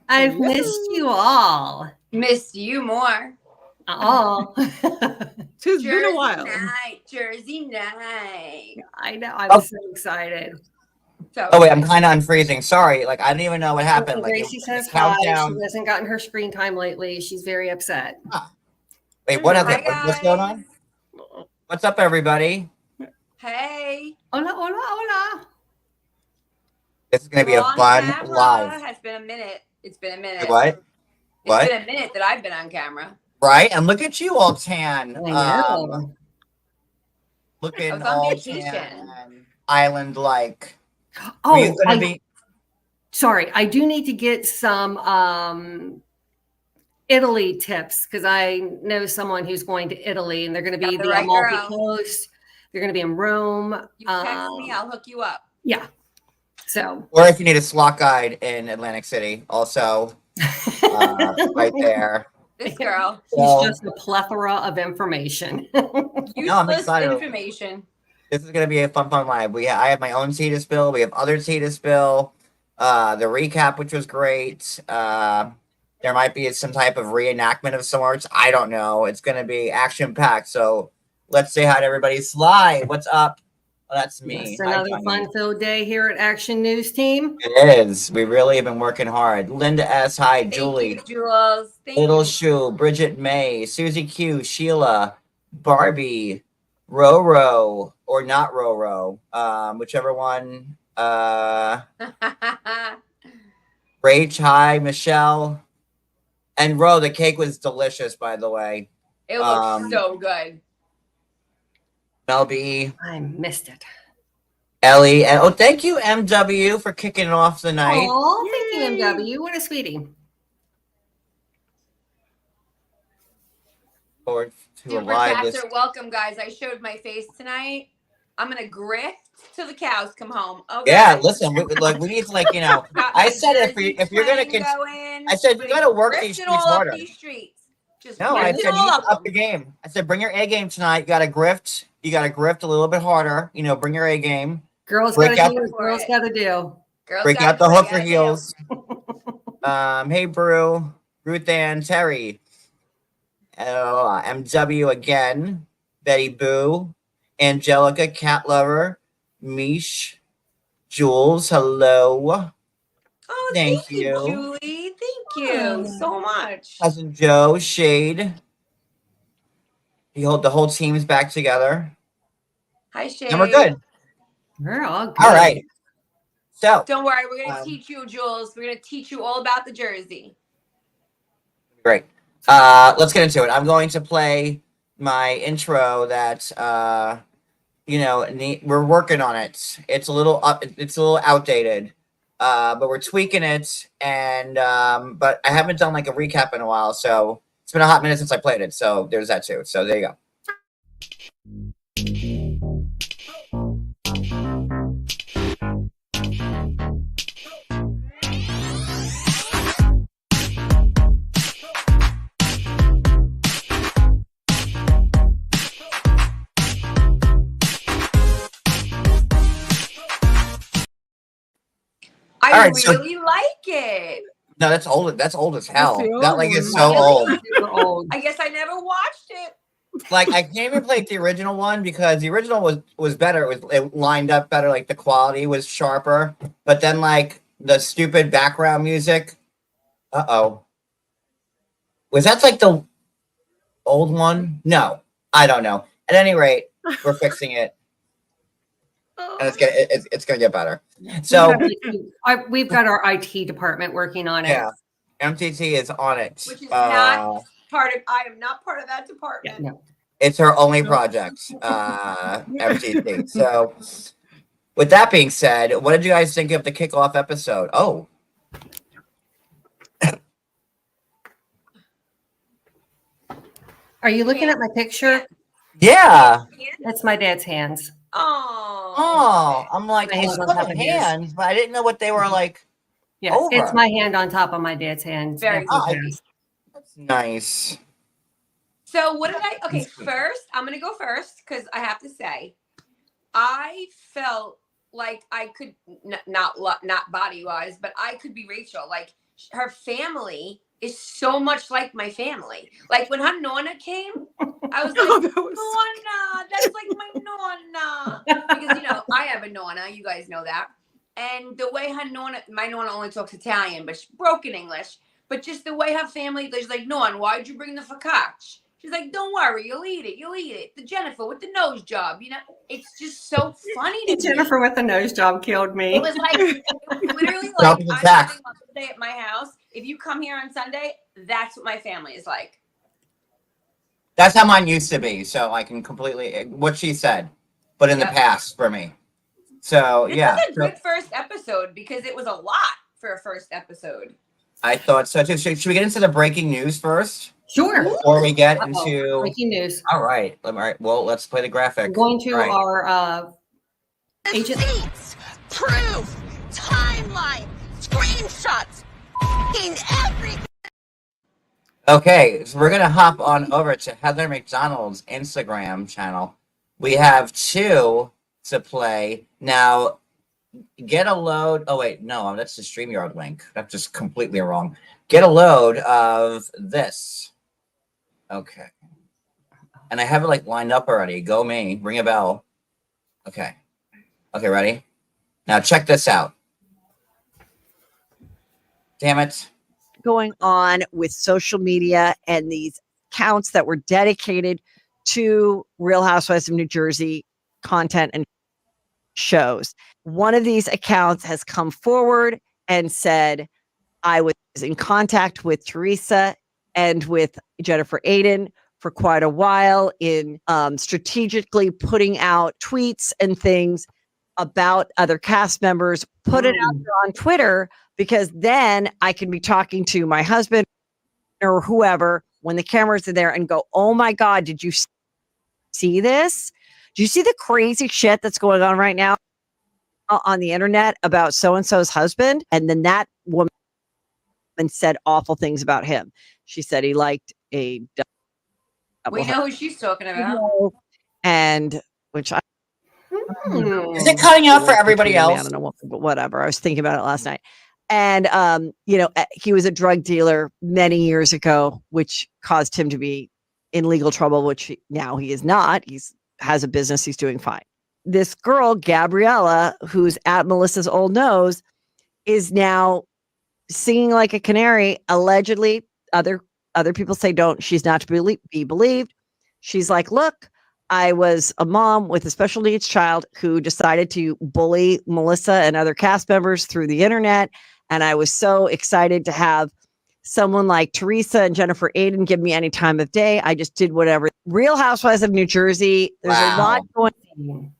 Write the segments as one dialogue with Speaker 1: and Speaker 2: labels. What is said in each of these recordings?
Speaker 1: I've missed you
Speaker 2: Hello.
Speaker 1: all.
Speaker 3: Missed you more.
Speaker 1: All.
Speaker 2: Tis been a
Speaker 3: Jersey
Speaker 2: while.
Speaker 3: night, Jersey night.
Speaker 1: I know. I'm
Speaker 4: Oh,
Speaker 1: so excited.
Speaker 3: So
Speaker 4: oh wait, I'm
Speaker 3: excited.
Speaker 4: kind of unfreezing. Sorry, like I didn't even know what happened.
Speaker 1: And
Speaker 4: Like
Speaker 1: Gracie
Speaker 4: the
Speaker 1: says hi. She
Speaker 4: countdown.
Speaker 1: hasn't gotten her screen time lately. She's very upset.
Speaker 4: Ah, wait, what?
Speaker 2: Hello.
Speaker 4: Okay,
Speaker 3: Hi
Speaker 4: what's going
Speaker 3: guys.
Speaker 4: on? What's up, everybody?
Speaker 3: Hey.
Speaker 1: Hola, hola, hola.
Speaker 4: This is gonna be
Speaker 3: We're
Speaker 4: a
Speaker 3: on
Speaker 4: fun
Speaker 3: camera.
Speaker 4: live.
Speaker 3: Has been a minute. It's been a
Speaker 4: Wait,
Speaker 3: minute.
Speaker 4: what?
Speaker 3: It's
Speaker 4: What?
Speaker 3: been a minute that I've been on camera.
Speaker 4: Right? And look at you all tan.
Speaker 1: I know.
Speaker 3: I
Speaker 4: Looking
Speaker 3: was on
Speaker 4: all tan
Speaker 3: vacation.
Speaker 4: and island like. Were you
Speaker 1: Oh,
Speaker 4: gonna be?
Speaker 1: sorry. I do need to get some Italy tips because I know someone who's going to Italy and they're going to be
Speaker 3: Got the
Speaker 1: the
Speaker 3: right
Speaker 1: Amalfi
Speaker 3: girl.
Speaker 1: Coast. They're going to be in Rome.
Speaker 3: You text me, I'll hook you up.
Speaker 1: Yeah. So.
Speaker 4: Or if you need a slot guide in Atlantic City, also right there.
Speaker 3: This girl.
Speaker 1: She's
Speaker 4: So,
Speaker 1: just a plethora of information.
Speaker 4: no, I'm
Speaker 3: Useless
Speaker 4: excited.
Speaker 3: information.
Speaker 4: This is gonna be a fun live. I have my own tea to spill. We have other tea to spill. The recap, which was great. There might be some type of reenactment of sorts. I don't know. It's gonna be action packed. So let's say hi to everybody. Sly, what's up? Oh, that's me.
Speaker 1: Just
Speaker 4: Hi,
Speaker 1: another
Speaker 4: Johnny.
Speaker 1: fun-filled day here at Action News Team.
Speaker 4: It is. We really have been working hard. Linda S. Hi,
Speaker 3: Thank
Speaker 4: Julie.
Speaker 3: you, Jules. Thank
Speaker 4: Little
Speaker 3: you.
Speaker 4: Shoe, Bridget May, Susie Q, Sheila, Barbie, Roro, or not Roro, whichever one. Rach, hi, Michelle, and Ro. The cake was delicious, by the way.
Speaker 3: It looks so good.
Speaker 4: Mel B,
Speaker 1: I missed it.
Speaker 4: Ellie, and oh, thank you, MW, for kicking off the night.
Speaker 1: Oh, thank you,
Speaker 2: Yay.
Speaker 1: MW. What a sweetie.
Speaker 4: Forward to a
Speaker 3: Super
Speaker 4: live
Speaker 3: chats
Speaker 4: list.
Speaker 3: are welcome, guys. I showed my face tonight. I'm gonna grift till the cows come home. Okay.
Speaker 4: Yeah, listen, we need to
Speaker 3: Got
Speaker 4: I
Speaker 3: my
Speaker 4: said
Speaker 3: Jersey
Speaker 4: if you're gonna,
Speaker 3: twang going.
Speaker 4: I said you got to work
Speaker 3: Grift
Speaker 4: these
Speaker 3: it
Speaker 4: streets
Speaker 3: all up
Speaker 4: harder.
Speaker 3: these streets. Just
Speaker 4: No, I
Speaker 3: grift it
Speaker 4: said you
Speaker 3: all
Speaker 4: need
Speaker 3: up
Speaker 4: to up
Speaker 3: them.
Speaker 4: your game. I said bring your A game tonight. You got to grift. You got to grift a little bit harder. You know, bring your A game.
Speaker 1: Girls
Speaker 4: Break
Speaker 1: got to
Speaker 4: out,
Speaker 1: do what girls
Speaker 3: it.
Speaker 1: got to do.
Speaker 3: Girls
Speaker 4: break
Speaker 3: gotta
Speaker 4: out the
Speaker 3: do what
Speaker 4: hooker
Speaker 3: they gotta
Speaker 4: heels. Hey, Brew, Ruth Ann, Terry, MW again, Betty Boo, Angelica, Cat Lover, Mish, Jules. Hello,
Speaker 3: Oh,
Speaker 4: thank
Speaker 3: thank you,
Speaker 4: you.
Speaker 3: Julie. Thank you so much.
Speaker 4: Cousin Joe, Shade. The whole team's back together,
Speaker 3: Hi, Shade.
Speaker 4: and we're good.
Speaker 1: We're all good.
Speaker 4: All right. So
Speaker 3: Don't worry, we're gonna teach you, Jules. We're gonna teach you all about the Jersey.
Speaker 4: great. Let's get into it. I'm going to play my intro that we're working on it. It's a little it's a little outdated. But we're tweaking it, and but I haven't done like a recap in a while, so it's been a hot minute since I played it. So there's that too. So there you go.
Speaker 3: I
Speaker 4: All right, so-
Speaker 3: really like it.
Speaker 4: No, that's old. That's old as hell.
Speaker 2: the
Speaker 4: That
Speaker 2: old
Speaker 4: like is
Speaker 2: one.
Speaker 4: so old.
Speaker 1: Super old.
Speaker 3: I guess I never watched it.
Speaker 4: Like I can't even play the original one because the original was better. It lined up better. Like the quality was sharper. But then like the stupid background music. Was that like the old one? No, I don't know. At any rate, we're fixing it, and it's gonna get better. So
Speaker 1: We've got our IT department working on it.
Speaker 4: yeah, MTT is on it.
Speaker 3: Which is not part of. I am not part of that department.
Speaker 1: No.
Speaker 4: It's her only project, MTT. So, with that being said, what did you guys think of the kickoff episode? Oh,
Speaker 1: Are you looking at my picture?
Speaker 4: yeah.
Speaker 1: That's my dad's hands.
Speaker 4: Oh, I'm like,
Speaker 1: My
Speaker 4: I
Speaker 1: hands on
Speaker 4: saw
Speaker 1: top
Speaker 4: the
Speaker 1: of his.
Speaker 4: hands, but I didn't know what they were like.
Speaker 1: Yeah,
Speaker 4: Over.
Speaker 1: it's my hand on top of my dad's hand.
Speaker 3: Very
Speaker 1: after he passed.
Speaker 4: That's nice.
Speaker 3: So what did I? Okay, first I'm gonna go first because I have to say, I felt like I could not body wise, but I could be Rachel. Like her family is so much like my family. Like when her Nonna came, I was like,
Speaker 2: Oh, that was-
Speaker 3: Nonna, that's like my Nonna. Because, I have a Nonna. You guys know that. And the way her Nonna, my Nonna only talks Italian, but she's broken English. But just the way her family, she's like, Nonna, why'd you bring the focaccia? She's like, don't worry, you'll eat it. The Jennifer with the nose job, it's just so funny to me.
Speaker 1: Jennifer with the nose job killed me.
Speaker 3: It was literally
Speaker 4: Stop
Speaker 3: like,
Speaker 4: the
Speaker 3: I'm
Speaker 4: fact.
Speaker 3: having Mother's Day at my house. If you come here on Sunday, that's what my family is like.
Speaker 4: That's how mine used to be. So I can completely what she said, but in the
Speaker 3: Yep.
Speaker 4: past for me. So
Speaker 3: This
Speaker 4: yeah,
Speaker 3: was a good first episode because it was a lot for a first episode.
Speaker 4: I thought so too. Should we get into the breaking news first
Speaker 1: Sure.
Speaker 4: before we get
Speaker 1: Uh-oh.
Speaker 4: into?
Speaker 1: Breaking news.
Speaker 4: All right. Well, let's play the graphic.
Speaker 1: We're going to
Speaker 4: All right.
Speaker 1: our agent.
Speaker 5: Receipts, proof, timeline, screenshots, everything.
Speaker 4: Okay, so we're gonna hop on over to Heather McDonald's Instagram channel. We have 2 to play now. Get a load. Oh wait, no, that's the StreamYard link. That's just completely wrong. Get a load of this. Okay, and I have it like lined up already. Go me. Ring a bell. Okay. Okay, ready? Now check this out. Damn it.
Speaker 2: going on with social media and these accounts that were dedicated to Real Housewives of New Jersey content and shows. One of these accounts has come forward and said, I was in contact with Teresa and with Jennifer Aiden for quite a while in strategically putting out tweets and things about other cast members, put it out there on Twitter, because then I can be talking to my husband or whoever when the cameras are there and go, oh my God, did you see this? Do you see the crazy shit that's going on right now on the internet about so-and-so's husband? And then that woman said awful things about him. She said he liked a
Speaker 3: We know who she's talking about.
Speaker 2: and which I
Speaker 4: Is it cutting out for everybody else?
Speaker 2: I don't know, but whatever. I was thinking about it last night. And, he was a drug dealer many years ago, which caused him to be in legal trouble, which now he is not. Has a business. He's doing fine. This girl, Gabriella, who's at Melissa's old nose, is now singing like a canary. Allegedly, other people say she's not to be believed. She's like, look, I was a mom with a special needs child who decided to bully Melissa and other cast members through the internet. And I was so excited to have someone like Teresa and Jennifer Aiden give me any time of day. I just did whatever. Real Housewives of New Jersey. There's a lot going on.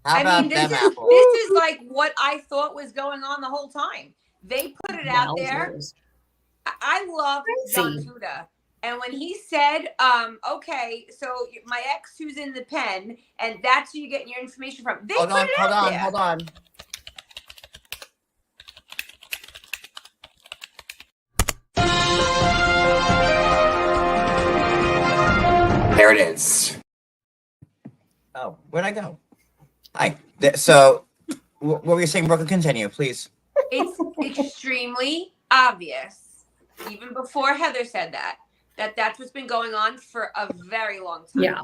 Speaker 4: How about
Speaker 3: this
Speaker 4: them
Speaker 3: is
Speaker 4: apples?
Speaker 3: this is like what I thought was going on the whole time. They put it out there. I love John
Speaker 1: Crazy.
Speaker 3: Fuda. And when he said, okay, so my ex who's in the pen, and that's who you're getting your information from. They
Speaker 4: Hold
Speaker 3: put
Speaker 4: on,
Speaker 3: it
Speaker 4: hold
Speaker 3: out
Speaker 4: on,
Speaker 3: there.
Speaker 4: hold on. There it is. Oh, where'd I go? So, what were you saying, Brooke? Continue, please.
Speaker 3: It's extremely obvious, even before Heather said that's what's been going on for a very long time.
Speaker 1: Yeah.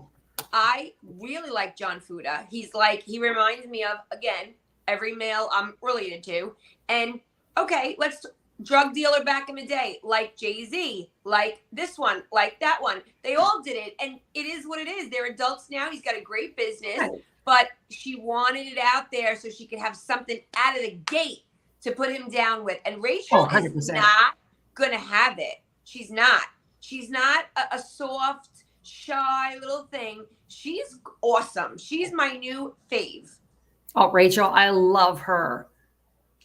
Speaker 3: I really like John Fuda. He reminds me of, again, every male I'm related to. And okay, let's drug dealer back in the day, like Jay-Z, like this one, like that one. They all did it. And it is what it is. They're adults now. He's got a great business,
Speaker 1: Right.
Speaker 3: but she wanted it out there so she could have something out of the gate to put him down with. And Rachel is
Speaker 1: 100%.
Speaker 3: not going to have it. She's not. She's not a soft, shy little thing. She's awesome. She's my new fave.
Speaker 1: Oh, Rachel, I love her.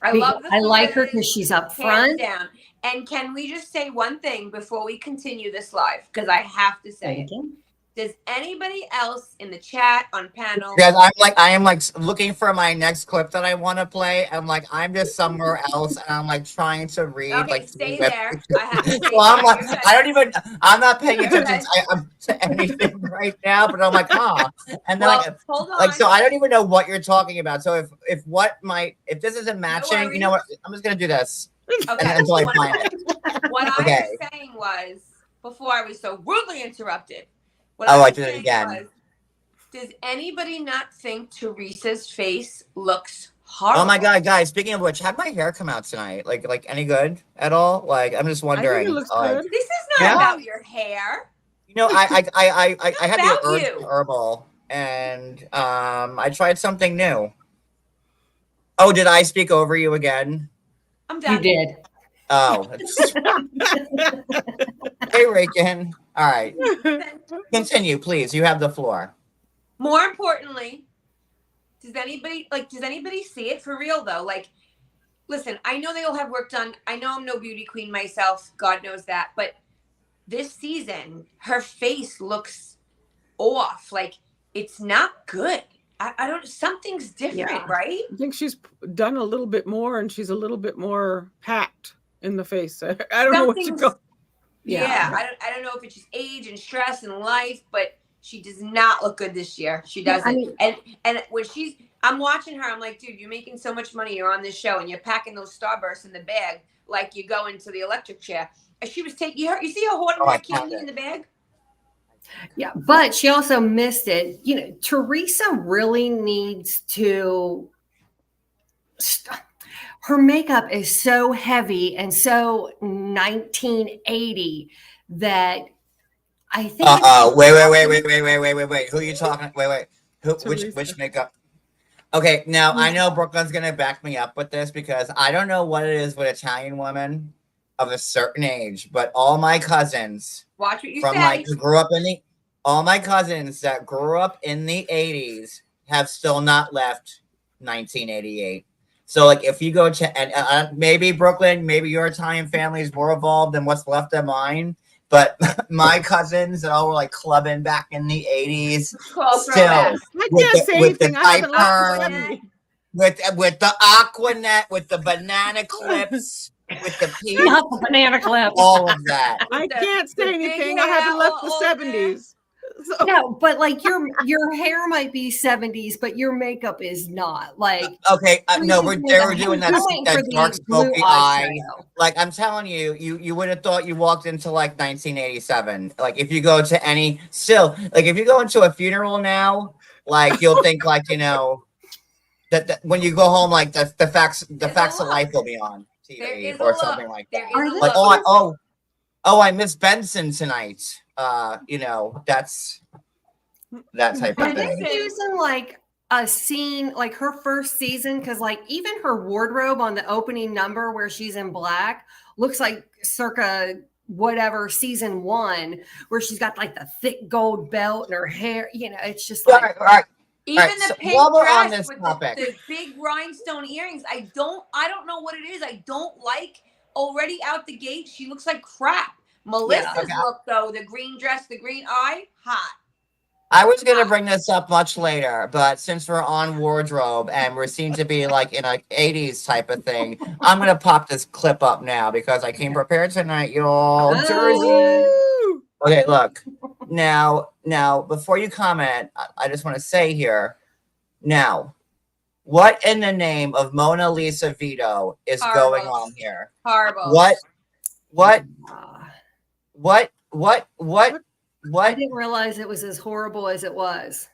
Speaker 3: I love the
Speaker 1: I like her
Speaker 3: footage,
Speaker 1: because she's up
Speaker 3: hands
Speaker 1: front.
Speaker 3: down. And can we just say one thing before we continue this live? Because I have to say it. Does anybody else in the chat on panel?
Speaker 4: Guys, I am looking for my next clip that I want to play. I'm just somewhere else, and I'm trying to read.
Speaker 3: Okay, stay there. I have to say
Speaker 4: Well,
Speaker 3: that.
Speaker 4: I'm not paying
Speaker 3: You're
Speaker 4: attention to anything right now. But I'm like, huh? And then
Speaker 3: Well, hold on.
Speaker 4: so I don't even know what you're talking about. So if this isn't matching, you know
Speaker 3: worries.
Speaker 4: what? I'm just gonna do this.
Speaker 3: Okay.
Speaker 4: until I find it.
Speaker 3: What I
Speaker 4: Okay.
Speaker 3: was saying was, before I was so rudely interrupted, what
Speaker 4: Oh, I
Speaker 3: was
Speaker 4: did it
Speaker 3: saying
Speaker 4: again.
Speaker 3: was, does anybody not think Teresa's face looks horrible?
Speaker 4: Oh my god, guys! Speaking of which, how'd my hair come out tonight? Like any good at all? Like I'm just
Speaker 6: I
Speaker 4: wondering.
Speaker 6: think it looks
Speaker 4: like,
Speaker 6: good.
Speaker 3: This is not
Speaker 4: Yeah.
Speaker 3: about your hair.
Speaker 4: You know, I had the
Speaker 3: about
Speaker 4: urge
Speaker 3: you.
Speaker 4: for herbal, and I tried something new. Oh, did I speak over you again?
Speaker 3: I'm
Speaker 1: You
Speaker 3: done.
Speaker 1: did.
Speaker 4: Oh, hey, Reagan. All right, continue, please. You have the floor.
Speaker 3: More importantly, does anybody see it for real though? Like, listen, I know they all have work done. I know I'm no beauty queen myself. God knows that. But this season, her face looks off. Like, it's not good. I don't, something's different,
Speaker 1: Yeah.
Speaker 3: right?
Speaker 6: I think she's done a little bit more, and she's a little bit more packed in the face. I don't know what to
Speaker 3: Something's-
Speaker 6: go.
Speaker 3: Yeah. I don't know if it's just age and stress and life, but she does not look good this year. She doesn't.
Speaker 1: I mean-
Speaker 3: and when I'm watching her, I'm like, dude, you're making so much money. You're on this show and you're packing those Starbursts in the bag like you go into the electric chair. And she was taking, you see her hoarding
Speaker 4: Oh, I
Speaker 3: that candy
Speaker 4: found
Speaker 3: in the bag?
Speaker 1: Yeah, but she also missed it. You know, Teresa really needs to. Her makeup is so heavy and so 1980 that I think.
Speaker 4: Wait. Who are you talking? Wait. Which
Speaker 6: Teresa.
Speaker 4: makeup? Okay, now I know Brooklyn's gonna back me up with this because I don't know what it is with Italian women of a certain age, but all my cousins
Speaker 3: Watch what you
Speaker 4: from
Speaker 3: say.
Speaker 4: like who grew up in the all my cousins that grew up in the 80s have still not left 1988. So like if you go to and maybe Brooklyn, maybe your Italian family is more evolved than what's left of mine, but my cousins that all were like clubbing back in the 80s
Speaker 3: Call
Speaker 4: still
Speaker 3: throwbacks.
Speaker 6: I
Speaker 4: with
Speaker 6: can't
Speaker 4: the-
Speaker 6: say
Speaker 4: with the
Speaker 6: anything. I haven't left the
Speaker 4: diaper.
Speaker 6: 70s.
Speaker 4: with the Aquanet, with the banana clips, with the pee,
Speaker 1: Not the banana clip.
Speaker 4: all of that.
Speaker 6: I
Speaker 3: The-
Speaker 6: can't
Speaker 3: the
Speaker 6: say
Speaker 3: big
Speaker 6: anything. I
Speaker 3: hair
Speaker 6: haven't left the
Speaker 3: all there.
Speaker 6: 70s. So,
Speaker 1: No, but like your hair might be 70s, but your makeup is not. Like
Speaker 4: Okay, no, they were doing that,
Speaker 1: I'm waiting for
Speaker 4: that
Speaker 1: the
Speaker 4: dark
Speaker 1: blue
Speaker 4: smoky eye.
Speaker 1: eyeshadow.
Speaker 4: Like I'm telling you, you would have thought you walked into like 1987. Like if you go to any still, like if you go into a funeral now, like you'll think like that when you go home, like the facts of life will be on
Speaker 3: There
Speaker 4: TV
Speaker 3: is a
Speaker 4: or
Speaker 3: look.
Speaker 4: something like
Speaker 3: There
Speaker 4: that.
Speaker 3: is a
Speaker 1: Are
Speaker 4: Like
Speaker 3: look.
Speaker 4: I miss Benson tonight. That's that type of
Speaker 1: Are they
Speaker 4: thing.
Speaker 1: using like a scene like her first season? Because like even her wardrobe on the opening number where she's in black looks like circa whatever season 1, where she's got like the thick gold belt and her hair. You know, it's just
Speaker 4: All
Speaker 1: like
Speaker 4: right.
Speaker 3: Even
Speaker 4: Alright,
Speaker 3: the
Speaker 4: so
Speaker 3: pink
Speaker 4: while we're on
Speaker 3: dress
Speaker 4: this
Speaker 3: with
Speaker 4: topic-
Speaker 3: the big rhinestone earrings, I don't know what it is. I don't like already out the gate. She looks like crap. Melissa's
Speaker 4: Okay.
Speaker 3: look though, the green dress, the green eye, hot.
Speaker 4: I was gonna bring this up much later, but since we're on wardrobe and we seem to be like in a 80s type of thing, I'm gonna pop this clip up now because I came prepared tonight, y'all. Jersey.
Speaker 6: woo!
Speaker 4: Okay, look. Now, before you comment, I just want to say here. Now, what in the name of Mona Lisa Vito is
Speaker 3: Horrible.
Speaker 4: going on here?
Speaker 3: Horrible.
Speaker 4: What?
Speaker 1: I didn't realize it was as horrible as it was.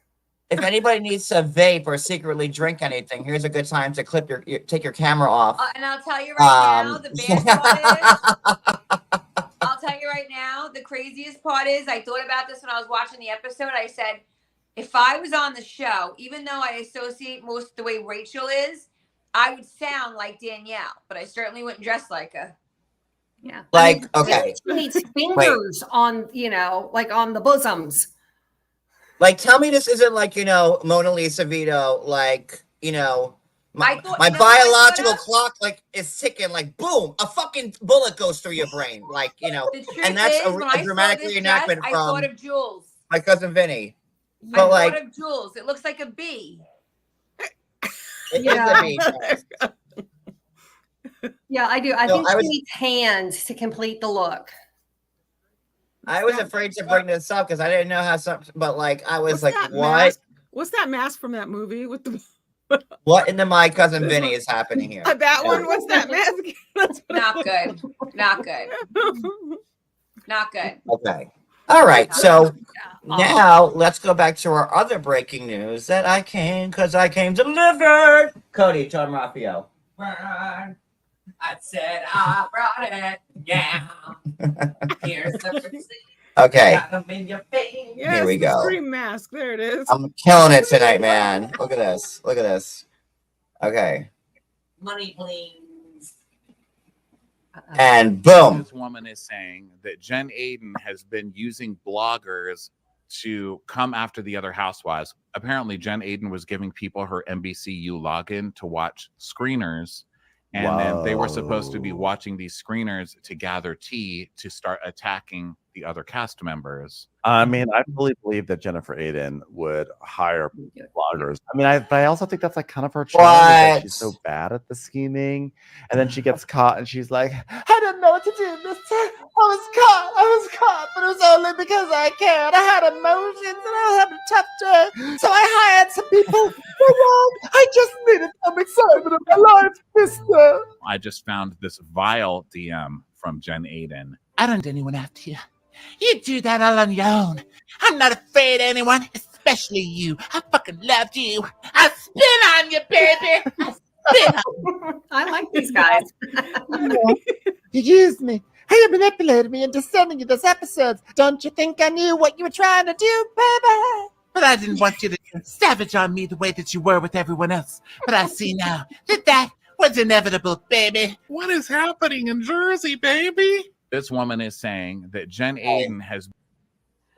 Speaker 4: If anybody needs to vape or secretly drink anything, here's a good time to take your camera off.
Speaker 3: And I'll tell you right now, the bad part is,
Speaker 4: Um,
Speaker 3: I'll tell you right now, the craziest part is, I thought about this when I was watching the episode. I said, if I was on the show, even though I associate most the way Rachel is, I would sound like Danielle, but I certainly wouldn't dress like her.
Speaker 1: Yeah.
Speaker 4: Like, okay.
Speaker 1: She needs fingers on, like on the bosoms.
Speaker 4: Like, tell me this isn't like, Mona Lisa Vito, like, my
Speaker 3: I thought- you know what I
Speaker 4: biological
Speaker 3: thought of?
Speaker 4: clock, like, is ticking, like, boom, a fucking bullet goes through your brain. Like,
Speaker 3: The truth
Speaker 4: and that's
Speaker 3: is,
Speaker 4: a
Speaker 3: when I saw
Speaker 4: dramatic
Speaker 3: this
Speaker 4: reenactment
Speaker 3: dress, I
Speaker 4: from
Speaker 3: thought of Jules.
Speaker 4: my cousin Vinny.
Speaker 3: I
Speaker 4: But, like,
Speaker 3: thought of Jules. It looks like a bee.
Speaker 4: it
Speaker 1: Yeah.
Speaker 4: is a beach.
Speaker 1: Yeah, I do. I
Speaker 4: No,
Speaker 1: think
Speaker 4: I
Speaker 1: she
Speaker 4: was-
Speaker 1: needs hands to complete the look.
Speaker 4: I was afraid to bring this up because I didn't know how but, like, I was
Speaker 6: What's
Speaker 4: like,
Speaker 6: that
Speaker 4: what?
Speaker 6: mask? What's that mask from that movie with the
Speaker 4: What in the My Cousin Vinny is happening here?
Speaker 6: That one, what's that mask? That's what
Speaker 3: Not good. Not good. Not good.
Speaker 4: Okay. All right. So now let's go back to our other breaking news that I came delivered. Cody, Tom Raphael.
Speaker 7: I said I brought it. Yeah. Here's the receipt.
Speaker 4: Okay.
Speaker 7: Got 'em in your face.
Speaker 6: Yes,
Speaker 4: Here we
Speaker 6: the
Speaker 4: go.
Speaker 6: Scream mask. There it is.
Speaker 4: I'm killing it tonight, man. Look at this. Look at this. Okay.
Speaker 7: Money, please.
Speaker 4: And boom.
Speaker 8: This woman is saying that Jen Aiden has been using bloggers to come after the other housewives. Apparently, Jen Aiden was giving people her NBCU login to watch screeners. And then they were supposed to be watching these screeners to gather tea to start attacking the other cast members.
Speaker 9: I mean, I really believe that Jennifer Aiden would hire bloggers. I mean, but I also think that's like kind of her charm, is that she's so bad at the scheming, and then she gets caught, and she's like, "I didn't know what to do this time. I was caught, but it was only because I cared. I had emotions, and I had a tough day, so I hired some people. They're wrong. I just needed some excitement in my life, mister."
Speaker 8: I just found this vile DM from Jen Aiden. I don't need anyone after you. You do that all on your own. I'm not afraid of anyone, especially you. I fucking loved you. I spin on you, baby. I spin on
Speaker 1: I like these guys.
Speaker 9: You used me. You manipulated me into sending you those episodes. Don't you think I knew what you were trying to do, baby?
Speaker 8: But I didn't want you to savage on me the way that you were with everyone else. But I see now that was inevitable, baby. What is happening in Jersey, baby? This woman is saying that Jen Aiden has.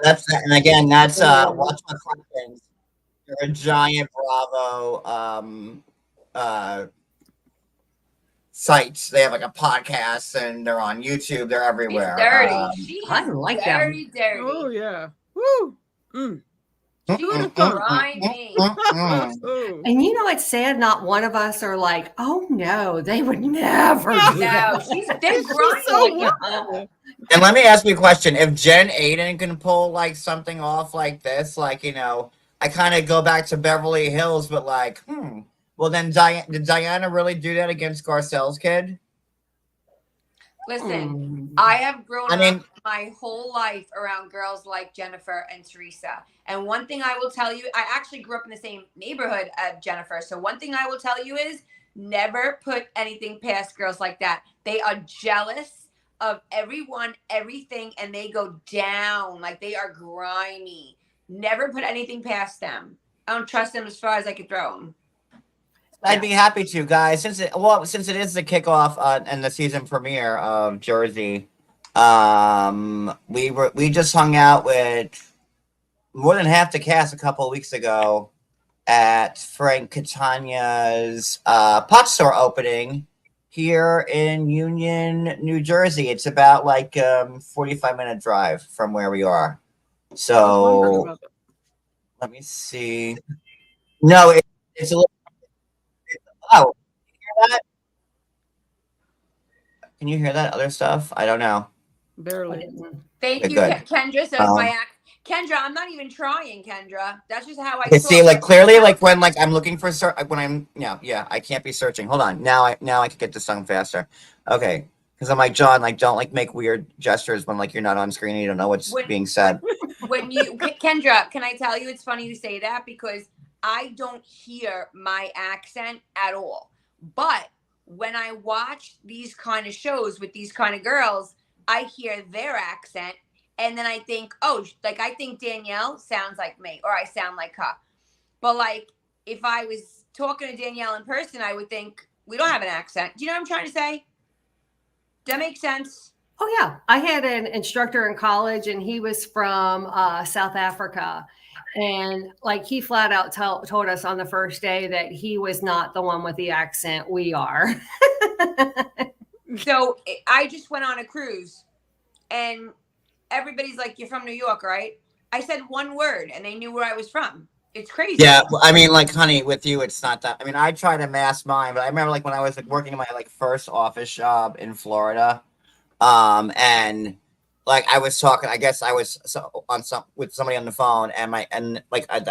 Speaker 4: And again, that's Watch My Friends. They're a giant Bravo sites. They have like a podcast, and they're on YouTube. They're everywhere.
Speaker 3: She's dirty.
Speaker 1: I like them.
Speaker 3: very dirty.
Speaker 6: Oh, yeah. Woo. Mm.
Speaker 3: She's grimy.
Speaker 1: And you know, it's sad. Not one of us are like, "Oh no, they would never." Do
Speaker 3: No,
Speaker 1: that.
Speaker 3: they're grimy.
Speaker 6: so
Speaker 3: like,
Speaker 4: And let me ask you a question: if Jen Aiden can pull like something off like this, like I kind of go back to Beverly Hills, but like, well, then did Diana really do that against Garcelle's kid?
Speaker 3: Listen, I have grown up my whole life around girls like Jennifer and Teresa. And one thing I will tell you, I actually grew up in the same neighborhood as Jennifer. So one thing I will tell you is never put anything past girls like that. They are jealous of everyone, everything, and they go down. Like they are grimy. Never put anything past them. I don't trust them as far as I could throw them.
Speaker 4: I'd be happy to, guys. Since it is the kickoff and the season premiere of Jersey, we just hung out with more than half the cast a couple of weeks ago at Frank Catania's pot store opening here in Union, New Jersey. It's about like 45-minute drive from where we are. So let me see. No, it's a little. Oh, can you hear that? Can you hear that other stuff? I don't know.
Speaker 6: Barely.
Speaker 3: Thank you,
Speaker 4: Good.
Speaker 3: Kendra. So Kendra, I'm not even trying, Kendra. That's just how I
Speaker 4: You see, like clearly, like when like I'm looking for when I'm I can't be searching. Hold on, now I can get this song faster. Okay, because I'm like John, like don't like make weird gestures when like you're not on screen and you don't know what's being said.
Speaker 3: When you Kendra, can I tell you it's funny you say that because I don't hear my accent at all. But when I watch these kind of shows with these kind of girls, I hear their accent. And then I think, oh, like I think Danielle sounds like me or I sound like her. But like if I was talking to Danielle in person, I would think we don't have an accent. Do you know what I'm trying to say? Does that make sense?
Speaker 1: Oh yeah, I had an instructor in college, and he was from South Africa, and like he flat out told us on the first day that he was not the one with the accent. We are.
Speaker 3: So I just went on a cruise, and everybody's like, "You're from New York, right?" I said one word, and they knew where I was from. It's crazy.
Speaker 4: Yeah, I mean, like, honey, with you, it's not that. I mean, I try to mask mine, but I remember like when I was like, working in my like first office job in Florida. And like I was talking, I guess I was with somebody on the phone, and I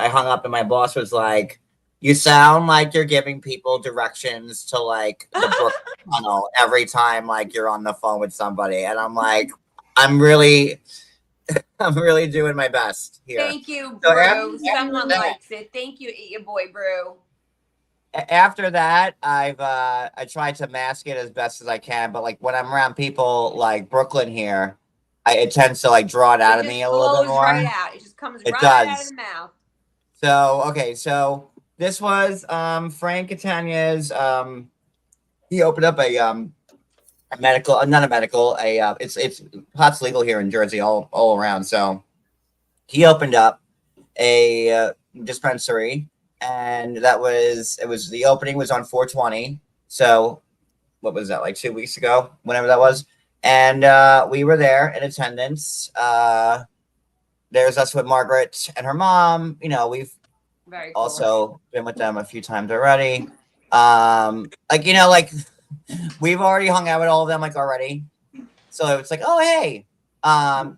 Speaker 4: hung up, and my boss was like, You sound like you're giving people directions to like the Brook Tunnel every time like you're on the phone with somebody, and I'm like, I'm really doing my best here.
Speaker 3: Thank you,
Speaker 4: So
Speaker 3: Brew. Someone
Speaker 4: after that-
Speaker 3: likes it. Thank you, Eat Your Boy, Brew.
Speaker 4: After that, I tried to mask it as best as I can, but like when I'm around people like Brooklyn here, it tends to like draw it out of me a little bit
Speaker 3: flows
Speaker 4: more.
Speaker 3: right out. It just comes
Speaker 4: It
Speaker 3: right out of
Speaker 4: does.
Speaker 3: the mouth.
Speaker 4: So okay, so this was Frank Catania's he opened up a medical, not a medical, it's pot's legal here in Jersey all around. So he opened up a dispensary, and the opening was on 420. So what was that, like 2 weeks ago, whenever that was, and we were there in attendance. There's us with Margaret and her mom. You know, we've
Speaker 3: Very cool.
Speaker 4: also been with them a few times already. Like, you know, like we've already hung out with all of them like already. So it's like, oh hey.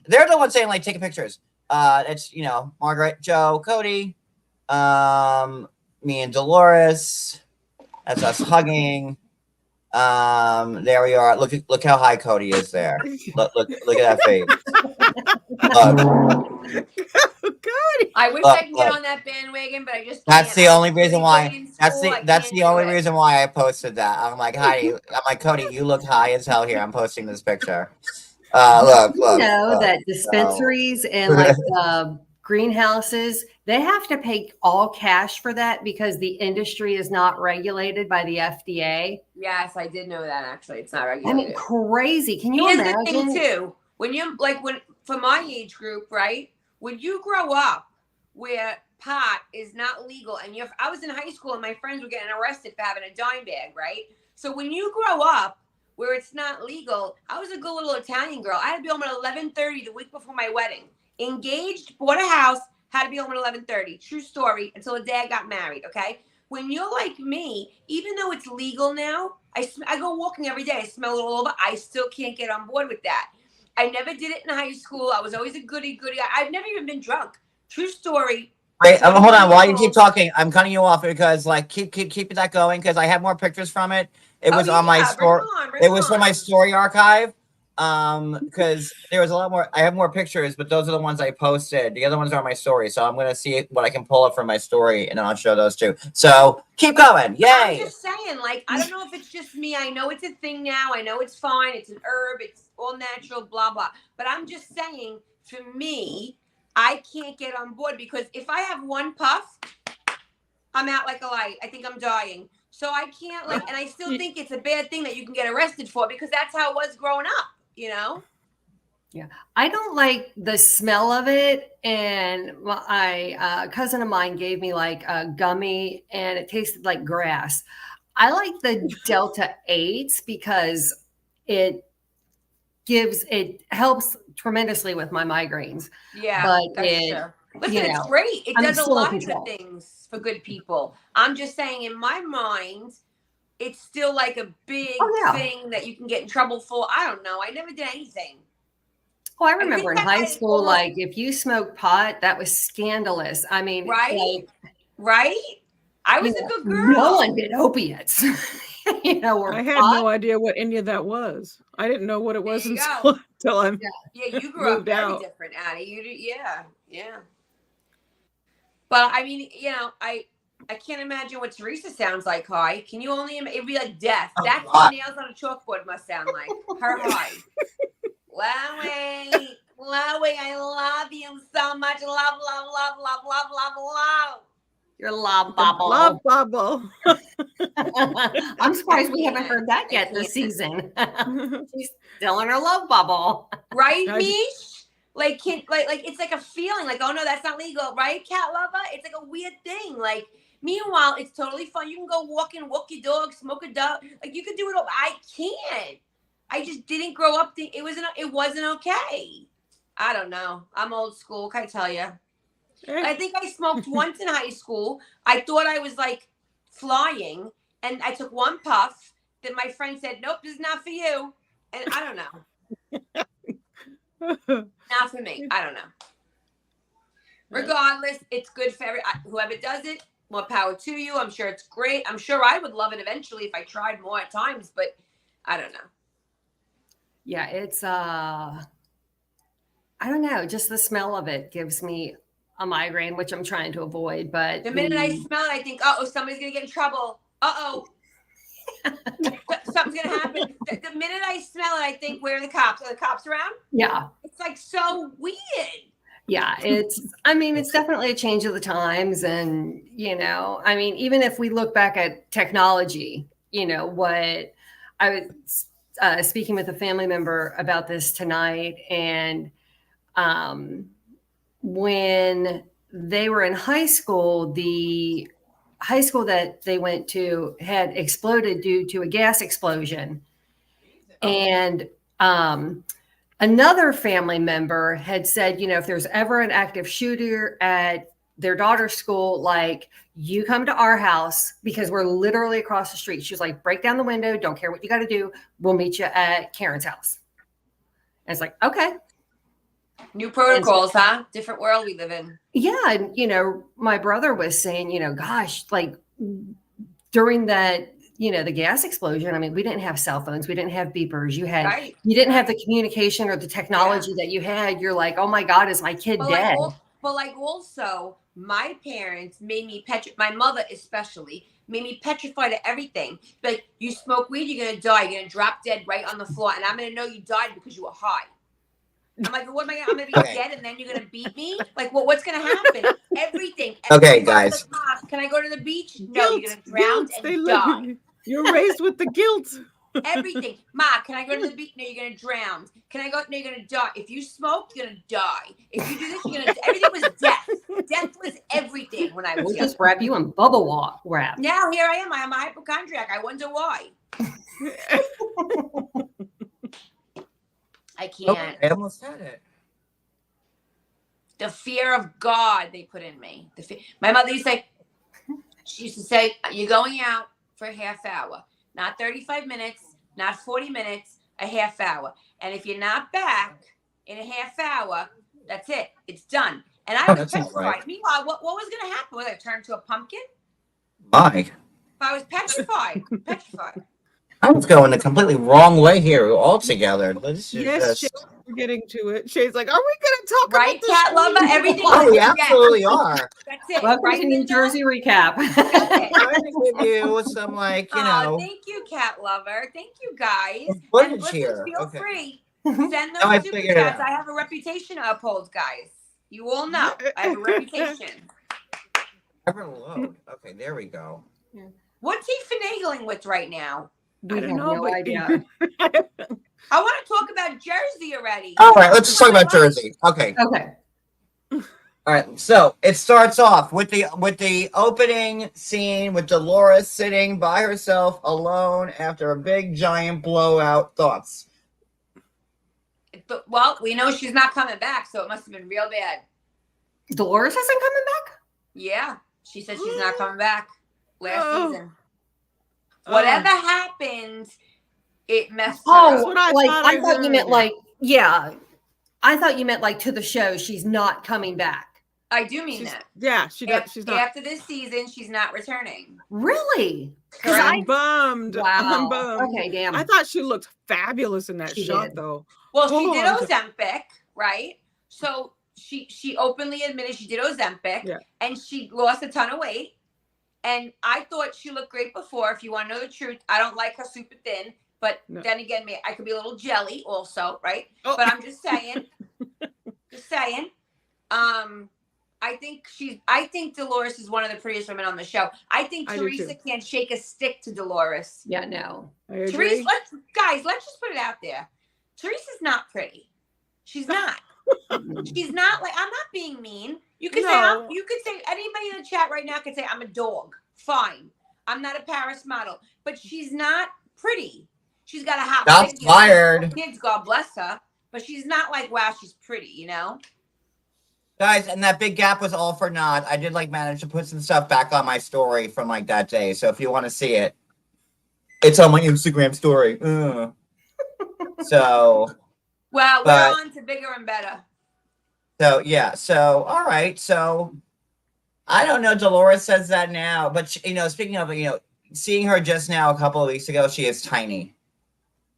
Speaker 4: They're the ones saying like taking pictures. It's, you know, Margaret, Joe, Cody, me and Dolores. That's us hugging. There we are. Look how high Cody is there. Look at that face.
Speaker 3: I wish I could get on that bandwagon, but I just
Speaker 4: That's
Speaker 3: can't.
Speaker 4: the only reason why. That's
Speaker 3: can't
Speaker 4: the
Speaker 3: do
Speaker 4: only
Speaker 3: it.
Speaker 4: reason why I posted that. I'm like, Heidi. I'm like, Cody, you look high as hell here. I'm posting this picture. Look.
Speaker 1: You know that dispensaries and like greenhouses, they have to pay all cash for that because the industry is not regulated by the FDA.
Speaker 3: Yes, I did know that actually. It's not
Speaker 1: I
Speaker 3: regulated.
Speaker 1: mean, crazy. Can you
Speaker 3: Here's
Speaker 1: imagine?
Speaker 3: the thing too. When for my age group, right? When you grow up where pot is not legal, and I was in high school and my friends were getting arrested for having a dime bag, right? So when you grow up where it's not legal, I was a good little Italian girl. I had to be home at 11:30 the week before my wedding. Engaged, bought a house, had to be home at 11:30. True story. Until the day I got married. Okay. When you're like me, even though it's legal now, I go walking every day. I smell it all over. I still can't get on board with that. I never did it in high school. I was always a goody. I've never even been drunk. True story.
Speaker 4: Wait, hold on. While you keep talking, I'm cutting you off because like keep that going because I have more pictures from it. It was on my story. It was from my story archive. Because there was a lot more. I have more pictures, but those are the ones I posted. The other ones are on my story, so I'm gonna see what I can pull up from my story, and then I'll show those too. So keep going. Yay!
Speaker 3: I'm just saying, like, I don't know if it's just me. I know it's a thing now. I know it's fine. It's an herb. It's all natural. Blah blah. But I'm just saying, for me, I can't get on board because if I have one puff, I'm out like a light. I think I'm dying. So I can't and I still think it's a bad thing that you can get arrested for because that's how it was growing up, you know?
Speaker 1: Yeah. I don't like the smell of it. And my cousin of mine gave me like a gummy and it tasted like grass. I like the Delta 8s because it helps tremendously with my migraines.
Speaker 3: Yeah,
Speaker 1: but
Speaker 3: that's true. Listen, it's great. It does a lot of things for good people. I'm just saying, in my mind, it's still like a big thing that you can get in trouble for. I don't know. I never did anything.
Speaker 1: Oh, I remember in high school, like if you smoked pot, that was scandalous. I mean,
Speaker 3: right? I was a good girl.
Speaker 1: No one did opiates.
Speaker 6: I had no idea what any of that was. I didn't know what it was until I'm
Speaker 3: you grew up very different, Addie. Yeah. But I mean, I can't imagine what Teresa sounds like high. Can you only? It'd be like death. That's what nails on a chalkboard must sound like. Her high. Lowy, I love you so much. Love.
Speaker 1: Your love bubble.
Speaker 6: Love bubble.
Speaker 1: I'm surprised we haven't heard that yet this season. She's still in her love bubble.
Speaker 3: Right, Mish? Like it's like a feeling like, oh no, that's not legal, right, cat lover? It's like a weird thing. Like, meanwhile, it's totally fun. You can go walk your dog, smoke a dog. Like, you can do it all. I can't. I just didn't grow up. It wasn't okay. I don't know. I'm old school. Can I tell you? I think I smoked once in high school. I thought I was like flying, and I took one puff. Then my friend said, "Nope, this is not for you." And I don't know. Not for me. I don't know. Regardless, it's good for whoever does it. More power to you. I'm sure it's great. I'm sure I would love it eventually if I tried more at times, but I don't know.
Speaker 1: Yeah, it's I don't know, just the smell of it gives me a migraine, which I'm trying to avoid. But
Speaker 3: The minute I smell it, I think, oh, somebody's gonna get in trouble. Uh-oh. Something's gonna happen. The minute I smell it, I think, where are the cops? Are the cops around?
Speaker 1: yeah,
Speaker 3: It's like so weird.
Speaker 1: yeah, I mean, it's definitely a change of the times. And, I mean, even if we look back at technology, what I was speaking with a family member about this tonight. And when they were in high school, the high school that they went to had exploded due to a gas explosion. And another family member had said, if there's ever an active shooter at their daughter's school, like, you come to our house because we're literally across the street. She was like, break down the window. Don't care what you got to do. We'll meet you at Karen's house. And it's like, okay.
Speaker 3: New protocols, huh? Different world we live in.
Speaker 1: Yeah. And, my brother was saying, gosh, like during that, the gas explosion, I mean, we didn't have cell phones. We didn't have beepers. You didn't have the communication or the technology that you had. You're like, oh my God, is my kid dead?
Speaker 3: But also, my parents made me my mother especially made me petrified of everything. Like, you smoke weed, you're gonna die. You're gonna drop dead right on the floor, and I'm gonna know you died because you were high. I'm like, what am I? I'm gonna be dead, and then you're gonna beat me? Like, what's gonna happen? Everything.
Speaker 4: Okay, guys.
Speaker 3: Can I go to the beach? No, you're gonna drown and die.
Speaker 6: You're raised with the guilt.
Speaker 3: Everything. Ma, can I go to the beach? No, you're gonna drown. Can I go? No, you're gonna die. If you smoke, you're gonna die. If you do this, you're gonna. Everything was death. Death was everything when I was
Speaker 1: We'll
Speaker 3: young.
Speaker 1: just wrap you in bubble wrap.
Speaker 3: Now here I am. I am a hypochondriac. I wonder why. I can't.
Speaker 4: Okay, I almost had it.
Speaker 3: The fear of God they put in me. My mother used to say, you're going out for a half hour, not 35 minutes, not 40 minutes, a half hour. And if you're not back in a half hour, that's it. It's done. And I was petrified. Right. Meanwhile, what was going to happen? Was I turned to a pumpkin?
Speaker 4: My.
Speaker 3: I was petrified. Petrified.
Speaker 4: I was going the completely wrong way here altogether.
Speaker 6: Yes, we're getting to it. Shay's like, are we going to talk
Speaker 3: about this? Cat lover, everything.
Speaker 4: Oh, we absolutely are.
Speaker 3: That's it.
Speaker 1: Welcome to New Jersey recap.
Speaker 3: That's it.
Speaker 4: I'm going to give you some,
Speaker 3: thank you, cat lover. Thank you, guys.
Speaker 4: And listen,
Speaker 3: feel free. Send those super chats. I have a reputation to uphold, guys. You all know I have a reputation.
Speaker 4: Ever load. Okay, there we go.
Speaker 3: Yeah. What's he finagling with right now?
Speaker 1: I have no idea.
Speaker 3: I want to talk about Jersey already.
Speaker 4: All right, let's just talk about Jersey. Okay.
Speaker 1: Okay.
Speaker 4: All right, so it starts off with the opening scene with Dolores sitting by herself alone after a big giant blowout. Thoughts?
Speaker 3: Well, we know she's not coming back, so it must have been real bad.
Speaker 1: Dolores isn't coming back?
Speaker 3: Yeah, she said she's not coming back last season. Whatever happened, it messed her up.
Speaker 1: I thought you meant I thought you meant like to the show she's not coming back.
Speaker 3: I do mean that.
Speaker 6: Yeah, she does. She's not.
Speaker 3: After this season, she's not returning.
Speaker 1: Really?
Speaker 6: I'm bummed.
Speaker 1: Wow.
Speaker 6: I'm bummed.
Speaker 1: Okay, damn.
Speaker 6: I thought she looked fabulous in that shot, though.
Speaker 3: Well, she did Ozempic, right? So she openly admitted she did Ozempic, and she lost a ton of weight. And I thought she looked great before. If you want to know the truth, I don't like her super thin. But then again, I could be a little jelly also, right? Oh. But I'm just saying. I think Dolores is one of the prettiest women on the show. I think Teresa can't shake a stick to Dolores.
Speaker 1: Yeah, no.
Speaker 3: Teresa, let's just put it out there. Teresa's not pretty. She's not. She's not like, I'm not being mean. You could say anybody in the chat right now could say I'm a dog. Fine. I'm not a Paris model, but she's not pretty. She's got a hot
Speaker 4: That's fired.
Speaker 3: Kids, God bless her, but she's not like, wow, she's pretty, you know?
Speaker 4: Guys, and that big gap was all for naught. I did manage to put some stuff back on my story from that day. So if you want to see it, it's on my Instagram story. So
Speaker 3: well, we're on to bigger and better.
Speaker 4: So yeah, so all right, so I don't know. Dolores says that now, but speaking of, seeing her just now a couple of weeks ago, she is tiny.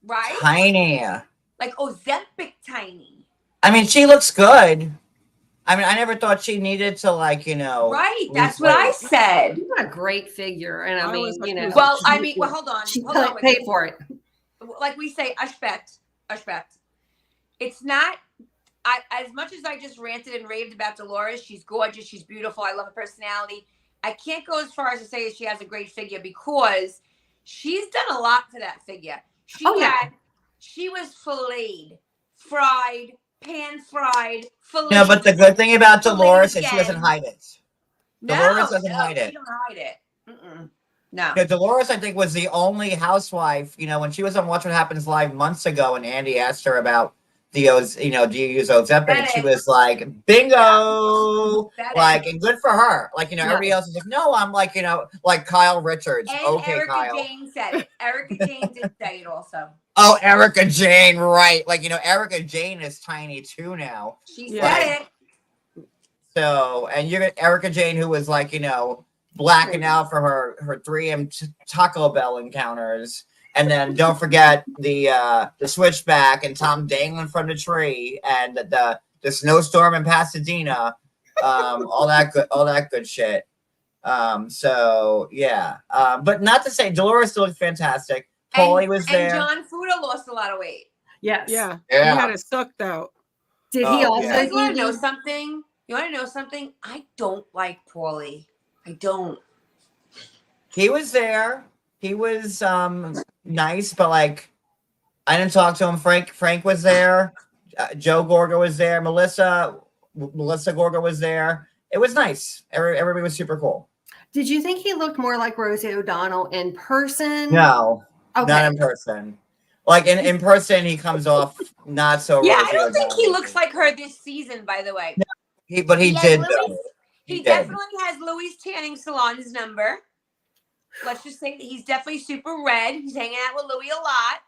Speaker 3: Right?
Speaker 4: Tiny.
Speaker 3: Like Ozempic tiny.
Speaker 4: I mean, she looks good. I mean, I never thought she needed to
Speaker 3: Right.
Speaker 4: lose
Speaker 3: That's what I
Speaker 4: weight.
Speaker 3: said.
Speaker 1: She's got a great figure, and I
Speaker 6: always
Speaker 1: mean,
Speaker 6: thought she was
Speaker 3: Well, I
Speaker 6: cute.
Speaker 3: mean, well, hold on.
Speaker 1: she
Speaker 3: Hold on.
Speaker 1: paid for it.
Speaker 3: Like we say, ashpect. It's not. As much as I just ranted and raved about Dolores, she's gorgeous, she's beautiful, I love her personality. I can't go as far as to say she has a great figure because she's done a lot to that figure. She was filleted, fried, pan fried, filleted.
Speaker 4: No, but the good thing about Dolores is she
Speaker 3: again.
Speaker 4: doesn't hide it.
Speaker 3: No,
Speaker 4: Dolores doesn't hide it.
Speaker 3: She don't hide it. Mm-mm. No.
Speaker 4: Yeah, Dolores, I think, was the only housewife, when she was on Watch What Happens Live months ago, and Andy asked her about do you use Ozempic? And she was like, bingo! Like, and good for her. Like, everybody else is like, no, I'm like, like Kyle Richards.
Speaker 3: And
Speaker 4: Okay,
Speaker 3: Erica
Speaker 4: Kyle.
Speaker 3: Jane said it. Erica Jane did say it also.
Speaker 4: Oh, Erica Jane, right. Like, Erica Jane is tiny too now.
Speaker 3: She said it.
Speaker 4: So, and you're Erica Jane, who was like, blacking out for her 3M Taco Bell encounters. And then don't forget the switchback and Tom dangling from the tree and the snowstorm in Pasadena, all that good shit. So yeah, but not to say Dolores still looks fantastic. Paulie was there.
Speaker 3: And John Fuda lost a lot of weight.
Speaker 1: Yes.
Speaker 6: Yeah. He had it sucked out.
Speaker 1: Did he also?
Speaker 3: You want to know something? I don't like Paulie. I don't.
Speaker 4: He was there. He was nice, but like I didn't talk to him. Frank was there. Joe Gorga was there. Melissa Gorga was there. It was nice. Everybody was super cool.
Speaker 1: Did you think he looked more like Rosie O'Donnell in person?
Speaker 4: No,
Speaker 1: Okay.
Speaker 4: not in person. Like in person, he comes off not so.
Speaker 3: Yeah,
Speaker 4: Rosie
Speaker 3: I don't think he
Speaker 4: O'Donnell.
Speaker 3: looks like her this season. By the way,
Speaker 4: He did.
Speaker 3: He definitely has Louis Tanning Salon's number. Let's just say that he's definitely super red. He's hanging out with Louis a lot.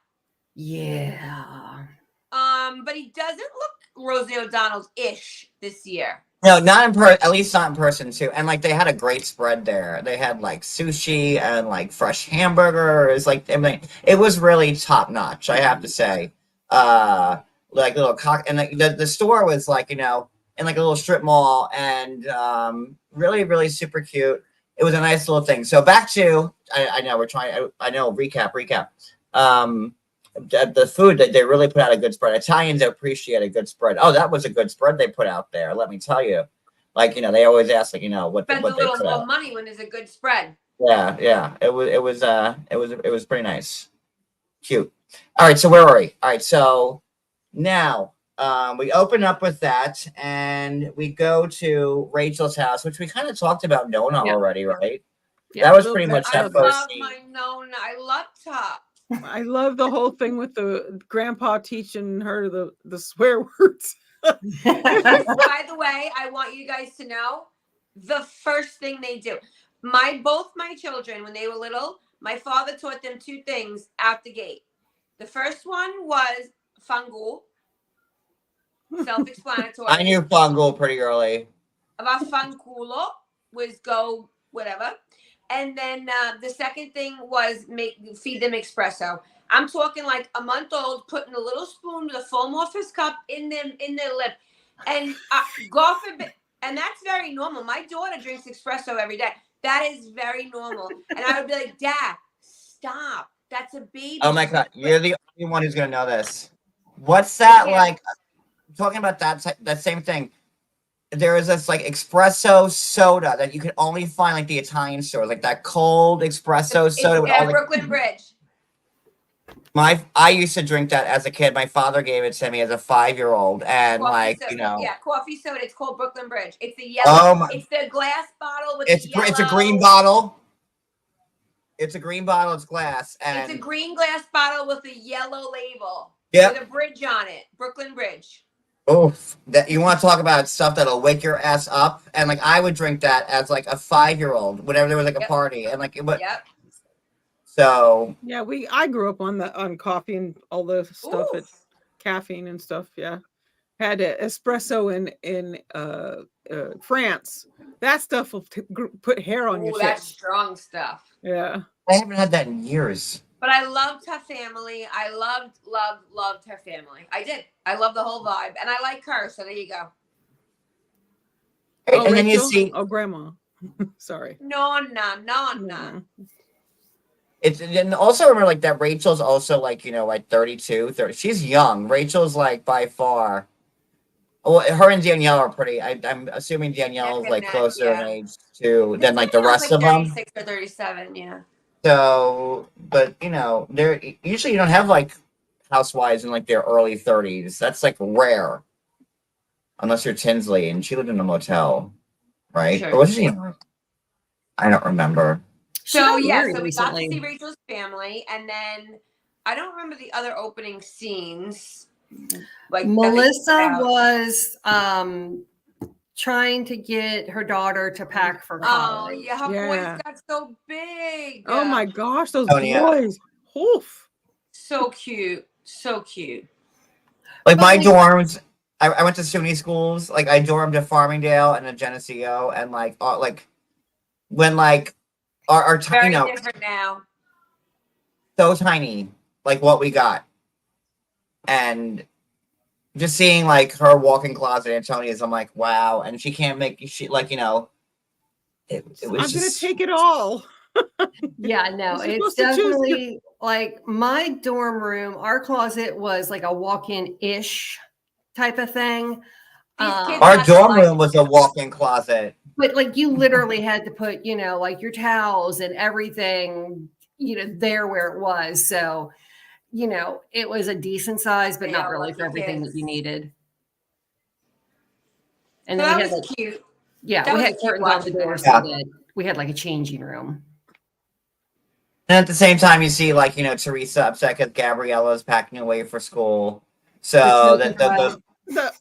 Speaker 1: Yeah.
Speaker 3: But he doesn't look Rosie O'Donnell's ish this year.
Speaker 4: No, not in person. At least not in person too. And like they had a great spread there. They had like sushi and like fresh hamburgers. Like I mean, it was really top notch. I have to say. Like little and the store was like in like a little strip mall and really really super cute. It was a nice little thing. So back to I know we're trying. I know recap. The food that they really put out a good spread. Italians appreciate a good spread. Oh, that was a good spread they put out there. Let me tell you. Like they always ask like what
Speaker 3: Spend
Speaker 4: what
Speaker 3: a
Speaker 4: they
Speaker 3: little
Speaker 4: put
Speaker 3: more
Speaker 4: out.
Speaker 3: money when there's a good spread.
Speaker 4: Yeah. It was pretty nice, cute. All right, so where are we? All right, so now we open up with that and we go to Rachel's house, which we kind of talked about Nona already, right?
Speaker 1: Yeah,
Speaker 4: that was pretty much
Speaker 3: I
Speaker 4: that
Speaker 3: love
Speaker 4: first scene.
Speaker 3: my Nona. I loved her.
Speaker 6: I love the whole thing with the grandpa teaching her the swear words.
Speaker 3: By the way, I want you guys to know the first thing they do. Both my children, when they were little, my father taught them two things out the gate. The first one was fangul, self-explanatory.
Speaker 4: I knew fangul pretty early.
Speaker 3: About fanculo was go whatever. And then the second thing was feed them espresso. I'm talking like a month old, putting a little spoon with a foam off his cup in their lip, and God forbid. And that's very normal. My daughter drinks espresso every day. That is very normal. And I would be like, Dad, stop. That's a baby.
Speaker 4: Oh my God, you're the only one who's gonna know this. What's that like? Talking about that same thing. There is this like espresso soda that you can only find like the Italian stores, like that cold espresso soda with all the
Speaker 3: Brooklyn Bridge.
Speaker 4: I used to drink that as a kid. My father gave it to me as a 5-year-old, and
Speaker 3: Coffee
Speaker 4: like
Speaker 3: soda. Yeah, coffee soda. It's called Brooklyn Bridge. It's the yellow. It's the glass bottle with the yellow.
Speaker 4: It's a green bottle. It's a green bottle. It's glass, and
Speaker 3: it's a green glass bottle with a yellow label.
Speaker 4: Yeah.
Speaker 3: With a bridge on it. Brooklyn Bridge.
Speaker 4: Oh, that you want to talk about stuff that'll wake your ass up, and like I would drink that as like a 5-year-old whenever there was like a party, and like it would.
Speaker 3: Yep.
Speaker 4: So
Speaker 6: yeah, I grew up on coffee and all the stuff at caffeine and stuff. Yeah. had an espresso in France. That stuff will put hair on your
Speaker 3: Ooh,
Speaker 6: shit.
Speaker 3: that's strong stuff.
Speaker 6: Yeah.
Speaker 4: I haven't had that in years.
Speaker 3: But I loved her family. I loved her family. I did. I love the whole vibe, and I like her. So there you go.
Speaker 6: Oh,
Speaker 4: And then you
Speaker 6: Rachel?
Speaker 4: see,
Speaker 6: Oh, grandma. Sorry.
Speaker 3: No.
Speaker 4: it's, and also remember like that Rachel's also like, you know, like 32, 30. She's young. Rachel's like by far. Well, her and Danielle are pretty. I'm assuming Danielle is
Speaker 3: Neck
Speaker 4: like
Speaker 3: and neck,
Speaker 4: closer in
Speaker 3: yeah.
Speaker 4: age to than like the rest
Speaker 3: like
Speaker 4: of them.
Speaker 3: 36 or 37, yeah.
Speaker 4: So, but you know, they're usually you don't have like housewives in like their early 30s. That's like rare, unless you're Tinsley, and she lived in a motel, right?
Speaker 3: Sure.
Speaker 4: Or was she? I don't remember.
Speaker 1: She
Speaker 3: So
Speaker 1: got
Speaker 3: yeah,
Speaker 1: married
Speaker 3: so we got to
Speaker 1: recently.
Speaker 3: see Rachel's family, and then I don't remember the other opening scenes. Like that we
Speaker 1: Melissa
Speaker 3: talked about.
Speaker 1: was trying to get her daughter to pack for
Speaker 3: Oh
Speaker 1: college.
Speaker 3: yeah, her
Speaker 6: Yeah.
Speaker 3: boys got so big.
Speaker 6: Oh my gosh, those
Speaker 4: Oh, yeah.
Speaker 6: boys. Oof.
Speaker 3: So cute, so cute.
Speaker 4: Like
Speaker 1: But,
Speaker 4: my
Speaker 1: like-
Speaker 4: dorms, I went to SUNY schools. Like I dormed at Farmingdale and at Geneseo, and like when like our
Speaker 3: Very
Speaker 4: you know,
Speaker 3: different now.
Speaker 4: so tiny, like what we got, and just seeing like her walk-in closet, Antonia's, I'm like, wow, and she can't make she like, you know, it was
Speaker 6: I'm
Speaker 4: just
Speaker 6: gonna take it all.
Speaker 1: Yeah, no,
Speaker 6: You're
Speaker 1: it's
Speaker 6: supposed to choose
Speaker 1: definitely like my dorm room. Our closet was like a walk-in-ish type of thing.
Speaker 3: These kids
Speaker 4: our
Speaker 3: got
Speaker 4: dorm
Speaker 3: like-
Speaker 4: room was a walk-in closet.
Speaker 1: But like you literally had to put, you know, like your towels and everything, you know, there where it was. So, you know, it was a decent size, but
Speaker 3: They
Speaker 1: not
Speaker 3: are
Speaker 1: really
Speaker 3: lucky
Speaker 1: for everything
Speaker 3: kids.
Speaker 1: that you needed. And
Speaker 3: So
Speaker 1: then
Speaker 3: that
Speaker 1: we had
Speaker 3: was
Speaker 1: like,
Speaker 3: cute.
Speaker 1: yeah,
Speaker 3: That
Speaker 1: we
Speaker 3: was
Speaker 1: had
Speaker 3: cute
Speaker 1: curtains on the
Speaker 3: watching
Speaker 1: door
Speaker 3: that.
Speaker 1: so
Speaker 4: Yeah.
Speaker 1: that we had like a changing room.
Speaker 4: And at the same time, you see like, you know, Teresa upset because Gabriella's packing away for school. So that
Speaker 6: The-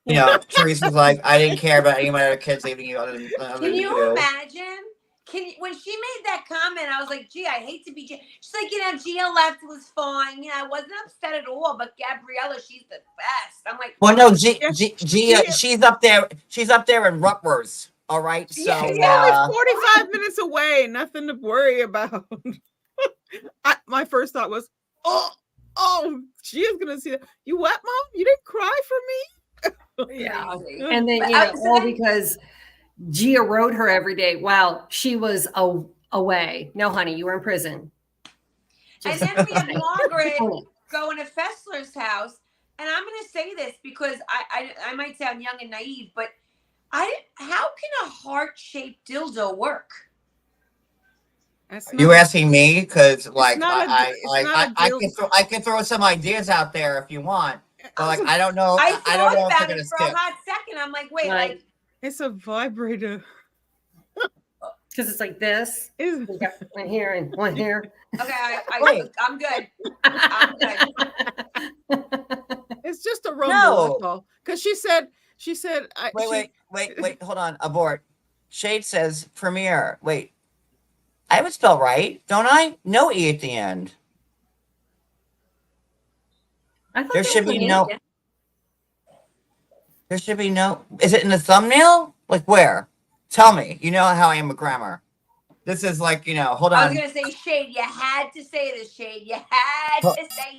Speaker 4: you know, Teresa's like, I didn't care about any of my other kids leaving you other
Speaker 3: Can
Speaker 4: than
Speaker 3: you imagine? When she made that comment, I was like, gee, I hate to be Gia. She's like, you know, Gia left, it was fine. You know, I wasn't upset at all, but Gabriella, she's the best. I'm like,
Speaker 4: Well, no,
Speaker 6: Gia-
Speaker 4: she's up there. She's up there in Rutgers. All right, so
Speaker 6: She's only 45 minutes away. Nothing to worry about. My first thought was, oh, she is gonna see that. You what, Mom? You didn't cry for me?
Speaker 1: Yeah.
Speaker 3: crazy.
Speaker 1: And then,
Speaker 3: But
Speaker 1: you know,
Speaker 3: so
Speaker 1: all
Speaker 3: then-
Speaker 1: because Gia rode her every day while she was away. No, honey, you were in prison.
Speaker 3: And
Speaker 1: Just-
Speaker 3: then we had Margaret
Speaker 1: Own it.
Speaker 3: going to Fessler's house. And I'm going to say this because I might sound young and naive, but how can a heart-shaped dildo work?
Speaker 6: That's
Speaker 4: you
Speaker 6: not-
Speaker 4: asking me because like
Speaker 6: not a-
Speaker 4: I can throw some ideas out there if you want, but like I don't know.
Speaker 3: I
Speaker 4: I don't
Speaker 3: thought
Speaker 4: know if they're
Speaker 3: about
Speaker 4: gonna
Speaker 3: it for
Speaker 4: stick.
Speaker 3: a hot second. I'm like, wait,
Speaker 1: Like-
Speaker 3: like
Speaker 6: It's a vibrator.
Speaker 1: Because it's like this.
Speaker 6: Is
Speaker 1: We got one here and one here.
Speaker 3: okay,
Speaker 4: Wait.
Speaker 3: I'm good. I'm good.
Speaker 6: it's just a rumble.
Speaker 4: No.
Speaker 6: That's all. Because she said,
Speaker 4: Wait, hold on. Abort. Shade says premiere. Wait, I have it spelled right, don't I? No E at the end.
Speaker 1: I thought
Speaker 4: There should
Speaker 1: was
Speaker 4: be
Speaker 1: an
Speaker 4: no.
Speaker 1: Indian.
Speaker 4: There should be no. Is it in the thumbnail? Like where? Tell me. You know how I am with grammar. This is like, you know, hold
Speaker 3: I
Speaker 4: on.
Speaker 3: was gonna say, Shade, you had to say this, Shade. You had to say.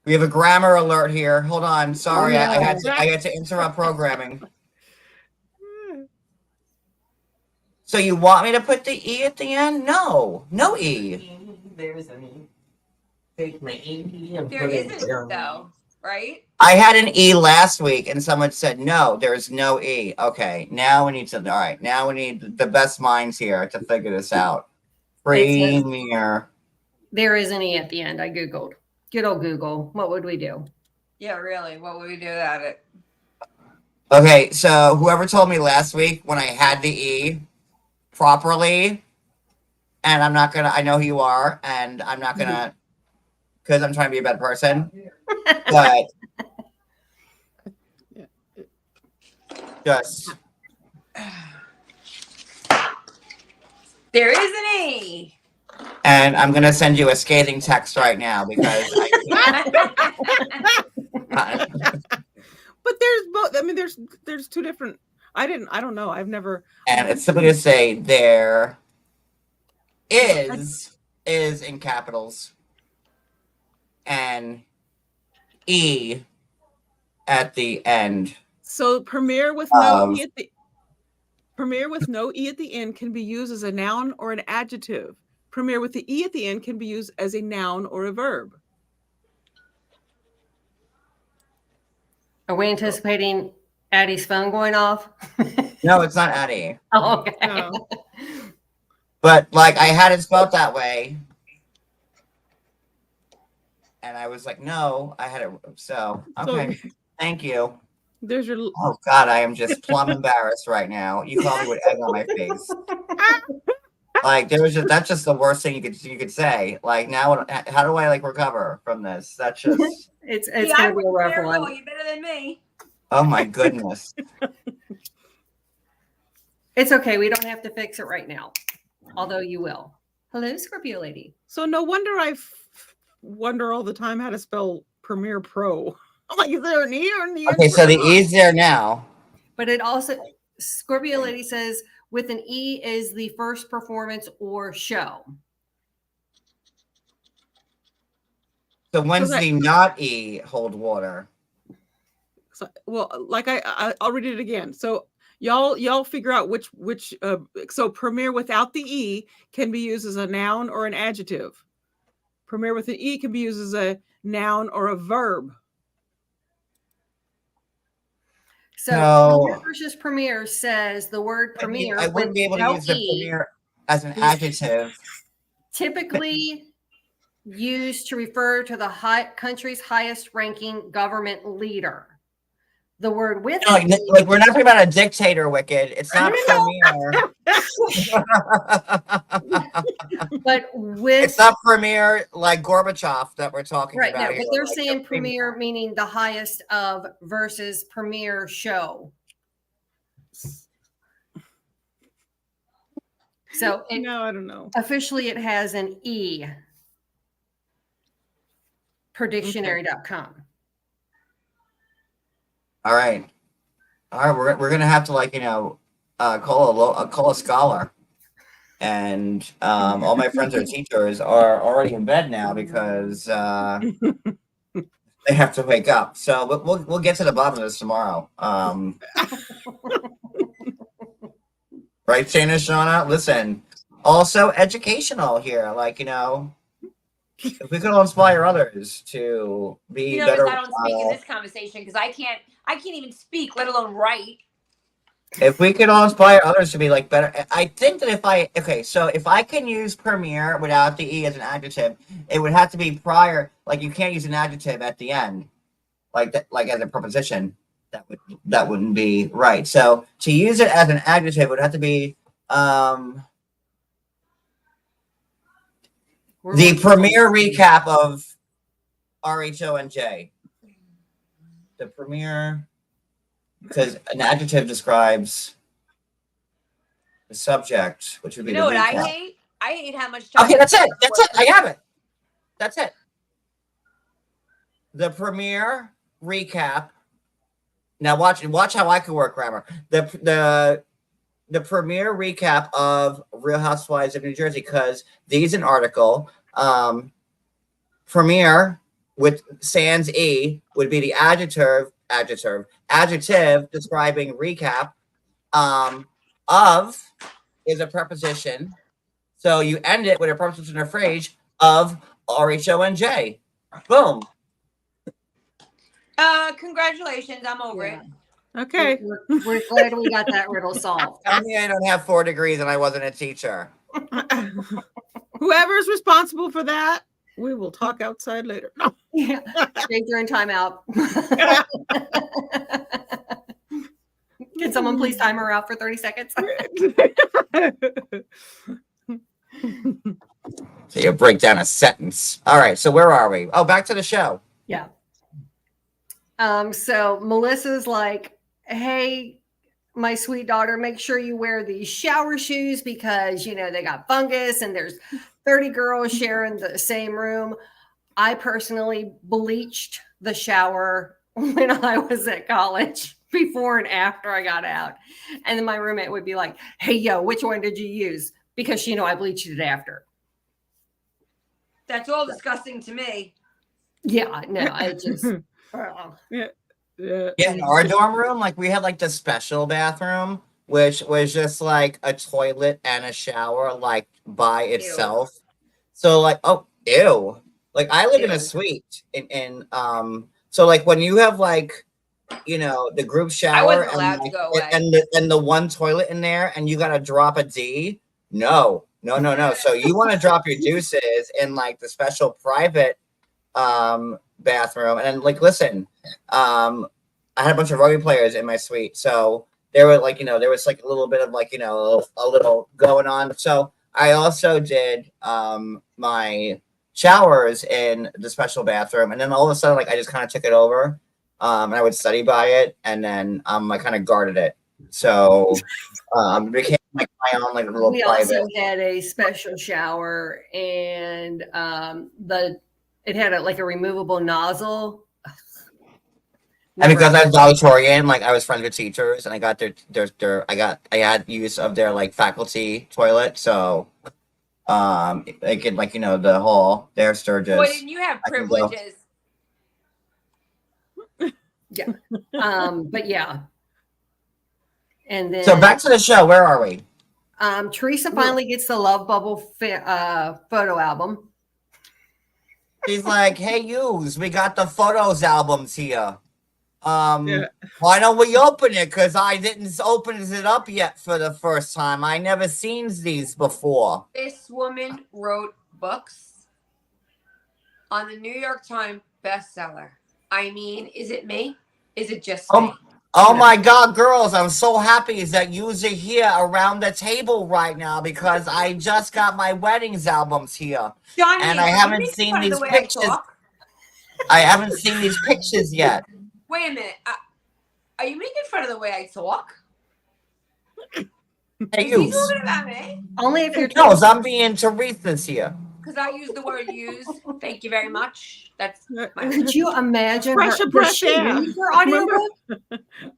Speaker 4: We have a grammar alert here. Hold on. Sorry,
Speaker 1: Oh,
Speaker 4: I
Speaker 1: no.
Speaker 4: had to interrupt programming. So you want me to put the E at the end? No. No E.
Speaker 7: There's an take my E and
Speaker 3: There
Speaker 7: put it
Speaker 3: isn't
Speaker 7: there.
Speaker 3: though, right?
Speaker 4: I had an E last week and someone said no, there's no E. Okay, now we need to all right, now we need the best minds here to figure this out.
Speaker 1: It says-
Speaker 4: Premiere.
Speaker 1: There is an E at the end. I Googled. Good old Google. What would we do?
Speaker 3: Yeah, really. What would we do without it?
Speaker 4: Okay, so whoever told me last week when I had the E properly, and I'm not gonna, I know who you are, and I'm not gonna, because I'm trying to be a better person, but just,
Speaker 3: There is an E.
Speaker 4: And I'm gonna send you a scathing text right now because
Speaker 6: But there's both. I mean, there's two different. I don't know. I've never.
Speaker 4: and it's simply to say there is in capitals and E at the end.
Speaker 6: So premiere with no E at the premiere with no E at the end can be used as a noun or an adjective. Premiere with the E at the end can be used as a noun or a verb.
Speaker 1: Are we anticipating Addie's phone going off?
Speaker 4: No, it's not Addie.
Speaker 1: Oh, okay.
Speaker 6: No.
Speaker 4: But like I had it spelled that way. And I was like, no, I had it. So, okay. Thank you.
Speaker 6: There's your.
Speaker 4: Oh God, I am just plumb embarrassed right now. You called me with egg on my face. Like that's just the worst thing you could say. Like now, how do I like recover from this? That's just
Speaker 1: it's gonna be a rough one.
Speaker 3: You're better than me.
Speaker 4: Oh my goodness.
Speaker 1: It's okay. We don't have to fix it right now, although you will. Hello, Scorpio lady.
Speaker 6: So no wonder I wonder all the time how to spell Premiere Pro. I'm like, is there an E or an E?
Speaker 4: Okay, so the E's there now.
Speaker 1: But it also, Scorpio lady says, with an E is the first performance or show.
Speaker 4: So when's the not E hold water?
Speaker 6: So, well, like I'll read it again. So y'all figure out which so premiere without the E can be used as a noun or an adjective. Premiere with an E can be used as a noun or a verb.
Speaker 1: So Premiere versus Premiere says the word premiere.
Speaker 4: I wouldn't be able to use the premiere as an adjective.
Speaker 1: Typically used to refer to the country's highest ranking government leader. The word with
Speaker 4: like we're not talking about a dictator, Wicked. It's not premier.
Speaker 1: But with
Speaker 4: it's not premier like Gorbachev that we're talking
Speaker 1: right
Speaker 4: about.
Speaker 1: now, but they're saying premier meaning the highest of versus premier show. So
Speaker 6: no, I don't know.
Speaker 1: Officially, it has an E per dictionary.com.
Speaker 4: All right. We're gonna have to call a scholar, and all my friends are teachers are already in bed now because they have to wake up. So we'll get to the bottom of this tomorrow. Right, Shana, Shauna? Listen, also educational here. Like, if we could all inspire others to be better.
Speaker 3: I don't speak in this conversation because I can't even speak, let alone write.
Speaker 4: If we could all inspire others to be like better, I think that if I can use premiere without the E as an adjective, it would have to be prior. Like you can't use an adjective at the end, like that, like as a preposition. That wouldn't be right. So to use it as an adjective would have to be the premiere recap of RHONJ. The premiere, because an adjective describes the subject, which would be
Speaker 3: what
Speaker 4: recap.
Speaker 3: I hate? I hate how much time.
Speaker 4: Okay, that's it. That's it. I have it. That's it. The premiere recap. Now watch how I can work grammar. The premiere recap of Real Housewives of New Jersey, because these an article. Premiere with sans E would be the adjective describing recap. Of is a preposition. So you end it with a preposition or phrase of RHONJ. Boom.
Speaker 3: Congratulations, I'm over it.
Speaker 6: Okay.
Speaker 1: We're glad we got that riddle solved.
Speaker 4: I mean, I don't have 4 degrees and I wasn't a teacher.
Speaker 6: Whoever's responsible for that, we will talk outside later. No.
Speaker 1: Yeah. Shave during timeout. Can someone please time her out for 30 seconds?
Speaker 4: So you break down a sentence. All right, so where are we? Oh, back to the show.
Speaker 1: Yeah. So Melissa's like, hey, my sweet daughter, make sure you wear these shower shoes because, they got fungus and there's 30 girls sharing the same room. I personally bleached the shower when I was at college before and after I got out. And then my roommate would be like, hey, yo, which one did you use? Because, I bleached it after.
Speaker 3: That's all disgusting to me.
Speaker 1: Yeah, no, I just.
Speaker 6: Yeah.
Speaker 4: In our dorm room, like we had like the special bathroom, which was just like a toilet and a shower like by itself. So like, oh, ew. Like I live in a suite in so like when you have like the group shower
Speaker 3: wasn't allowed to go away.
Speaker 4: and the one toilet in there and you gotta drop a D. No. So you want to drop your deuces in like the special private bathroom. And then like listen, I had a bunch of rugby players in my suite. So there were like, there was like a little bit of like, a little going on. So I also did my showers in the special bathroom, and then all of a sudden, like I just kind of took it over, and I would study by it, and then I kind of guarded it, so it became like my own like little
Speaker 1: We
Speaker 4: private.
Speaker 1: also had a special shower, and it had a removable nozzle.
Speaker 4: And because I was valedictorian, like I was friends with teachers, and I got I had use of their like faculty toilet, so they could like the whole their Sturgis.
Speaker 3: Boy, didn't you have privileges?
Speaker 1: Yeah. But yeah. And then
Speaker 4: So back to the show. Where are we?
Speaker 1: Teresa finally gets the Love Bubble photo album.
Speaker 4: She's like, "Hey, yous, we got the photos albums here. Why don't we open it? Because I didn't open it up yet for the first time. I never seen these before."
Speaker 3: This woman wrote books on the New York Times bestseller. I mean, is it me? Is it just me?
Speaker 4: Oh my God, girls, I'm so happy that yous are here around the table right now because I just got my weddings albums here.
Speaker 3: Johnny,
Speaker 4: and I haven't seen these pictures. I haven't seen these pictures yet.
Speaker 3: Wait a minute. Are you making fun of the way I talk?
Speaker 4: Hey,
Speaker 3: you
Speaker 4: yous.
Speaker 3: talking about me?
Speaker 1: Only if you're
Speaker 4: No, I'm being Teresa's here.
Speaker 3: Because I use the word use. Thank you very much. That's my
Speaker 1: Could you imagine
Speaker 6: Fresh
Speaker 1: her,
Speaker 6: a breath
Speaker 1: does she
Speaker 6: air.
Speaker 1: read her audiobook?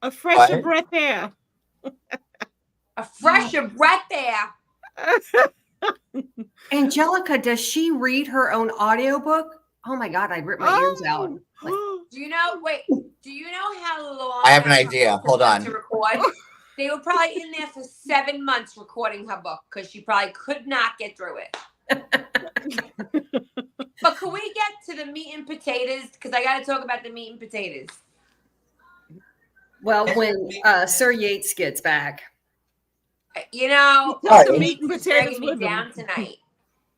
Speaker 6: A fresher breath air.
Speaker 3: a fresher breath there.
Speaker 1: Angelica, does she read her own audiobook? Oh my God, I'd rip my ears out. Like,
Speaker 3: Do you know how long
Speaker 4: I have an
Speaker 3: that
Speaker 4: idea.
Speaker 3: took
Speaker 4: Hold
Speaker 3: them
Speaker 4: on.
Speaker 3: to record? They were probably in there for 7 months recording her book because she probably could not get through it. But can we get to the meat and potatoes? Because I got to talk about the meat and potatoes.
Speaker 1: well, when Sir Yates gets back.
Speaker 4: Right.
Speaker 6: The meat and
Speaker 3: He's
Speaker 6: potatoes
Speaker 3: dragging me
Speaker 6: with
Speaker 3: down
Speaker 6: them.
Speaker 3: tonight.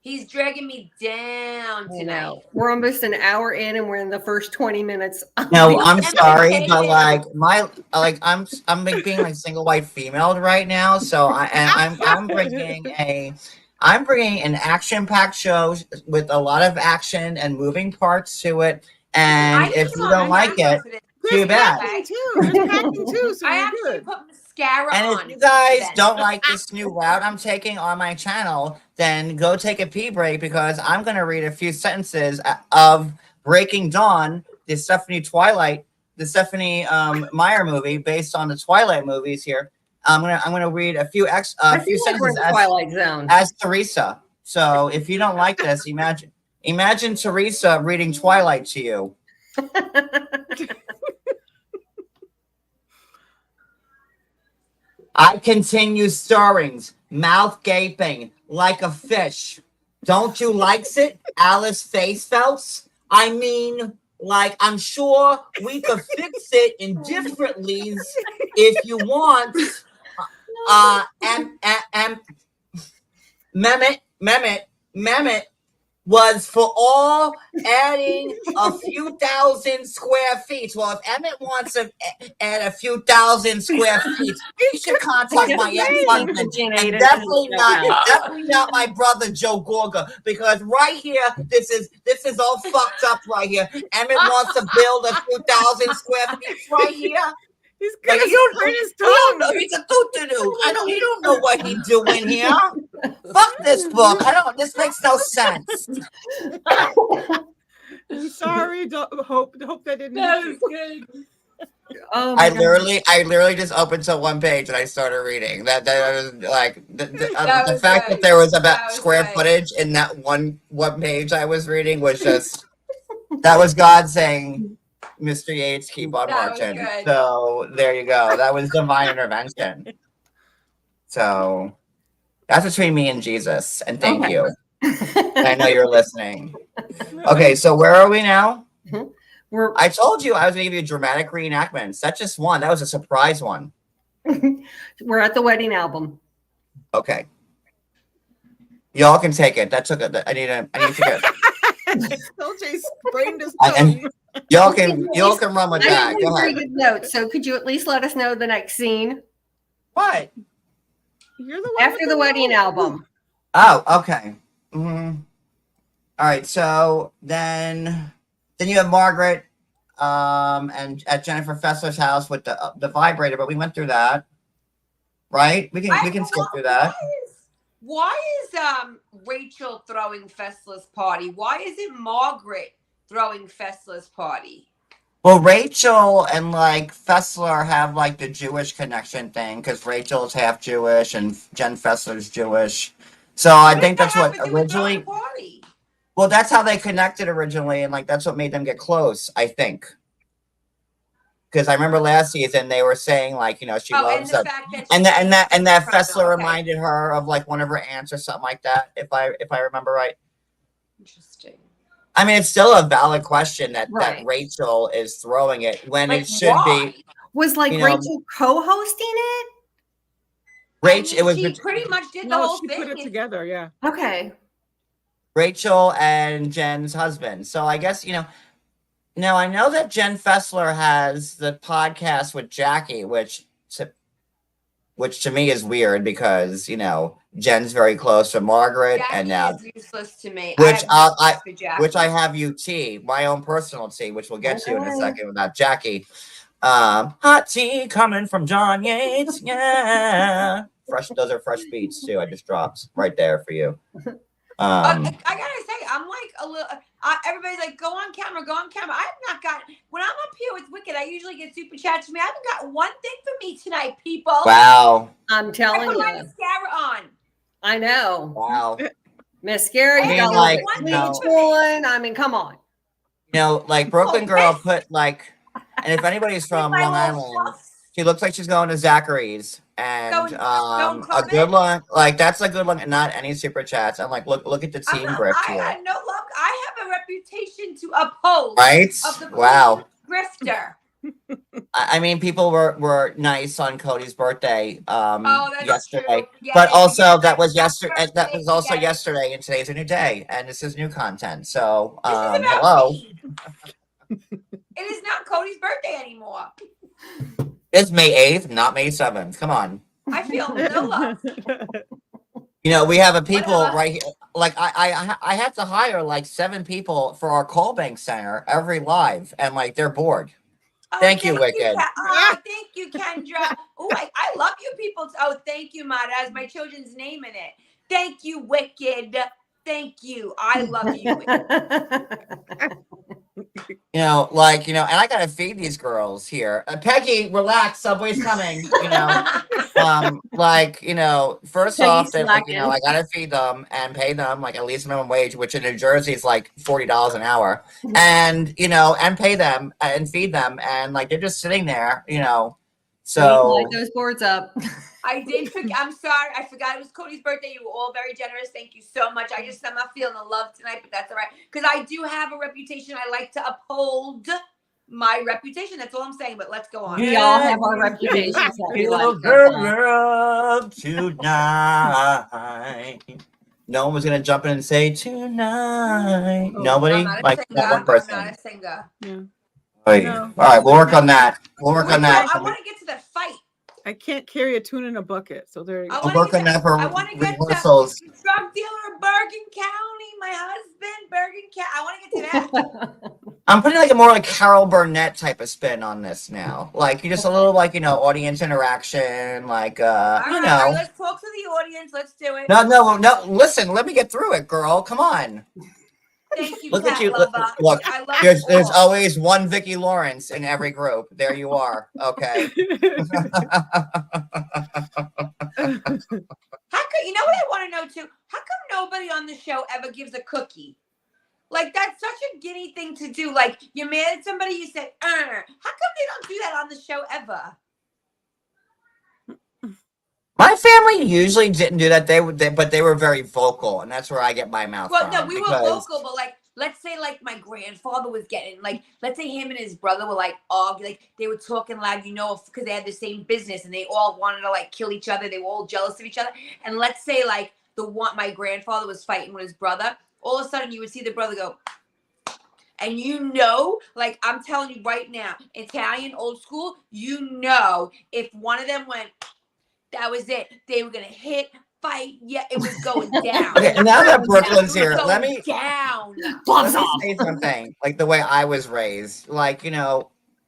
Speaker 3: He's dragging me down tonight.
Speaker 1: We're almost an hour in and we're in the first 20 minutes.
Speaker 4: No, I'm sorry, but like I'm like being like single white female right now, so I'm bringing an action-packed show with a lot of action and moving parts to it. And if you don't like it, too bad.
Speaker 6: There's packing too, so
Speaker 3: I
Speaker 6: you're
Speaker 3: actually
Speaker 6: good.
Speaker 3: put mascara
Speaker 4: And
Speaker 3: on.
Speaker 4: if you guys don't like this new route I'm taking on my channel, then go take a pee break because I'm going to read a few sentences of Breaking Dawn, the Stephanie Meyer movie based on the Twilight movies here. I'm gonna read a few sentences
Speaker 1: Twilight Zone.
Speaker 4: as Teresa. So if you don't like this, imagine Teresa reading Twilight to you. I continue stirrings, mouth gaping like a fish. Don't you likes it, Alice Facefelts? I mean, like, I'm sure we could fix it indifferently if you want. Mehmet was for all adding a few thousand square feet. Well, if Emmett wants to add a few thousand square feet, he should contact my ex-husband and definitely not my brother Joe Gorga, because right here, this is all fucked up right here. Emmett wants to build a few thousand square feet right here.
Speaker 6: He's
Speaker 4: Like,
Speaker 6: gonna
Speaker 4: you
Speaker 6: sprain his
Speaker 4: You don't
Speaker 6: tongue.
Speaker 4: know. He's a doo-doo-doo. You don't know what he's doing here. Fuck this book. This makes no sense.
Speaker 6: I'm sorry. Hope that didn't.
Speaker 3: That
Speaker 6: hit
Speaker 3: was
Speaker 6: you.
Speaker 3: good.
Speaker 1: Oh my
Speaker 4: I
Speaker 1: God.
Speaker 4: literally just opened to one page and I started reading. That was like the
Speaker 3: That
Speaker 4: the
Speaker 3: was
Speaker 4: fact
Speaker 3: good.
Speaker 4: that there was
Speaker 3: That
Speaker 4: about
Speaker 3: was
Speaker 4: square
Speaker 3: good.
Speaker 4: footage in that one page I was reading was just that was God saying, "Mr. Yates, keep on
Speaker 3: That was
Speaker 4: marching."
Speaker 3: good.
Speaker 4: So there you go. That was divine intervention. So that's between me and Jesus. And thank
Speaker 1: Okay.
Speaker 4: you. I know you're listening. Okay, so where are we now? I told you I was going to give you dramatic reenactments. That's just one. That was a surprise one.
Speaker 1: We're at the wedding album.
Speaker 4: Okay. Y'all can take it. That took it. I need to get.
Speaker 6: LJ sprained his
Speaker 4: And
Speaker 6: tongue.
Speaker 4: y'all can run with
Speaker 1: I
Speaker 4: that.
Speaker 1: have
Speaker 4: Go
Speaker 1: pretty
Speaker 4: ahead.
Speaker 1: good notes. So could you at least let us know the next scene
Speaker 4: What?
Speaker 6: You're the one
Speaker 1: after
Speaker 6: with
Speaker 1: the wedding
Speaker 6: note.
Speaker 1: album?
Speaker 4: Oh, okay. All right. So then you have Margaret, and at Jennifer Fessler's house with the vibrator, but we went through that, right? We can skip through that.
Speaker 3: Why is Rachel throwing Fessler's party? Why isn't Margaret throwing Fessler's party?
Speaker 4: Well, Rachel and like Fessler have like the Jewish connection thing because Rachel's half Jewish and Jen Fessler's Jewish. So I think that's what originally. Well, that's how they connected originally, and like that's what made them get close, I think. Because I remember last season they were saying like, she loves that, and that Fessler reminded her of like one of her aunts or something like that. If I remember right.
Speaker 3: Interesting.
Speaker 4: I mean, it's still a valid question that Rachel is throwing it when it should be.
Speaker 1: Was like Rachel co-hosting it?
Speaker 4: Rachel, it was
Speaker 3: she pretty much did the whole thing.
Speaker 6: Put it together, yeah.
Speaker 1: Okay.
Speaker 4: Rachel and Jen's husband. So I guess now I know that Jen Fessler has the podcast with Jackie, which to me is weird because Jen's very close to Margaret,
Speaker 3: Jackie
Speaker 4: and now
Speaker 3: is useless to me.
Speaker 4: Which
Speaker 3: I
Speaker 4: have you tea, my own personal tea, which we'll get to in a second about Jackie. Hot tea coming from John Yates. Yeah. Those are fresh beats too. I just dropped right there for you.
Speaker 3: I gotta say, I'm like a little. Everybody's like, go on camera. I've not got. When I'm up here with Wicked, I usually get super chats from me. I haven't got one thing for me tonight, people.
Speaker 4: Wow.
Speaker 1: I'm telling
Speaker 3: I put my
Speaker 1: you.
Speaker 3: mascara on.
Speaker 1: I know.
Speaker 4: Wow.
Speaker 1: Mascara. You got
Speaker 4: like
Speaker 1: one. I mean, come on.
Speaker 4: Like Brooklyn Girl put like, and if anybody's from Long Island, she looks like she's going to Zachary's. And a good one, like that's a good one, and not any super chats. I'm like, look at the team grift here.
Speaker 3: I no luck. I have a reputation to uphold.
Speaker 4: Right?
Speaker 3: Of the
Speaker 4: Wow.
Speaker 3: grifter.
Speaker 4: I mean, people were nice on Cody's birthday yesterday,
Speaker 3: Yeah,
Speaker 4: but also that was yesterday. That was also yesterday, and today's a new day, and this is new content. So, hello.
Speaker 3: It is not Cody's birthday anymore.
Speaker 4: It's May 8th, not May 7th. Come on.
Speaker 3: I feel no love.
Speaker 4: We have a people right here. Like I have to hire like 7 people for our call bank center every live, and like they're bored. Thank you, Wicked.
Speaker 3: Thank you, Kendra. Oh, I love you people. Oh, thank you, Mata. Has my children's name in it. Thank you, Wicked. Thank you. I love you.
Speaker 4: And I gotta feed these girls here. Peggy, relax. Subway's coming. First off, that I gotta feed them and pay them like at least minimum wage, which in New Jersey is like $40 an hour, and and pay them and feed them, and like they're just sitting there, So
Speaker 1: light those boards up.
Speaker 3: I did. I'm sorry. I forgot it was Cody's birthday. You were all very generous. Thank you so much. I'm not feeling the love tonight, but that's all right. Because I do have a reputation. I like to uphold my reputation. That's all I'm saying. But let's go on.
Speaker 1: We all have our reputations.
Speaker 4: Tonight. No one was gonna jump in and say tonight. Nobody.
Speaker 3: I'm not
Speaker 4: like that one person.
Speaker 3: I'm not a singer.
Speaker 6: Yeah.
Speaker 4: No. All right, we'll work on that. I want
Speaker 3: to get to the fight.
Speaker 6: I can't carry a tune in a bucket, so there you go.
Speaker 4: I'll work on that for rehearsals.
Speaker 3: The drug dealer of Bergen County, my husband, Bergen County. I want to get to that.
Speaker 4: I'm putting like a more like Carol Burnett type of spin on this now. Like you just a little like audience interaction, like
Speaker 3: All right, let's talk to the audience. Let's do it.
Speaker 4: No. Listen, let me get through it, girl. Come on.
Speaker 3: Thank you,
Speaker 4: Look
Speaker 3: Cat
Speaker 4: at you.
Speaker 3: Lover.
Speaker 4: Look,
Speaker 3: I love
Speaker 4: there's
Speaker 3: all.
Speaker 4: always one Vicki Lawrence in every group. There you are. Okay.
Speaker 3: How come, you know what I want to know too? How come nobody on the show ever gives a cookie? Like, that's such a giddy thing to do. Like, you're mad at somebody, you say, How come they don't do that on the show ever?
Speaker 4: My family usually didn't do that. But they were very vocal, and that's where I get my mouth.
Speaker 3: Well, no,
Speaker 4: from,
Speaker 3: we were vocal, but like, let's say like my grandfather was getting like, let's say him and his brother were like arguing, like they were talking loud, because they had the same business and they all wanted to like kill each other. They were all jealous of each other. And let's say like my grandfather was fighting with his brother. All of a sudden, you would see the brother go, and like I'm telling you right now, Italian old school, if one of them went, that was it. They were gonna hit, fight. Yeah, it was going down.
Speaker 4: Okay, and now that Brooklyn's here,
Speaker 3: let me
Speaker 4: say something. Like the way I was raised, like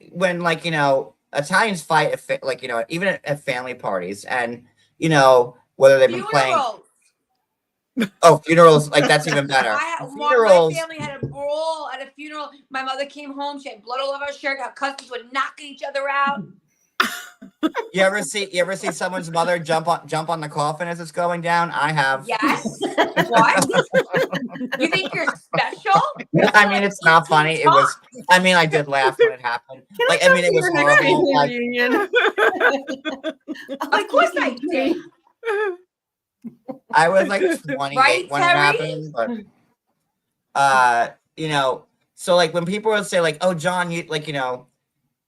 Speaker 4: when like Italians fight, even at family parties, and whether they've been playing. Oh, funerals, like that's even better.
Speaker 3: My family had a brawl at a funeral. My mother came home, she had blood all over her shirt, her cousins were knocking each other out.
Speaker 4: You ever see someone's mother jump on the coffin as it's going down? I have.
Speaker 3: Yes. What? You think you're special?
Speaker 4: I mean, it's not funny. It was. I mean, I did laugh when it happened. It was horrible.
Speaker 3: Of course I did.
Speaker 4: I was like 28 when it happened, but so like when people would say like, "Oh, John, you like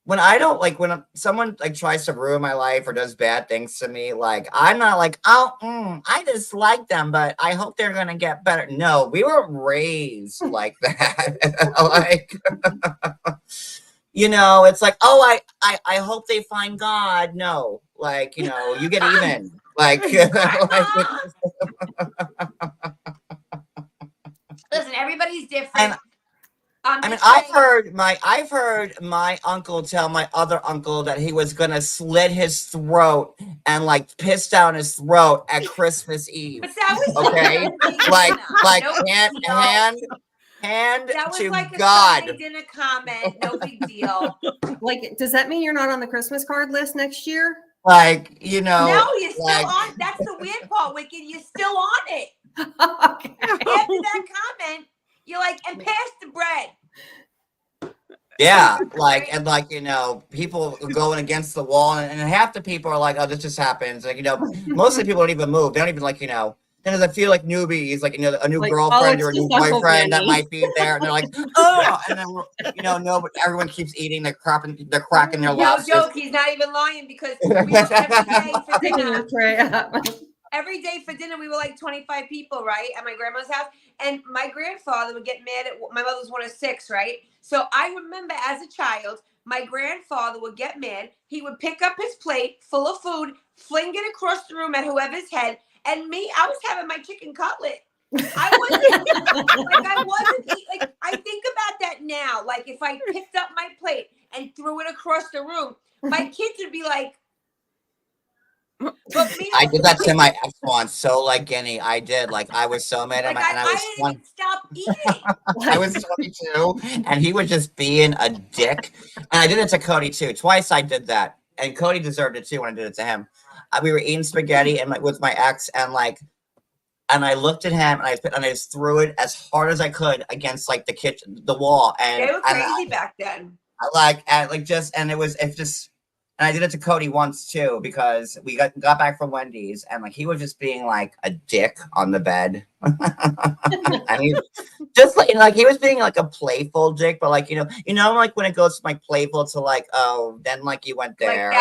Speaker 4: when I don't like when someone like tries to ruin my life or does bad things to me, like I'm not like, I just like them, but I hope they're gonna get better. No, we were raised like that. Like it's like, oh, I hope they find God. No, like you get even. Like,
Speaker 3: listen, everybody's different.
Speaker 4: I've heard my uncle tell my other uncle that he was gonna slit his throat and like piss down his throat at Christmas Eve.
Speaker 3: But that was
Speaker 4: okay, like hand
Speaker 3: that was
Speaker 4: to
Speaker 3: like
Speaker 4: God.
Speaker 3: A Sunday dinner comment, no big deal.
Speaker 1: Like, does that mean you're not on the Christmas card list next year?
Speaker 4: Like,
Speaker 3: no, you're still on. That's the weird part, Wicked. You're still on it.
Speaker 1: Okay.
Speaker 3: After that comment, you're like, and pass the bread.
Speaker 4: Yeah, people going against the wall, and half the people are like, "Oh, this just happens." Like, most of the people don't even move. They don't even then I feel like newbies, like a new girlfriend or a new boyfriend that might be there, and they're like, "Oh," and then no, but everyone keeps eating. They're cracking their lobsters.
Speaker 3: No joke, he's not even lying because we were every day for dinner. Every day for dinner, we were like 25 people, right, at my grandma's house. And my grandfather would get mad at my mother's one of 6, right? So I remember as a child, my grandfather would get mad. He would pick up his plate full of food, fling it across the room at whoever's head. And me, I was having my chicken cutlet. I wasn't eating. Like, I think about that now. Like, if I picked up my plate and threw it across the room, my kids would be like,
Speaker 4: I did that to my ex once. So like Guinea, I did. Like I was so mad at
Speaker 3: I didn't even stop eating.
Speaker 4: I was 22, and he was just being a dick. And I did it to Cody too. Twice I did that, and Cody deserved it too when I did it to him. We were eating spaghetti and with my ex, and I looked at him and I just threw it as hard as I could against like the wall. And
Speaker 3: they were crazy back then.
Speaker 4: And I did it to Cody once too, because we got back from Wendy's, and like he was just being like a dick on the bed. And he just he was being like a playful dick, but like like when it goes from like playful to like, oh, then like you went there.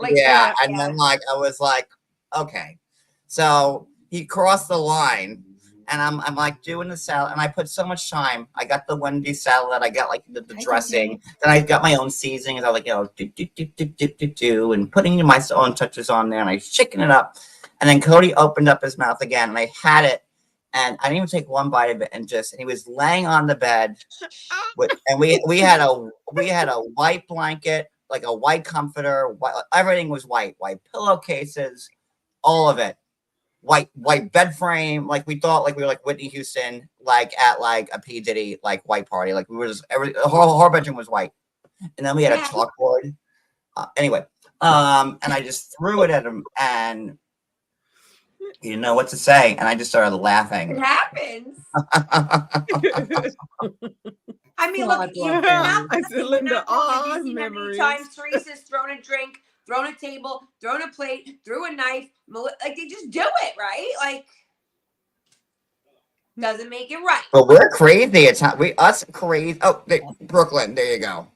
Speaker 4: Then like I was like, okay. So he crossed the line. And I'm like doing the salad, and I put so much time. I got the Wendy's salad. I got like the dressing. Then I got my own seasoning. And I like do, and putting my own touches on there, and I shaking it up. And then Cody opened up his mouth again, and I had it, and I didn't even take one bite of it, and he was laying on the bed, and we had a white blanket, like a white comforter, everything was white pillowcases, all of it. White bed frame, like we thought, like we were like Whitney Houston, like at like a P Diddy like white party, like we were just the whole bedroom was white, and then we had a chalkboard. Anyway, and I just threw it at him, and he didn't know what to say, and I just started laughing.
Speaker 3: It happens. I mean,
Speaker 1: God
Speaker 3: look,
Speaker 1: love
Speaker 3: I
Speaker 6: I said, Linda, all
Speaker 3: how many
Speaker 6: memories.
Speaker 3: times Teresa's thrown a drink, thrown a table, thrown a plate, threw a knife. Like they just do it, right? Like doesn't make it right.
Speaker 4: But we're crazy. It's not us crazy. Oh, Brooklyn. There you go.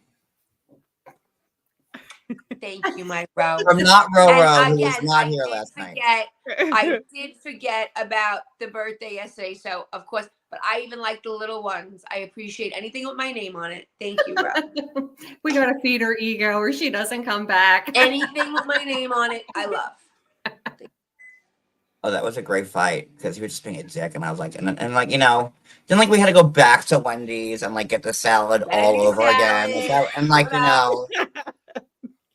Speaker 3: Thank you, my bro.
Speaker 4: From not Ro,
Speaker 3: And
Speaker 4: who was
Speaker 3: again,
Speaker 4: not
Speaker 3: I
Speaker 4: here
Speaker 3: did
Speaker 4: last night.
Speaker 3: I did forget about the birthday yesterday, so of course, but I even like the little ones. I appreciate anything with my name on it. Thank you, bro.
Speaker 1: We gotta feed her ego or she doesn't come back.
Speaker 3: Anything with my name on it, I love.
Speaker 4: Oh, that was a great fight because he was just being a dick, and I was like, and like then like we had to go back to Wendy's and like get the salad all over again, and like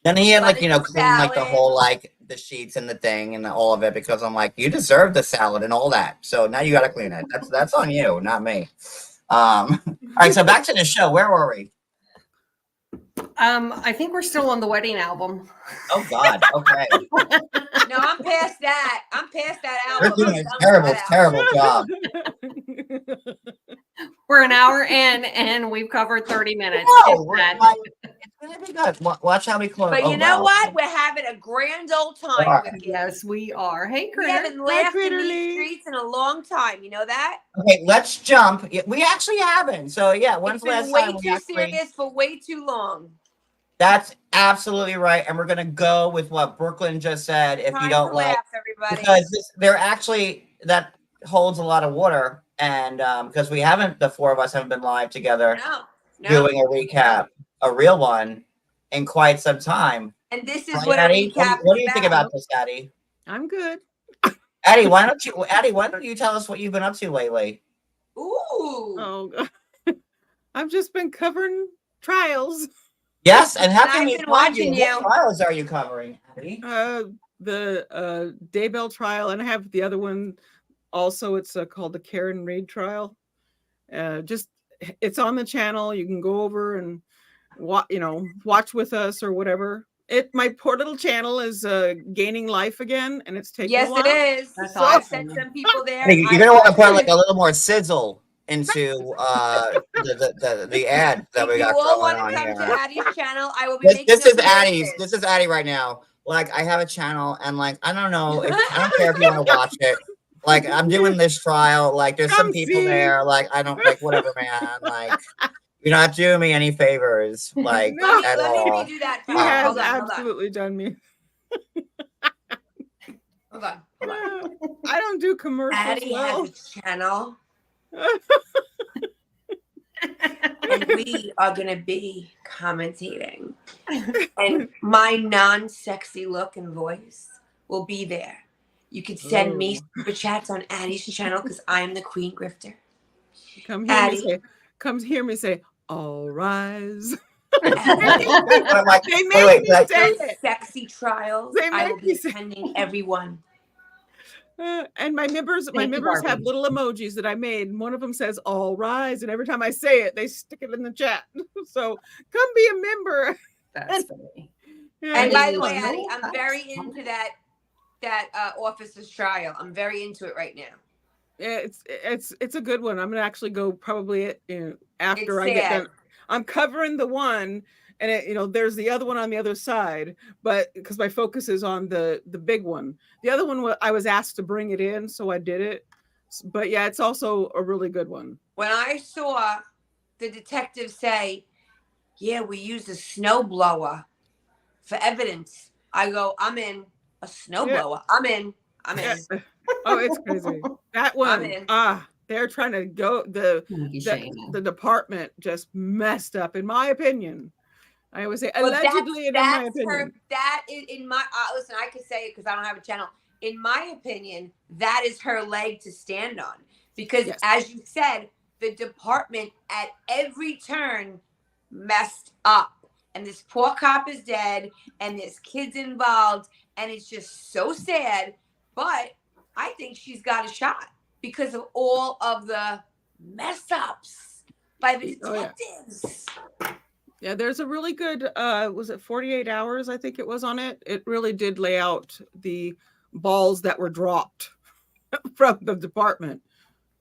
Speaker 4: then he had like clean like the whole like the sheets and the thing and all of it because I'm like, you deserve the salad and all that, so now you got to clean it. That's on you, not me. All right, so back to the show. Where were we?
Speaker 1: I think we're still on the wedding album.
Speaker 4: Oh God. Okay.
Speaker 3: No, I'm past that. I'm past that
Speaker 4: You're
Speaker 3: album.
Speaker 4: doing a terrible job.
Speaker 1: We're an hour in and we've covered 30 minutes.
Speaker 4: No, it's gonna be good. Watch how we close.
Speaker 3: But you know what? We're having a grand old time with it.
Speaker 1: Yes, we are. Hey,
Speaker 3: We
Speaker 1: Critter.
Speaker 3: haven't laughed in these streets in a long time. You know that?
Speaker 4: Okay, let's jump. We actually haven't. So yeah, when's
Speaker 3: It's
Speaker 4: the
Speaker 3: been
Speaker 4: last
Speaker 3: way
Speaker 4: time we
Speaker 3: too
Speaker 4: actually?
Speaker 3: serious for way too long.
Speaker 4: That's absolutely right, and we're gonna go with what Brooklyn just said. If
Speaker 3: Time
Speaker 4: you don't
Speaker 3: to
Speaker 4: like,
Speaker 3: laugh, everybody.
Speaker 4: because they're actually that holds a lot of water, and because the four of us haven't been live together doing a recap, a real one, in quite some time.
Speaker 3: And this is
Speaker 4: Right,
Speaker 3: what
Speaker 4: Addie?
Speaker 3: a recap
Speaker 4: What do you
Speaker 3: is
Speaker 4: think about this, Addie?
Speaker 6: I'm good.
Speaker 4: Addie, why don't you tell us what you've been up to lately?
Speaker 3: Ooh.
Speaker 6: Oh, I've just been covering trials.
Speaker 4: Yes, and how can
Speaker 3: I've
Speaker 4: we
Speaker 3: been
Speaker 4: find you?
Speaker 3: watching
Speaker 4: What
Speaker 3: you.
Speaker 4: trials are you covering, Addie?
Speaker 6: The Daybell trial, and I have the other one also. It's called the Karen Reid trial. It's on the channel. You can go over and watch with us or whatever. My poor little channel is gaining life again, and it's taking a while.
Speaker 3: It is.
Speaker 1: That's
Speaker 3: I've
Speaker 1: awesome.
Speaker 3: sent some people there.
Speaker 4: Hey, you're gonna want to put like a little more sizzle into the ad that we got
Speaker 3: you all
Speaker 4: going
Speaker 3: want
Speaker 4: on
Speaker 3: to come
Speaker 4: here.
Speaker 3: to Addie's channel, I will be making
Speaker 4: This is
Speaker 3: a
Speaker 4: Addie's.
Speaker 3: playlist.
Speaker 4: This is Addie right now. Like I have a channel, and like I don't know. I don't care if you want to watch it. Like I'm doing this trial. Like there's some people there. Like I don't like whatever, man. Like you're not doing me any favors. Like at
Speaker 3: Let
Speaker 4: all.
Speaker 3: me do that.
Speaker 6: He has
Speaker 3: Hold on.
Speaker 6: absolutely done me.
Speaker 3: Hold on.
Speaker 6: I don't do commercials
Speaker 3: Addie
Speaker 6: well.
Speaker 3: has a channel. And we are going to be commentating. And my non-sexy look and voice will be there. You can send me super chats on Addie's channel because I'm the queen grifter.
Speaker 6: Come hear me say, all rise.
Speaker 4: They
Speaker 6: make me say it.
Speaker 3: Sexy trials. I will be attending everyone.
Speaker 6: And my members have little emojis that I made. And one of them says "all rise," and every time I say it, they stick it in the chat. So come be a member.
Speaker 1: That's funny.
Speaker 3: And by the way, Addie, I'm very into that officer's trial. I'm very into it right now.
Speaker 6: It's a good one. I'm gonna actually go probably after I get done. I'm covering the one, and there's the other one on the other side, but because my focus is on the big one. The other one, I was asked to bring it in, so I did it. But yeah, it's also a really good one.
Speaker 3: When I saw the detective say, "Yeah, we used a snowblower for evidence," I go, "I'm in a snowblower. Yeah. I'm in."
Speaker 6: Oh, it's crazy. That one. They're trying to go. The department just messed up, in my opinion. I always say allegedly, in my opinion.
Speaker 3: That is in my listen. I could say it because I don't have a channel. In my opinion, that is her leg to stand on. because
Speaker 6: Yes.
Speaker 3: as you said, the department at every turn messed up. And this poor cop is dead, and there's kids involved, and it's just so sad. But I think she's got a shot because of all of the mess ups by the detectives.
Speaker 6: Yeah, there's a really good, was it 48 hours? I think it was on it. It really did lay out the balls that were dropped from the department.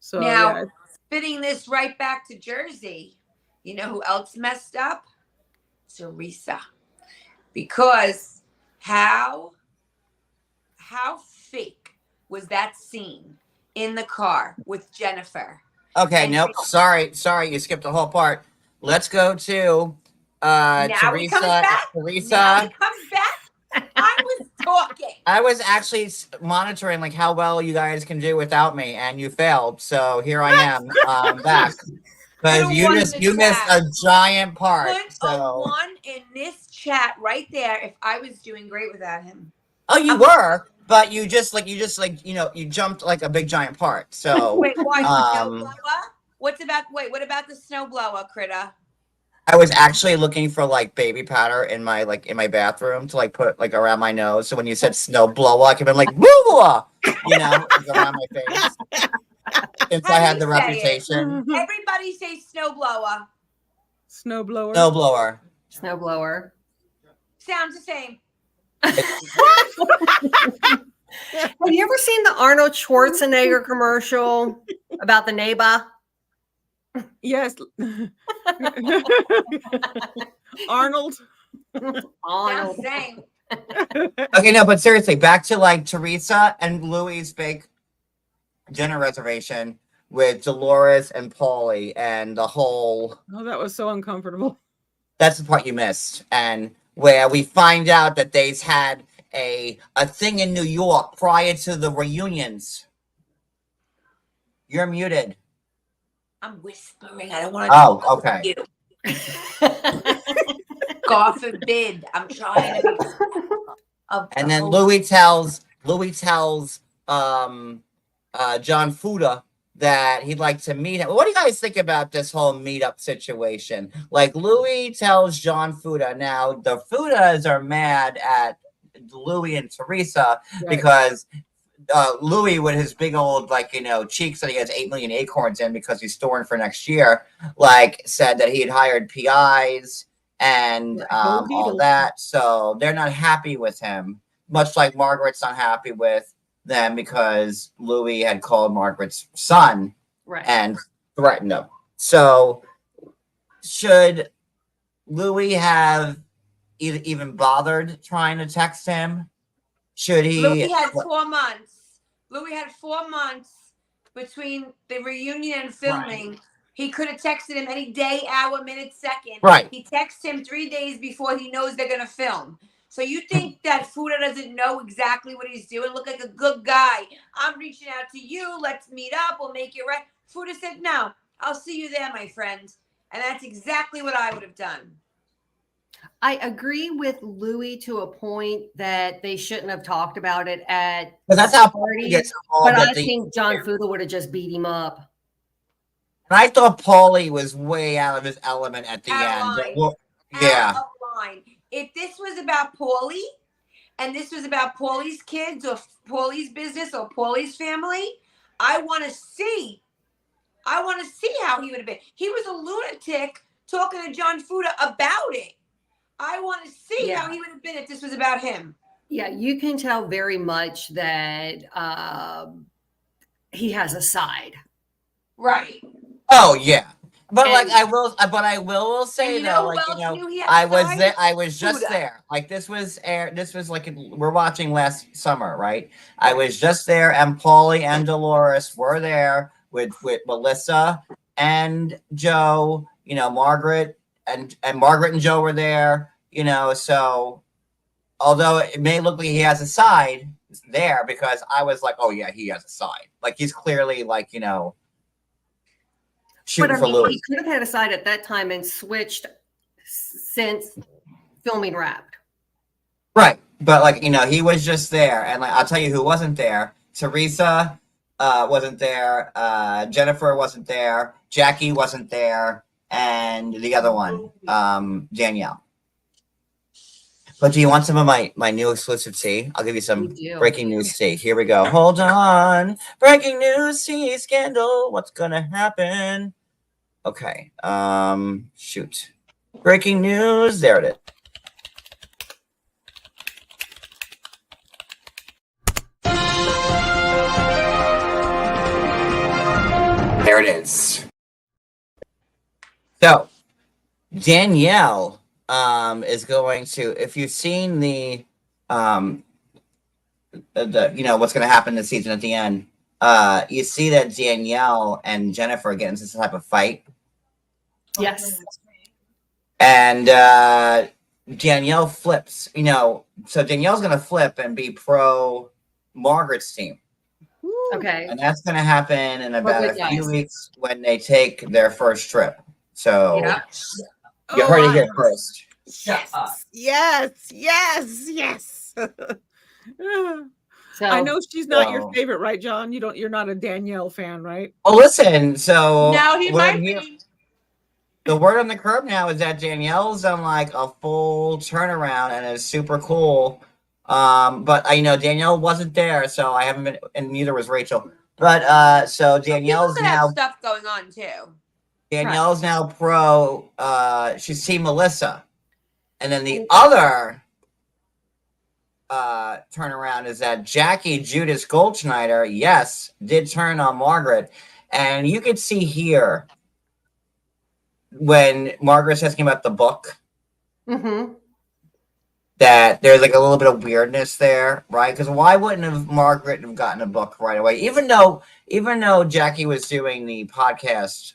Speaker 6: So
Speaker 3: Now,
Speaker 6: yeah,
Speaker 3: spitting this right back to Jersey, you know who else messed up? Teresa. Because how fake was that scene in the car with Jennifer?
Speaker 4: Okay,
Speaker 3: And
Speaker 4: nope. Sorry, you skipped the whole part. Let's go to
Speaker 3: now he
Speaker 4: Teresa.
Speaker 3: comes back.
Speaker 4: Teresa.
Speaker 3: Now he comes back. I was talking.
Speaker 4: I was actually monitoring like how well you guys can do without me, and you failed. So here I am back because
Speaker 3: Put a
Speaker 4: you
Speaker 3: one
Speaker 4: just
Speaker 3: in the
Speaker 4: you missed
Speaker 3: chat.
Speaker 4: a giant part.
Speaker 3: Put a
Speaker 4: So
Speaker 3: 1 in this chat right there if I was doing great without him.
Speaker 4: oh, you were, but you just you jumped like a big giant part. So
Speaker 3: Wait, why snowblower? What about the snowblower, Critter?
Speaker 4: I was actually looking for like baby powder in my bathroom to like put like around my nose. So when you said snow blow, I could have been like woo, like, around my face. Since I had the reputation.
Speaker 3: Everybody say snowblower.
Speaker 6: snowblower.
Speaker 4: Snowblower.
Speaker 1: Snowblower.
Speaker 3: Sounds the same.
Speaker 1: Have you ever seen the Arnold Schwarzenegger commercial about the neighbor?
Speaker 6: Yes. Arnold.
Speaker 3: Sounds
Speaker 1: Arnold.
Speaker 3: the same.
Speaker 4: Okay, no, but seriously, back to like Teresa and Louis' fake dinner reservation with Dolores and Paulie and the whole.
Speaker 6: Oh, that was so uncomfortable.
Speaker 4: That's the part you missed, and where we find out that they've had a thing in New York prior to the reunions. You're muted.
Speaker 3: I'm whispering. I don't want to.
Speaker 4: Oh, okay.
Speaker 3: God forbid. I'm trying to be.
Speaker 4: And then Louis tells John Fuda that he'd like to meet him. What do you guys think about this whole meetup situation? Like Louis tells John Fuda. Now the Fudas are mad at Louis and Teresa because Louis, with his big old cheeks that he has 8 million acorns in because he's storing for next year, said that he had hired PIs and all that. So they're not happy with him, much like Margaret's not happy with them because Louis had called Margaret's son and threatened him. So should Louis have even bothered trying to text him? Should he?
Speaker 3: Louis had 4 months. Louis had 4 months between the reunion and filming. Right. He could have texted him any day, hour, minute, second.
Speaker 4: Right.
Speaker 3: He texts him 3 days before he knows they're going to film. So you think that Fuda doesn't know exactly what he's doing? Look like a good guy. I'm reaching out to you. Let's meet up. We'll make it right. Fuda said, no, I'll see you there, my friend. And that's exactly what I would have done.
Speaker 1: I agree with Louis to a point that they shouldn't have talked about it at
Speaker 4: but that's how
Speaker 1: party.
Speaker 4: Gets
Speaker 1: but I think John Fuda would have just beat him up.
Speaker 4: And I thought Paulie was way out of his element at the end. Well, yeah.
Speaker 3: Out of line. If this was about Paulie and this was about Paulie's kids or Paulie's business or Paulie's family, I want to see how he would have been. He was a lunatic talking to John Fuda about it. I want to see how he would have been if this was about him.
Speaker 1: Yeah, you can tell very much that he has a side.
Speaker 3: Right.
Speaker 4: Oh yeah. But I will say though, I was just there. Like this was like we're watching last summer, right? I was just there, and Paulie and Dolores were there with Melissa and Joe. Margaret and Margaret and Joe were there. So although it may look like he has a side there, because I was like, oh yeah, he has a side. Like he's clearly shooting for Louis.
Speaker 1: He could have had a side at that time and switched since filming wrapped.
Speaker 4: Right. But he was just there. And I'll tell you who wasn't there. Teresa, wasn't there. Jennifer wasn't there. Jackie wasn't there, and the other one, Danielle. But do you want some of my new exclusive tea? I'll give you some breaking news tea. Here we go. Hold on. Breaking news tea scandal. What's gonna happen? Okay. Shoot. Breaking news. There it is. There it is. So, Danielle is going to, if you've seen the you know what's going to happen this season at the end, you see that Danielle and Jennifer get into some type of fight.
Speaker 1: Yes.
Speaker 4: And Danielle flips, you know, so Danielle's going to flip and be pro Margaret's team.
Speaker 1: Okay.
Speaker 4: And that's going to happen in about a few weeks when they take their first trip. So you heard it here first.
Speaker 6: Yes.
Speaker 1: So
Speaker 6: I know she's not your favorite, right, John? You're not a Danielle fan, right?
Speaker 4: Oh, listen. So
Speaker 3: now he might be.
Speaker 4: The word on the curb now is that Danielle's on like a full turnaround and is super cool. But I know Danielle wasn't there, so I haven't been, and neither was Rachel. But so Danielle's now
Speaker 3: have stuff going on too.
Speaker 4: Danielle's now pro. She's Team Melissa, and then the other turnaround is that Jackie Judas Goldschneider, yes, did turn on Margaret, and you could see here when Margaret's asking about the book.
Speaker 1: Mm-hmm.
Speaker 4: That there's like a little bit of weirdness there, right? Because why wouldn't have Margaret have gotten a book right away? Even though Jackie was doing the podcast,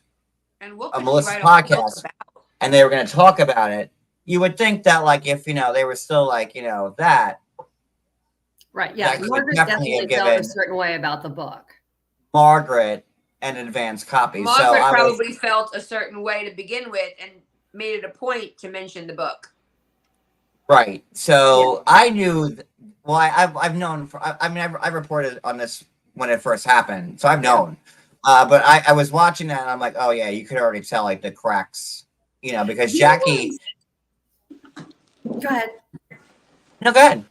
Speaker 3: and
Speaker 4: Melissa's podcast, and they were going to talk about it, you would think that like if they were still like that,
Speaker 1: right? Yeah, Margaret definitely felt a certain way about the book.
Speaker 4: Margaret an advanced copy.
Speaker 3: Margaret probably felt a certain way to begin with, and made it a point to mention the book.
Speaker 4: Right. So I knew. Well, I've known. I reported on this when it first happened, so I've known. But I was watching that, and I'm like, oh yeah, you could already tell like the cracks, because Jackie.
Speaker 1: Go ahead.
Speaker 4: No, go ahead.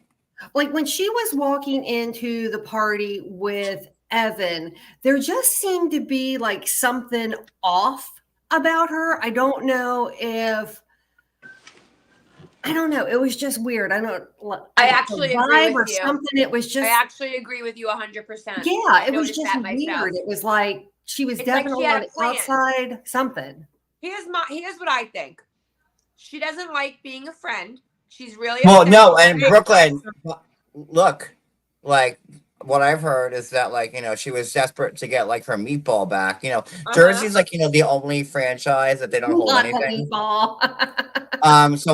Speaker 1: Like when she was walking into the party with Evan, there just seemed to be like something off about her. I don't know. It was just weird.
Speaker 3: I actually agree with you.
Speaker 1: Something. It was just.
Speaker 3: I actually agree with you 100%.
Speaker 1: Yeah, it was just weird. It was like she was definitely on the outside. Something.
Speaker 3: Here's what I think. She doesn't like being a friend. She's really
Speaker 4: no, and Brooklyn. Look, like what I've heard is that she was desperate to get like her meatball back. Jersey's like the only franchise that they don't hold anything. So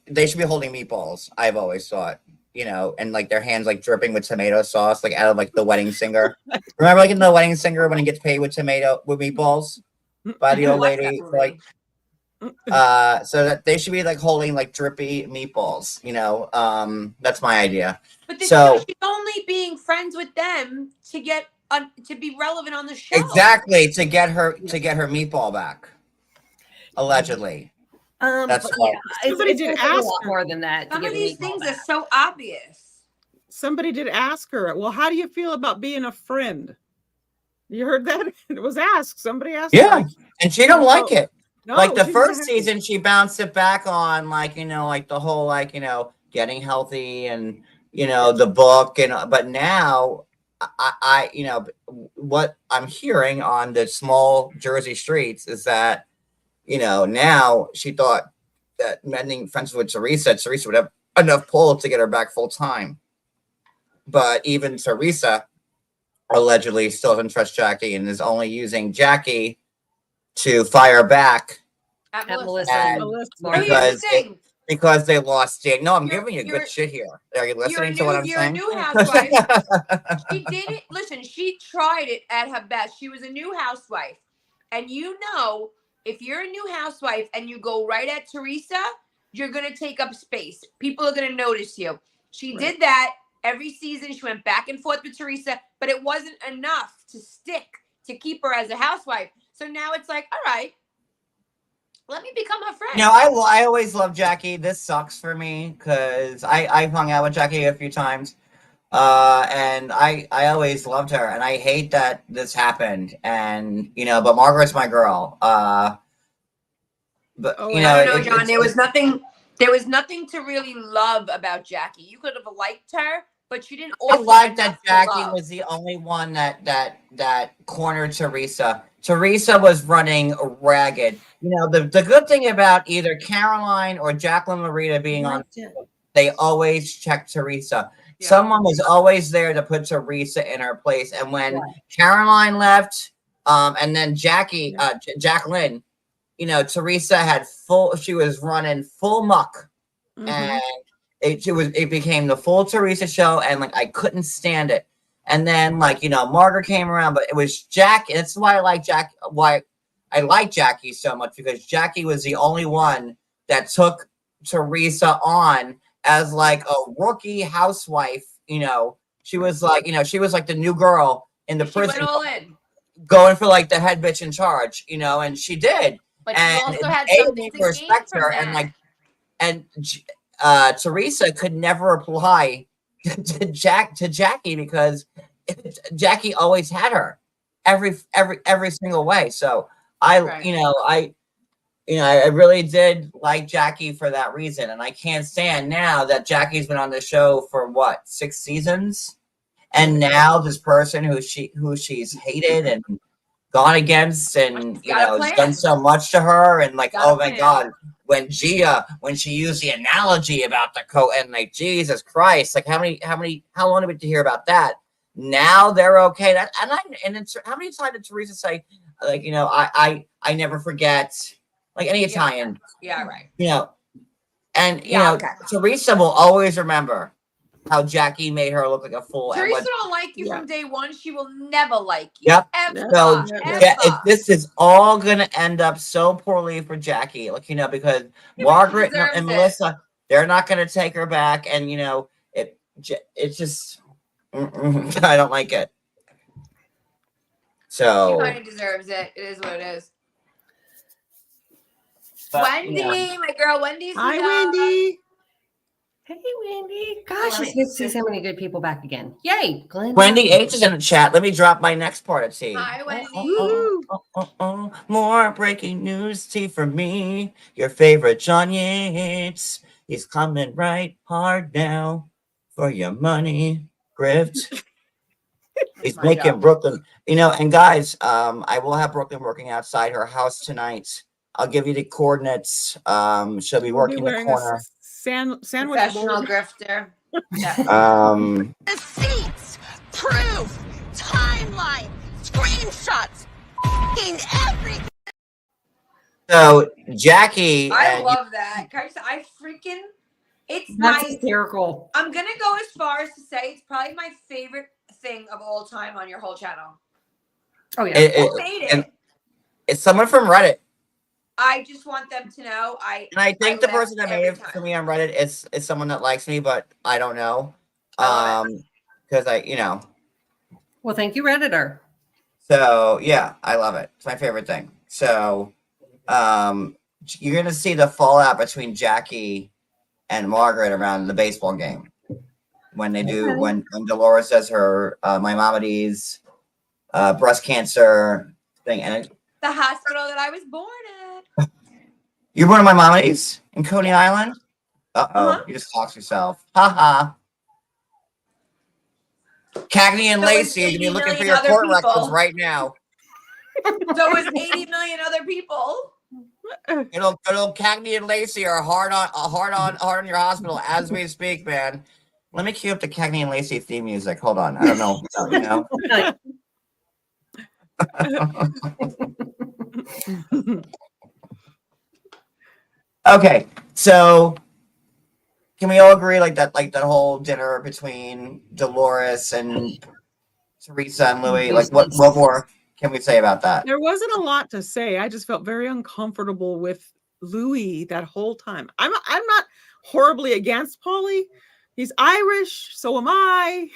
Speaker 4: they should be holding meatballs. I've always thought, and like their hands like dripping with tomato sauce, like out of like The Wedding Singer. Remember, like in The Wedding Singer when he gets paid with meatballs by the old lady, like. So that they should be like holding like drippy meatballs, that's my idea.
Speaker 3: But she's only being friends with them to get to be relevant on the show.
Speaker 4: Exactly, to get her meatball back, allegedly. That's why
Speaker 6: somebody did ask her
Speaker 1: more than that.
Speaker 3: Some of these things are so obvious.
Speaker 6: Somebody did ask her, well, how do you feel about being a friend? You heard that? It was asked. Somebody asked her.
Speaker 4: And she don't like it.
Speaker 6: No,
Speaker 4: like the first season, she bounced it back on like the whole getting healthy and the book but now I what I'm hearing on the small Jersey streets is that now she thought that mending friends with Teresa would have enough pull to get her back full time, but even Teresa allegedly still doesn't trust Jackie and is only using Jackie to fire back
Speaker 3: at Melissa.
Speaker 4: Because they lost Jane. No, I'm giving you good shit here. Are you listening to what I'm saying?
Speaker 3: You're a new housewife. She did it. Listen, she tried it at her best. She was a new housewife. And if you're a new housewife and you go right at Teresa, you're going to take up space. People are going to notice you. She did that Every season she went back and forth with Teresa, but it wasn't enough to stick to keep her as a housewife. So now it's like, all right, let me become her friend.
Speaker 4: You know, I always love Jackie. This sucks for me because I've hung out with Jackie a few times. And I always loved her, and I hate that this happened. And you know, but Margaret's my girl. But
Speaker 6: Oh,
Speaker 4: you know,
Speaker 3: I don't know, John. There was nothing to really love about Jackie. You could have liked her, but you didn't.
Speaker 4: I
Speaker 3: Also
Speaker 4: like that
Speaker 3: enough to
Speaker 4: Jackie
Speaker 3: love.
Speaker 4: was the only one that cornered Teresa. Teresa was running ragged. You know, the good thing about either Caroline or Jacqueline Larita being on, they always check Teresa.
Speaker 3: Yeah.
Speaker 4: Someone was always there to put Teresa in her place. And when Caroline left, and then Jacqueline, you know, Teresa had she was running full muck, and it became the full Teresa show, and like I couldn't stand it. And then like, you know, Margaret came around, but it was Jackie. That's why I like why I like Jackie so much, because Jackie was the only one that took Teresa on as like a rookie housewife. You know, she was like, you know, she was like the new girl in the prison,
Speaker 3: went all in,
Speaker 4: going for like the head bitch in charge, you know, and she did.
Speaker 3: but
Speaker 4: and
Speaker 3: she also had
Speaker 4: they
Speaker 3: something
Speaker 4: made
Speaker 3: to
Speaker 4: her
Speaker 3: gain
Speaker 4: respect
Speaker 3: from
Speaker 4: her,
Speaker 3: that.
Speaker 4: and Teresa could never apply to Jackie because Jackie always had her every single way. So I really did like Jackie for that reason, and I can't stand now that Jackie's been on the show for what, 6 seasons, and now this person who she's hated and gone against, and you know, has done so much to her, and like, oh my God, when she used the analogy about the coat, and like, Jesus Christ, like how long did we hear about that? Now they're okay. How many times did Teresa say, like, you know, I never forget, like any Italian,
Speaker 3: Yeah, right.
Speaker 4: you know, and you know, Teresa will always remember how Jackie made her look like a fool.
Speaker 3: Teresa don't like you from day one. She will never like you.
Speaker 4: Yep.
Speaker 3: Ever,
Speaker 4: So
Speaker 3: ever.
Speaker 4: this is all gonna end up so poorly for Jackie, like, you know, because Margaret and Melissa, they're not gonna take her back, and you know, it's just I don't like it. So
Speaker 3: she kind of deserves it. It is what it is.
Speaker 4: But,
Speaker 3: Wendy,
Speaker 4: you know.
Speaker 3: my girl, Wendy's
Speaker 6: Hi,
Speaker 3: here.
Speaker 6: Wendy.
Speaker 1: Hey, Wendy. Gosh, it's good to see so many good people back again. Yay, Glenn.
Speaker 4: Wendy H is in the chat. Let me drop my next part of tea.
Speaker 3: Hi, Wendy.
Speaker 4: More breaking news tea for me. Your favorite John Yates. He's coming right hard now for your money, grift. He's making Brooklyn, you know, and guys, I will have Brooklyn working outside her house tonight. I'll give you the coordinates. She'll be working the corner.
Speaker 6: Sandwich
Speaker 3: Professional grifter.
Speaker 5: Receipts, proof, timeline, screenshots, everything.
Speaker 4: So Jackie,
Speaker 3: I love that. I freaking,
Speaker 1: That's hysterical.
Speaker 3: I'm gonna go as far as to say it's probably my favorite thing of all time on your whole channel.
Speaker 1: Oh yeah,
Speaker 3: Who made it?
Speaker 4: It's someone from Reddit.
Speaker 3: I just want them to know.
Speaker 4: And I think the person that made it for me on Reddit is someone that likes me, but I don't know. Because you know.
Speaker 1: Well, thank you, Redditor.
Speaker 4: So yeah, I love it. It's my favorite thing. So you're gonna see the fallout between Jackie and Margaret around the baseball game. When they do, when Dolores does her Maimonides breast cancer thing, and
Speaker 3: the hospital that I was born at.
Speaker 4: You're born in Maimonides in Coney Island? You just talked yourself. Ha Cagney and Lacey, you're gonna be looking for your court records right now.
Speaker 3: So was 80 million other people.
Speaker 4: Little Cagney and Lacey are hard on your hospital as we speak, man. Let me cue up the Cagney and Lacey theme music. Hold on. I don't know. You know. Okay, so can we all agree like that whole dinner between Dolores and Teresa and Louis? Like what more can we say about that?
Speaker 6: There wasn't a lot to say. I just felt very uncomfortable with Louis that whole time. I'm not horribly against Paulie. He's Irish, so am I.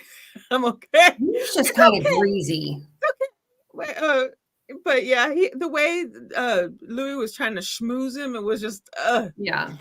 Speaker 6: I'm okay.
Speaker 1: He's just kind of greasy.
Speaker 6: But yeah, the way Louis was trying to schmooze him, it was just
Speaker 1: Yeah.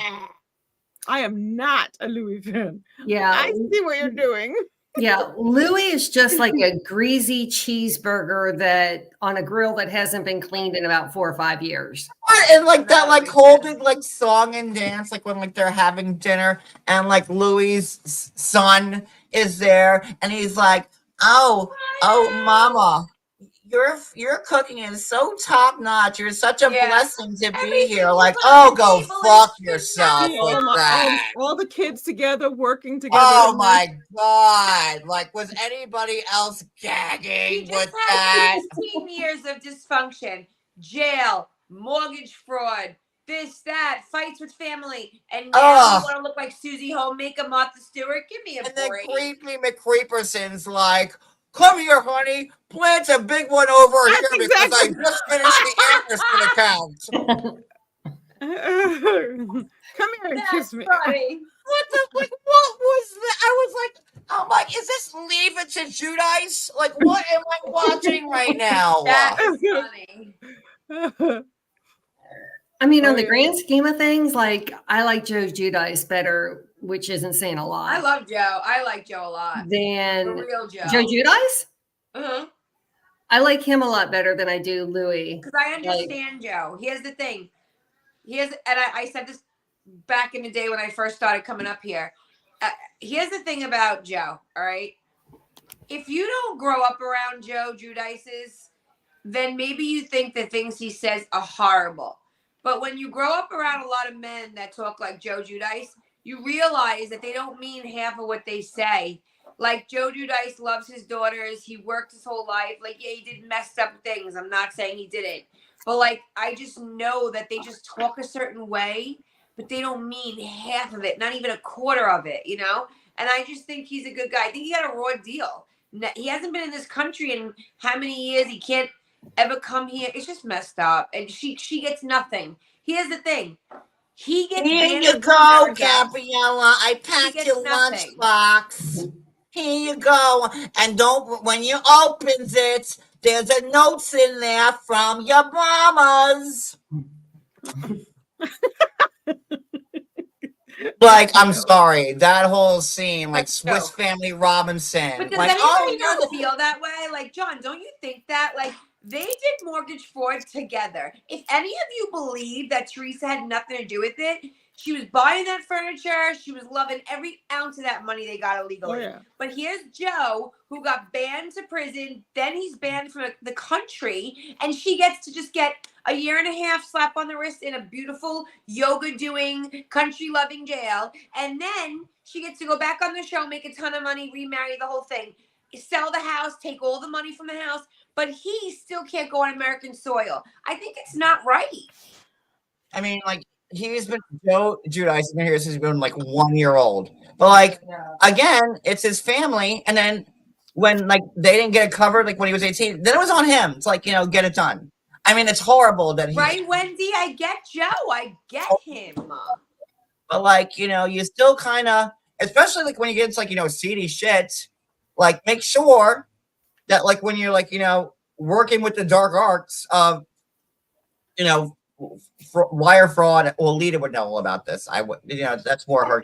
Speaker 6: I am not a Louis fan.
Speaker 1: Yeah.
Speaker 6: I see what you're doing.
Speaker 1: Yeah, Louis is just like a greasy cheeseburger that on a grill that hasn't been cleaned in about 4 or 5 years.
Speaker 4: And like that, like whole big like song and dance, like when like they're having dinner, and like Louis' son is there, and he's like, "Oh, Mama, your cooking is so top notch. You're such a blessing to be here." Like, oh, go fuck yourself with that.
Speaker 6: All the kids together, working together.
Speaker 4: Oh my God! Like, was anybody else gagging with that?
Speaker 3: 16 years of dysfunction, jail, mortgage fraud, this, that, fights with family, and now you want to look like Susie Homemaker, Martha Stewart. Give me a break.
Speaker 4: And then Creepy McCreeperson's like, "Come here, honey. Plant a big one over here because I just finished the Anderson account."
Speaker 6: Come here and kiss me.
Speaker 3: Funny.
Speaker 4: What was that? I was like, oh my, is this Leave It to Judice? Like, what am I watching right now?
Speaker 3: That is funny.
Speaker 1: I mean, on the grand scheme of things, like I like Joe Judice better, which isn't saying a lot.
Speaker 3: I love Joe. I like Joe a lot.
Speaker 1: Than
Speaker 3: The real Joe.
Speaker 1: Joe Judice?
Speaker 3: Uh-huh.
Speaker 1: I like him a lot better than I do Louis.
Speaker 3: Because I understand Joe. Here's the thing. And I said this back in the day when I first started coming up here. Here's the thing about Joe, all right? If you don't grow up around Joe Judice's, then maybe you think the things he says are horrible. But when you grow up around a lot of men that talk like Joe Judice, you realize that they don't mean half of what they say. Like, Joe Judice loves his daughters. He worked his whole life. Like, yeah, he did messed up things. I'm not saying he didn't. But, like, I just know that they just talk a certain way, but they don't mean half of it, not even a quarter of it, you know? And I just think he's a good guy. I think he got a raw deal. He hasn't been in this country in how many years? He can't ever come here. It's just messed up. And she gets nothing. Here's the thing. He gets
Speaker 4: Here you go, Gabriella. I packed your lunchbox. Here you go. And don't, when you opens it, there's a notes in there from your mamas. Like, I'm sorry, that whole scene, like Swiss Family Robinson.
Speaker 3: But does
Speaker 4: like,
Speaker 3: anybody not feel that way? Like, John, don't you think that? Like, they did mortgage fraud together. If any of you believe that Teresa had nothing to do with it, she was buying that furniture. She was loving every ounce of that money they got illegally. But here's Joe, who got banned to prison. Then he's banned from the country. And she gets to just get a 1.5 years slap on the wrist in a beautiful yoga-doing, country-loving jail. And then she gets to go back on the show, make a ton of money, remarry, the whole thing. Sell the house, take all the money from the house. But he still can't go on American soil. I think it's not right.
Speaker 4: I mean, like, Joe Judice has been here since he's been like 1 year old. But like, again, it's his family. And then when like they didn't get it covered, like when he was 18, then it was on him. It's like, get it done. I mean, it's horrible that he.
Speaker 3: Right, Wendy? I get Joe. I get him.
Speaker 4: But like, you still kind of, especially like when you get into like, seedy shit, like make sure that like when you're like, working with the dark arts of, wire fraud. Well, Lita would know all about this. I would, that's more her.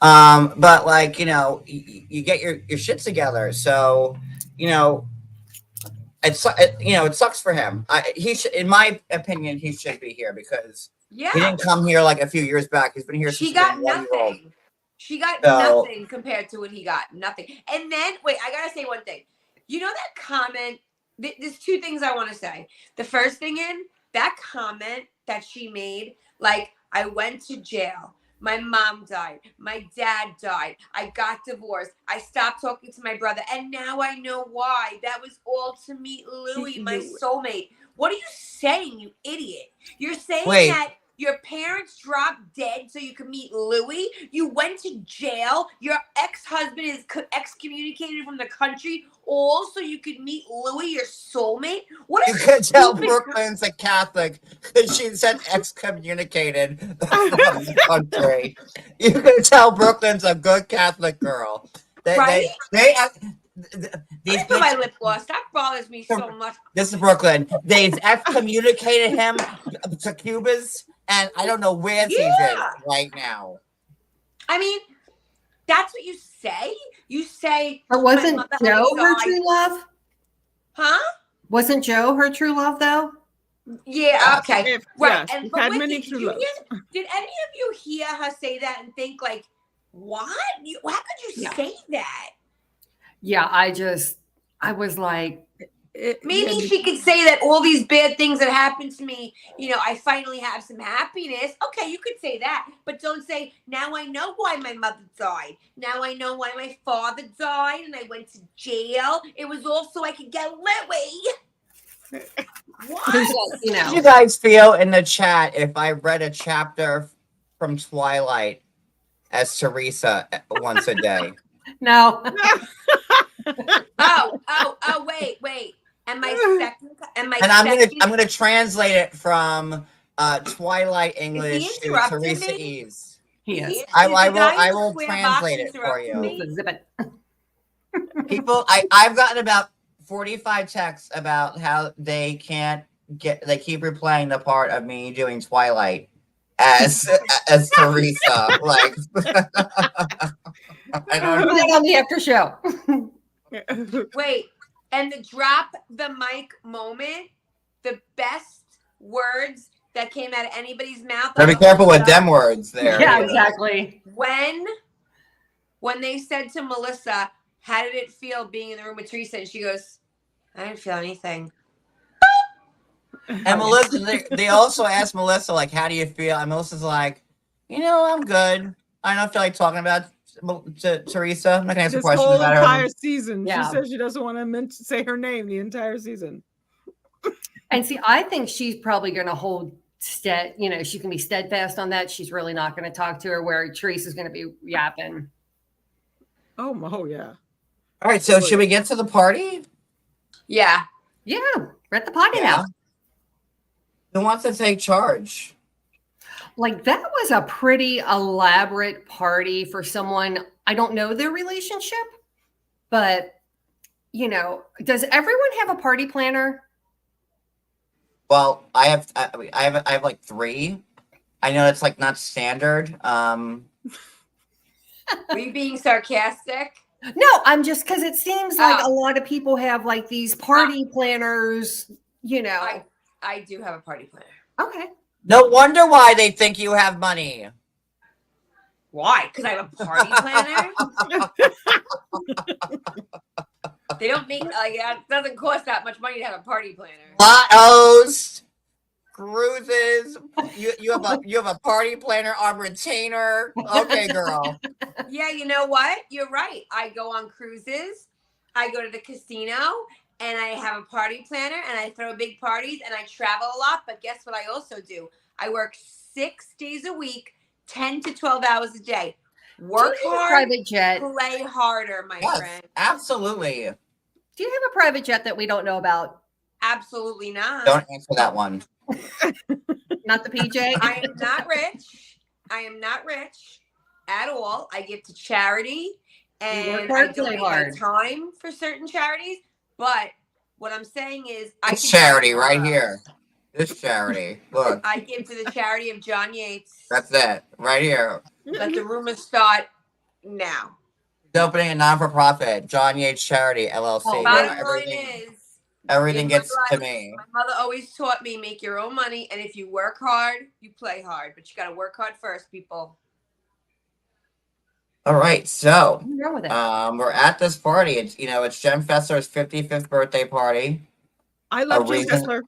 Speaker 4: But like, you get your shit together. So, it sucks for him. He should, in my opinion, he should be here because he didn't come here like a few years back. He's been here.
Speaker 3: She got nothing. She got nothing compared to what he got. Nothing. And then, wait, I gotta say one thing. You know that comment? There's two things I want to say. The first thing that comment that she made, like, I went to jail. My mom died. My dad died. I got divorced. I stopped talking to my brother. And now I know why. That was all to meet Louis, my soulmate. What are you saying, you idiot? You're saying that Your parents dropped dead so you could meet Louis. You went to jail. Your ex-husband is excommunicated from the country, all so you could meet Louis, your soulmate. What?
Speaker 4: You could tell Brooklyn's a Catholic because she said excommunicated from the country. You could tell Brooklyn's a good Catholic girl.
Speaker 3: Right?
Speaker 4: These
Speaker 3: I my lip gloss. That bothers me so much.
Speaker 4: This is Brooklyn. They've excommunicated him to Cubas, and I don't know where he's in right now.
Speaker 3: I mean, that's what you say. You say,
Speaker 1: but wasn't Joe her true love?
Speaker 3: Huh?
Speaker 1: Wasn't Joe her true love though?
Speaker 3: Yeah. Okay. Right.
Speaker 6: Yes,
Speaker 3: And
Speaker 6: had many true loves.
Speaker 3: Did any of you hear her say that and think like, what? How could you say that?
Speaker 1: Yeah, I was like,
Speaker 3: maybe she could say that all these bad things that happened to me, you know, I finally have some happiness. Okay, you could say that, but don't say, now I know why my mother died. Now I know why my father died and I went to jail. It was all so I could get Louis. What?
Speaker 1: You know.
Speaker 4: How do you guys feel in the chat if I read a chapter from Twilight as Teresa once a day?
Speaker 1: No.
Speaker 3: Wait. And
Speaker 4: I'm gonna translate it from Twilight English to Teresa Eves.
Speaker 1: Yes.
Speaker 4: I will translate it for you. People, I've gotten about 45 texts about how they keep replaying the part of me doing Twilight as Teresa. Like I don't know.
Speaker 1: Put it on the after show.
Speaker 3: Wait, and the drop the mic moment, the best words that came out of anybody's mouth.
Speaker 4: Be careful with them words there.
Speaker 1: Yeah, exactly.
Speaker 3: When they said to Melissa, how did it feel being in the room with Teresa? And she goes, I didn't feel anything.
Speaker 4: And Melissa, they also asked Melissa, like, how do you feel? And Melissa's like, you know, I'm good. I don't feel like talking about to Teresa. I'm not gonna answer questions about her.
Speaker 6: This whole entire season,
Speaker 1: Yeah.
Speaker 6: she says she doesn't want to say her name the entire season.
Speaker 1: And see, I think she's probably going to hold you know, she can be steadfast on that. She's really not going to talk to her, where Teresa's going to be yapping.
Speaker 6: Oh yeah.
Speaker 4: All right, so should we get to the party?
Speaker 3: Yeah.
Speaker 1: Yeah, we're at the party now.
Speaker 4: Who wants to take charge?
Speaker 1: Like, that was a pretty elaborate party for someone. I don't know their relationship, but, you know, does everyone have a party planner?
Speaker 4: Well, I have like 3. I know it's like not standard.
Speaker 3: Were you being sarcastic?
Speaker 1: No, I'm just, because it seems like a lot of people have like these party planners, you know.
Speaker 3: I do have a party planner.
Speaker 1: Okay.
Speaker 4: No wonder why they think you have money.
Speaker 3: Why? Because I have a party planner? They don't make, it doesn't cost that much money to have a party planner.
Speaker 4: Lottos, cruises. You have a party planner on retainer. Okay, girl.
Speaker 3: Yeah, you know what? You're right. I go on cruises. I go to the casino. And I have a party planner, and I throw big parties, and I travel a lot. But guess what I also do? I work 6 days a week, 10 to 12 hours a day. Work hard,
Speaker 1: private jet.
Speaker 3: Play harder, my friend.
Speaker 4: Absolutely.
Speaker 1: Do you have a private jet that we don't know about?
Speaker 3: Absolutely not.
Speaker 4: Don't answer that one.
Speaker 1: Not the PJ?
Speaker 3: I am not rich. I am not rich at all. I give to charity, and I donate my time for certain charities. But what I'm saying is,
Speaker 4: this charity right here. This charity. Look.
Speaker 3: I give to the charity of John Yates.
Speaker 4: That's it. Right here.
Speaker 3: Let the rumors start now.
Speaker 4: He's opening a non-for-profit, John Yates Charity, LLC.
Speaker 3: Bottom line is,
Speaker 4: everything gets to me.
Speaker 3: My mother always taught me, make your own money. And if you work hard, you play hard. But you got to work hard first, people.
Speaker 4: All right, so we're at this party. It's it's Jen Fessler's 55th birthday party.
Speaker 6: I love Jen Fessler.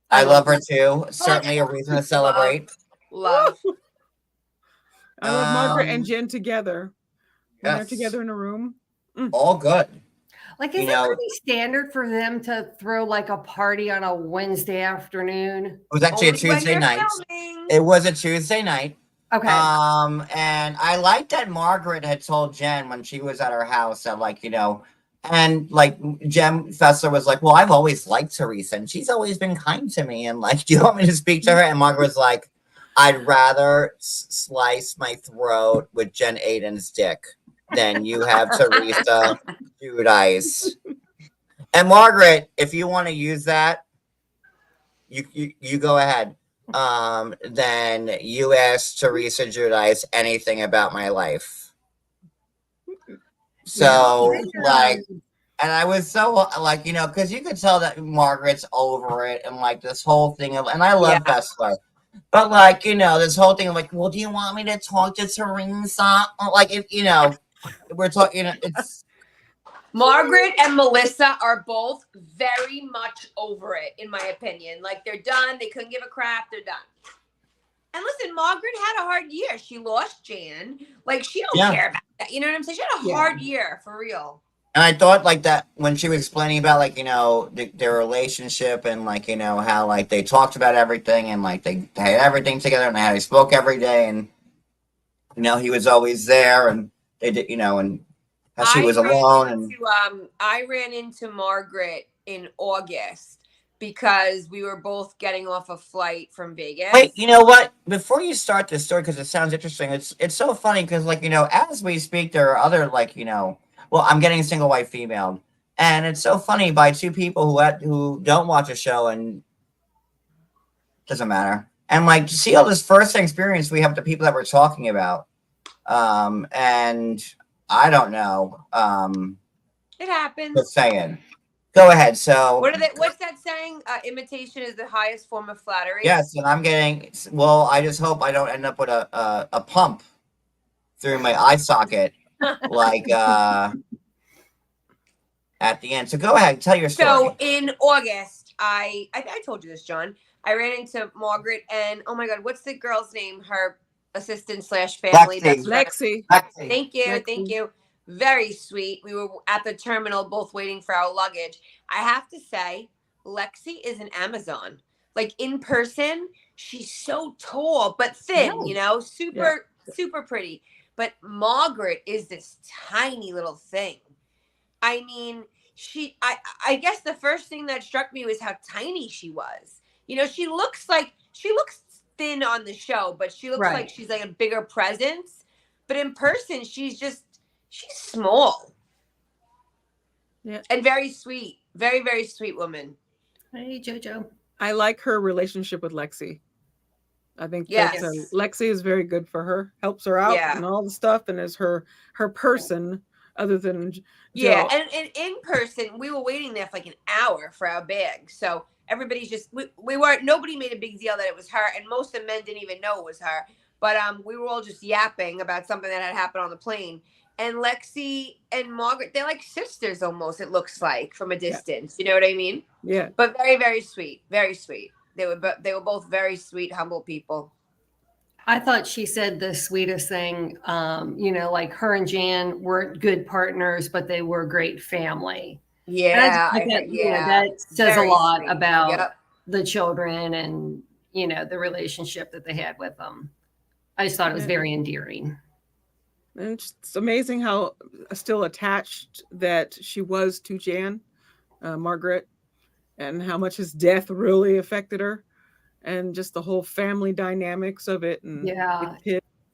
Speaker 4: I love her too. Certainly a reason to celebrate.
Speaker 3: Love.
Speaker 6: I love Margaret and Jen together. When they're together in a room.
Speaker 4: All good.
Speaker 1: Like,
Speaker 4: You
Speaker 1: is it
Speaker 4: know,
Speaker 1: pretty standard for them to throw like a party on a Wednesday afternoon?
Speaker 4: it was actually a
Speaker 3: Only when
Speaker 4: Tuesday
Speaker 3: they're
Speaker 4: night.
Speaker 3: filming.
Speaker 4: It was a Tuesday night.
Speaker 1: Okay.
Speaker 4: And I liked that Margaret had told Jen when she was at her house that, like, you know, and like Jen Fessler was like, well, I've always liked Teresa and she's always been kind to me. And like, do you want me to speak to her? And Margaret was like, I'd rather slice my throat with Jen Aiden's dick than you have Teresa Giudice. And Margaret, if you want to use that, you go ahead. Then you ask Teresa Giudice anything about my life. So like, and I was so like, you know, because you could tell that Margaret's over it and like this whole thing of, and I love Fessler, but like, you know, this whole thing of like, well, do you want me to talk to Teresa? Like, if you know, we're talking, you know, it's.
Speaker 3: Margaret and Melissa are both very much over it, in my opinion. Like, they're done. They couldn't give a crap. They're done. And listen, Margaret had a hard year. She lost Jan. Like, she don't care about that. You know what I'm saying? She had a hard year, for real.
Speaker 4: And I thought like that when she was explaining about like, you know, their relationship and like, you know, how like they talked about everything and like they had everything together and how they spoke every day and, you know, he was always there and they did, you know, and how she was alone. And
Speaker 3: I ran into Margaret in August because we were both getting off a flight from Vegas.
Speaker 4: Wait, you know what? Before you start this story, because it sounds interesting, it's so funny because like, you know, as we speak, there are other like, you know, well, I'm getting single white female, and it's so funny by two people who don't watch a show and doesn't matter, and like to see all this first experience we have the people that we're talking about, and I don't know,
Speaker 3: it happens.
Speaker 4: Just saying. Go ahead. So
Speaker 3: what's that saying? Imitation is the highest form of flattery.
Speaker 4: Yes, and I'm getting. Well, I just hope I don't end up with a pump through my eye socket, like at the end. So go ahead, tell your story.
Speaker 3: So in August, I told you this, John. I ran into Margaret and oh my God, what's the girl's name? Her assistant / family.
Speaker 6: Lexi.
Speaker 3: Thank you. Very sweet. We were at the terminal, both waiting for our luggage. I have to say, Lexi is an Amazon. Like in person, she's so tall but thin. You know, super pretty. But Margaret is this tiny little thing. I mean, I guess the first thing that struck me was how tiny she was. You know, she looks thin on the show, but she looks like she's like a bigger presence. But in person, she's small. Yeah. And very sweet. Very, very sweet woman.
Speaker 1: Hey, JoJo.
Speaker 6: I like her relationship with Lexi. I think that Lexi is very good for her, helps her out and all the stuff, and is her person other than Jill.
Speaker 3: Yeah, and in person, we were waiting there for like an hour for our bag. So everybody's just nobody made a big deal that it was her, and most of the men didn't even know it was her. But we were all just yapping about something that had happened on the plane. And Lexi and Margaret, they're like sisters almost, it looks like, from a distance. You know what I mean?
Speaker 6: Yeah.
Speaker 3: But very, very sweet. Very sweet. They were both very sweet, humble people.
Speaker 1: I thought she said the sweetest thing. You know, like her and Jan weren't good partners, but they were a great family.
Speaker 3: Yeah.
Speaker 1: That says a lot about the children and, you know, the relationship that they had with them. I just thought it was very endearing.
Speaker 6: And it's amazing how still attached that she was to Jan, Margaret, and how much his death really affected her, and just the whole family dynamics of it, and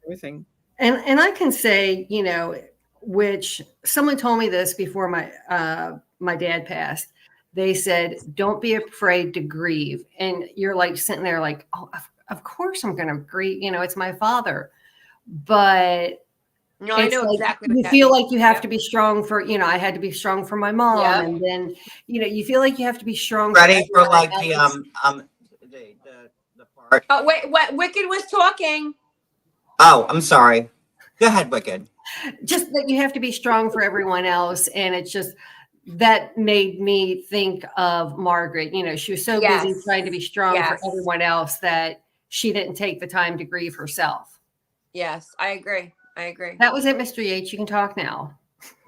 Speaker 6: everything.
Speaker 1: And I can say, you know, which someone told me this before my dad passed. They said, "Don't be afraid to grieve," and you're like sitting there, like, "Oh, of course I'm going to grieve. You know, it's my father," but.
Speaker 3: No, I know exactly.
Speaker 1: You feel like you have to be strong for, you know, I had to be strong for my mom. And then, you know, you feel like you have to be strong.
Speaker 4: Ready for like the part.
Speaker 3: Oh, wait, what? Wicked was talking.
Speaker 4: Oh, I'm sorry. Go ahead, Wicked.
Speaker 1: Just that you have to be strong for everyone else. And it's just, that made me think of Margaret. You know, she was so busy trying to be strong for everyone else that she didn't take the time to grieve herself.
Speaker 3: Yes, I agree.
Speaker 1: That was it, Mr. Yates. You can talk now.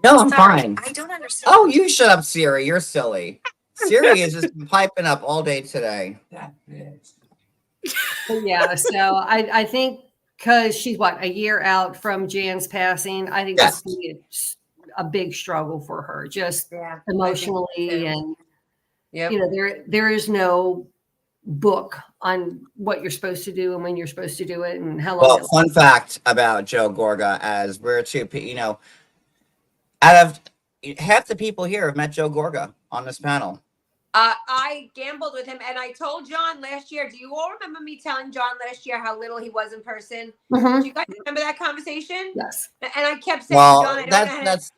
Speaker 4: No, I'm
Speaker 5: Sorry,
Speaker 4: fine.
Speaker 5: I don't understand.
Speaker 4: Oh, you shut up, Siri. You're silly. Siri is just piping up all day today.
Speaker 1: Yeah, so I think because she's what, a year out from Jan's passing, I think
Speaker 4: Yes.
Speaker 1: this will be a big struggle for her, just
Speaker 3: Yeah.
Speaker 1: emotionally, and
Speaker 3: Yep.
Speaker 1: you know, there is no book on what you're supposed to do and when you're supposed to do it and how long.
Speaker 4: Well, fun fact about Joe Gorga, as we're out of half the people here have met Joe Gorga on this panel.
Speaker 3: I gambled with him, and I told John last year. Do you all remember me telling John last year how little he was in person?
Speaker 1: Mhm.
Speaker 3: Do you guys remember that conversation?
Speaker 1: Yes.
Speaker 3: And I kept saying,
Speaker 4: Well,
Speaker 3: John, I don't know how to.
Speaker 4: that's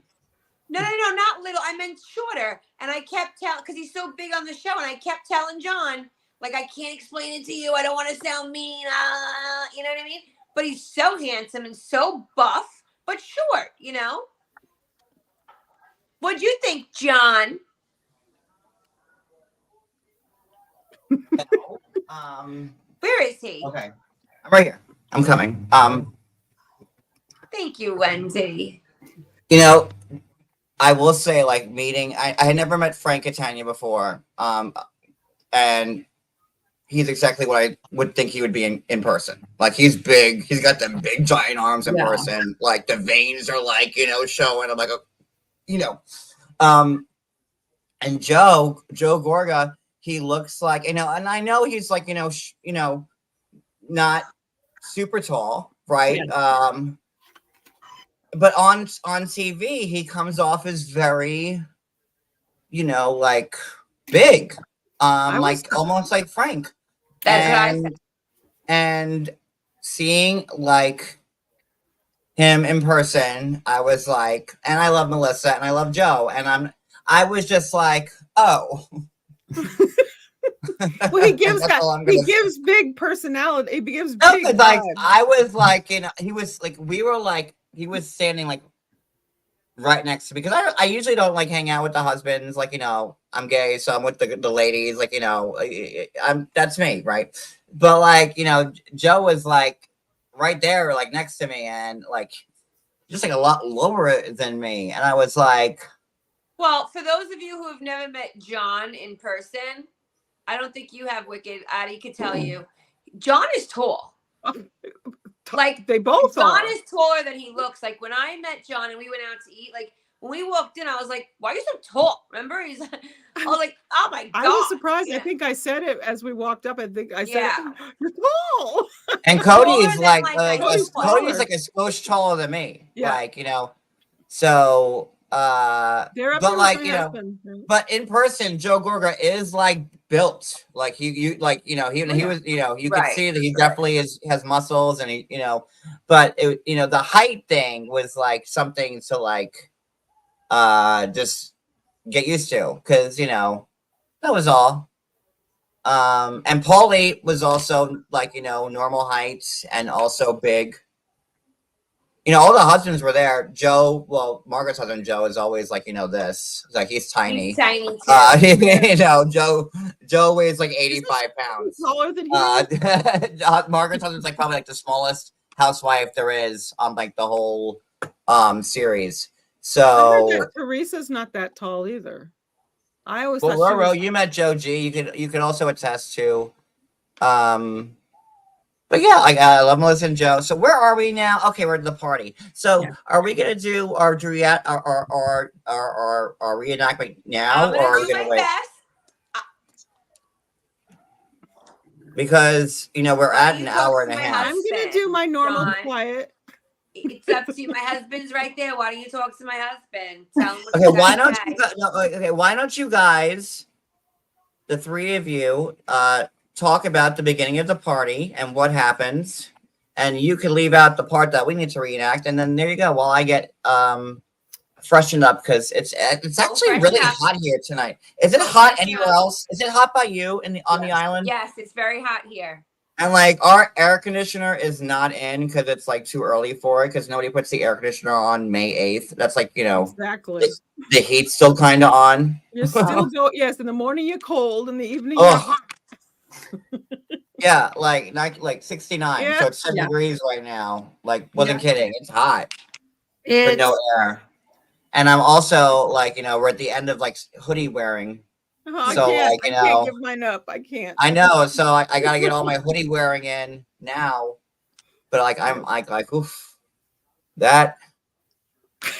Speaker 3: No, not little. I meant shorter. And I kept telling, because he's so big on the show, and I kept telling John, like, I can't explain it to you. I don't want to sound mean. You know what I mean? But he's so handsome and so buff, but short, you know? What'd you think, John? Where is he?
Speaker 4: Okay. I'm right here. I'm coming.
Speaker 3: Thank you, Wendy.
Speaker 4: You know, I will say, like, meeting, I had never met Frank Catania before. And he's exactly what I would think he would be in person. Like, he's big. He's got them big giant arms in person. Like, the veins are like, showing. I'm like, and Joe Gorga, he looks like, and I know he's like, not super tall, right?
Speaker 1: Yeah.
Speaker 4: But on TV, he comes off as very, like big, like almost like Frank.
Speaker 3: That's what I said.
Speaker 4: And seeing like him in person, I was like, and I love Melissa and I love Joe, and I was just like, oh.
Speaker 6: Well, he gives gives big personality. He gives big
Speaker 4: like
Speaker 6: vibes.
Speaker 4: I was like, he was like, he was standing like right next to me, because I usually don't like hang out with the husbands, like, I'm gay, so I'm with the ladies, like, that's me, right? But like, Joe was like right there, like next to me, and like just like a lot lower than me, and I was like,
Speaker 3: well, for those of you who have never met John in person, I don't think you have, Wicked. Addie could tell you, John is tall. Like,
Speaker 6: they both
Speaker 3: John
Speaker 6: are.
Speaker 3: is taller than he looks. Like, when I met John and we went out to eat, like when we walked in, I was like, "Why are you so tall?" Remember? I was like, "Oh my god!"
Speaker 6: I was surprised.
Speaker 3: Yeah.
Speaker 6: I think I said it as we walked up. I think I said,
Speaker 3: Yeah.
Speaker 6: "You're tall."
Speaker 4: and Cody is
Speaker 3: Taller
Speaker 4: like,
Speaker 3: than,
Speaker 6: Cody's
Speaker 4: Cody's
Speaker 6: taller.
Speaker 4: like a skosh taller than me,
Speaker 6: Yeah.
Speaker 4: like, so
Speaker 6: They're up
Speaker 4: but
Speaker 6: there
Speaker 4: like,
Speaker 6: with my husband.
Speaker 4: but in person, Joe Gorga is like built, like he was, you could
Speaker 3: Right.
Speaker 4: see that he definitely has muscles, and he, but it, the height thing was like something to like, just get used to, because that was all. And Paulie was also like, normal height and also big. All the husbands were there. Joe, well, Margaret's husband Joe is always like, this. Like, he's tiny.
Speaker 3: He's tiny too.
Speaker 4: Joe weighs like 85 pounds.
Speaker 6: Taller than he
Speaker 4: Margaret's husband's like probably like the smallest housewife there is on like the whole series.
Speaker 6: I heard
Speaker 4: So
Speaker 6: that Teresa's not that tall either. I always
Speaker 4: well,
Speaker 6: thought she
Speaker 4: Roro,
Speaker 6: was.
Speaker 4: you met Joe G. You could also attest to. But yeah, like, I love Melissa and Joe. So where are we now? Okay, we're at the party. So are we gonna do our reenactment now,
Speaker 3: I'm
Speaker 4: or are
Speaker 3: gonna
Speaker 4: we
Speaker 3: do
Speaker 4: gonna
Speaker 3: my
Speaker 4: wait?
Speaker 3: best.
Speaker 4: Because we're at an hour and a
Speaker 3: my
Speaker 4: half.
Speaker 6: I'm gonna do my normal
Speaker 3: John.
Speaker 6: quiet.
Speaker 3: It's up to you. My husband's right there. Why don't you talk to my husband? Tell him what
Speaker 4: Okay,
Speaker 3: you
Speaker 4: why
Speaker 3: gotta
Speaker 4: don't
Speaker 3: say.
Speaker 4: you? Why don't you guys, the three of you, talk about the beginning of the party and what happens, and you can leave out the part that we need to reenact, and then there you go. While I get freshened up, because it's actually really hot here tonight. Is it hot anywhere else? Is it hot by you on the island?
Speaker 3: Yes, it's very hot here.
Speaker 4: And like, our air conditioner is not in because it's like too early for it, because nobody puts the air conditioner on May 8th. That's like,
Speaker 6: Exactly.
Speaker 4: the heat's still kind of on.
Speaker 6: You're still yes. In the morning you're cold, in the evening
Speaker 4: Oh.
Speaker 6: you're hot.
Speaker 4: Yeah, like 69.
Speaker 6: Yeah.
Speaker 4: So it's 10 degrees right now. Like, wasn't kidding. It's hot. But
Speaker 1: It's
Speaker 4: no air. and I'm also like, we're at the end of like hoodie wearing.
Speaker 6: I
Speaker 4: So
Speaker 6: can't.
Speaker 4: like,
Speaker 6: I can't give mine up. I can't.
Speaker 4: I know. So I got to get all my hoodie wearing in now. But like, I'm like, oof, that.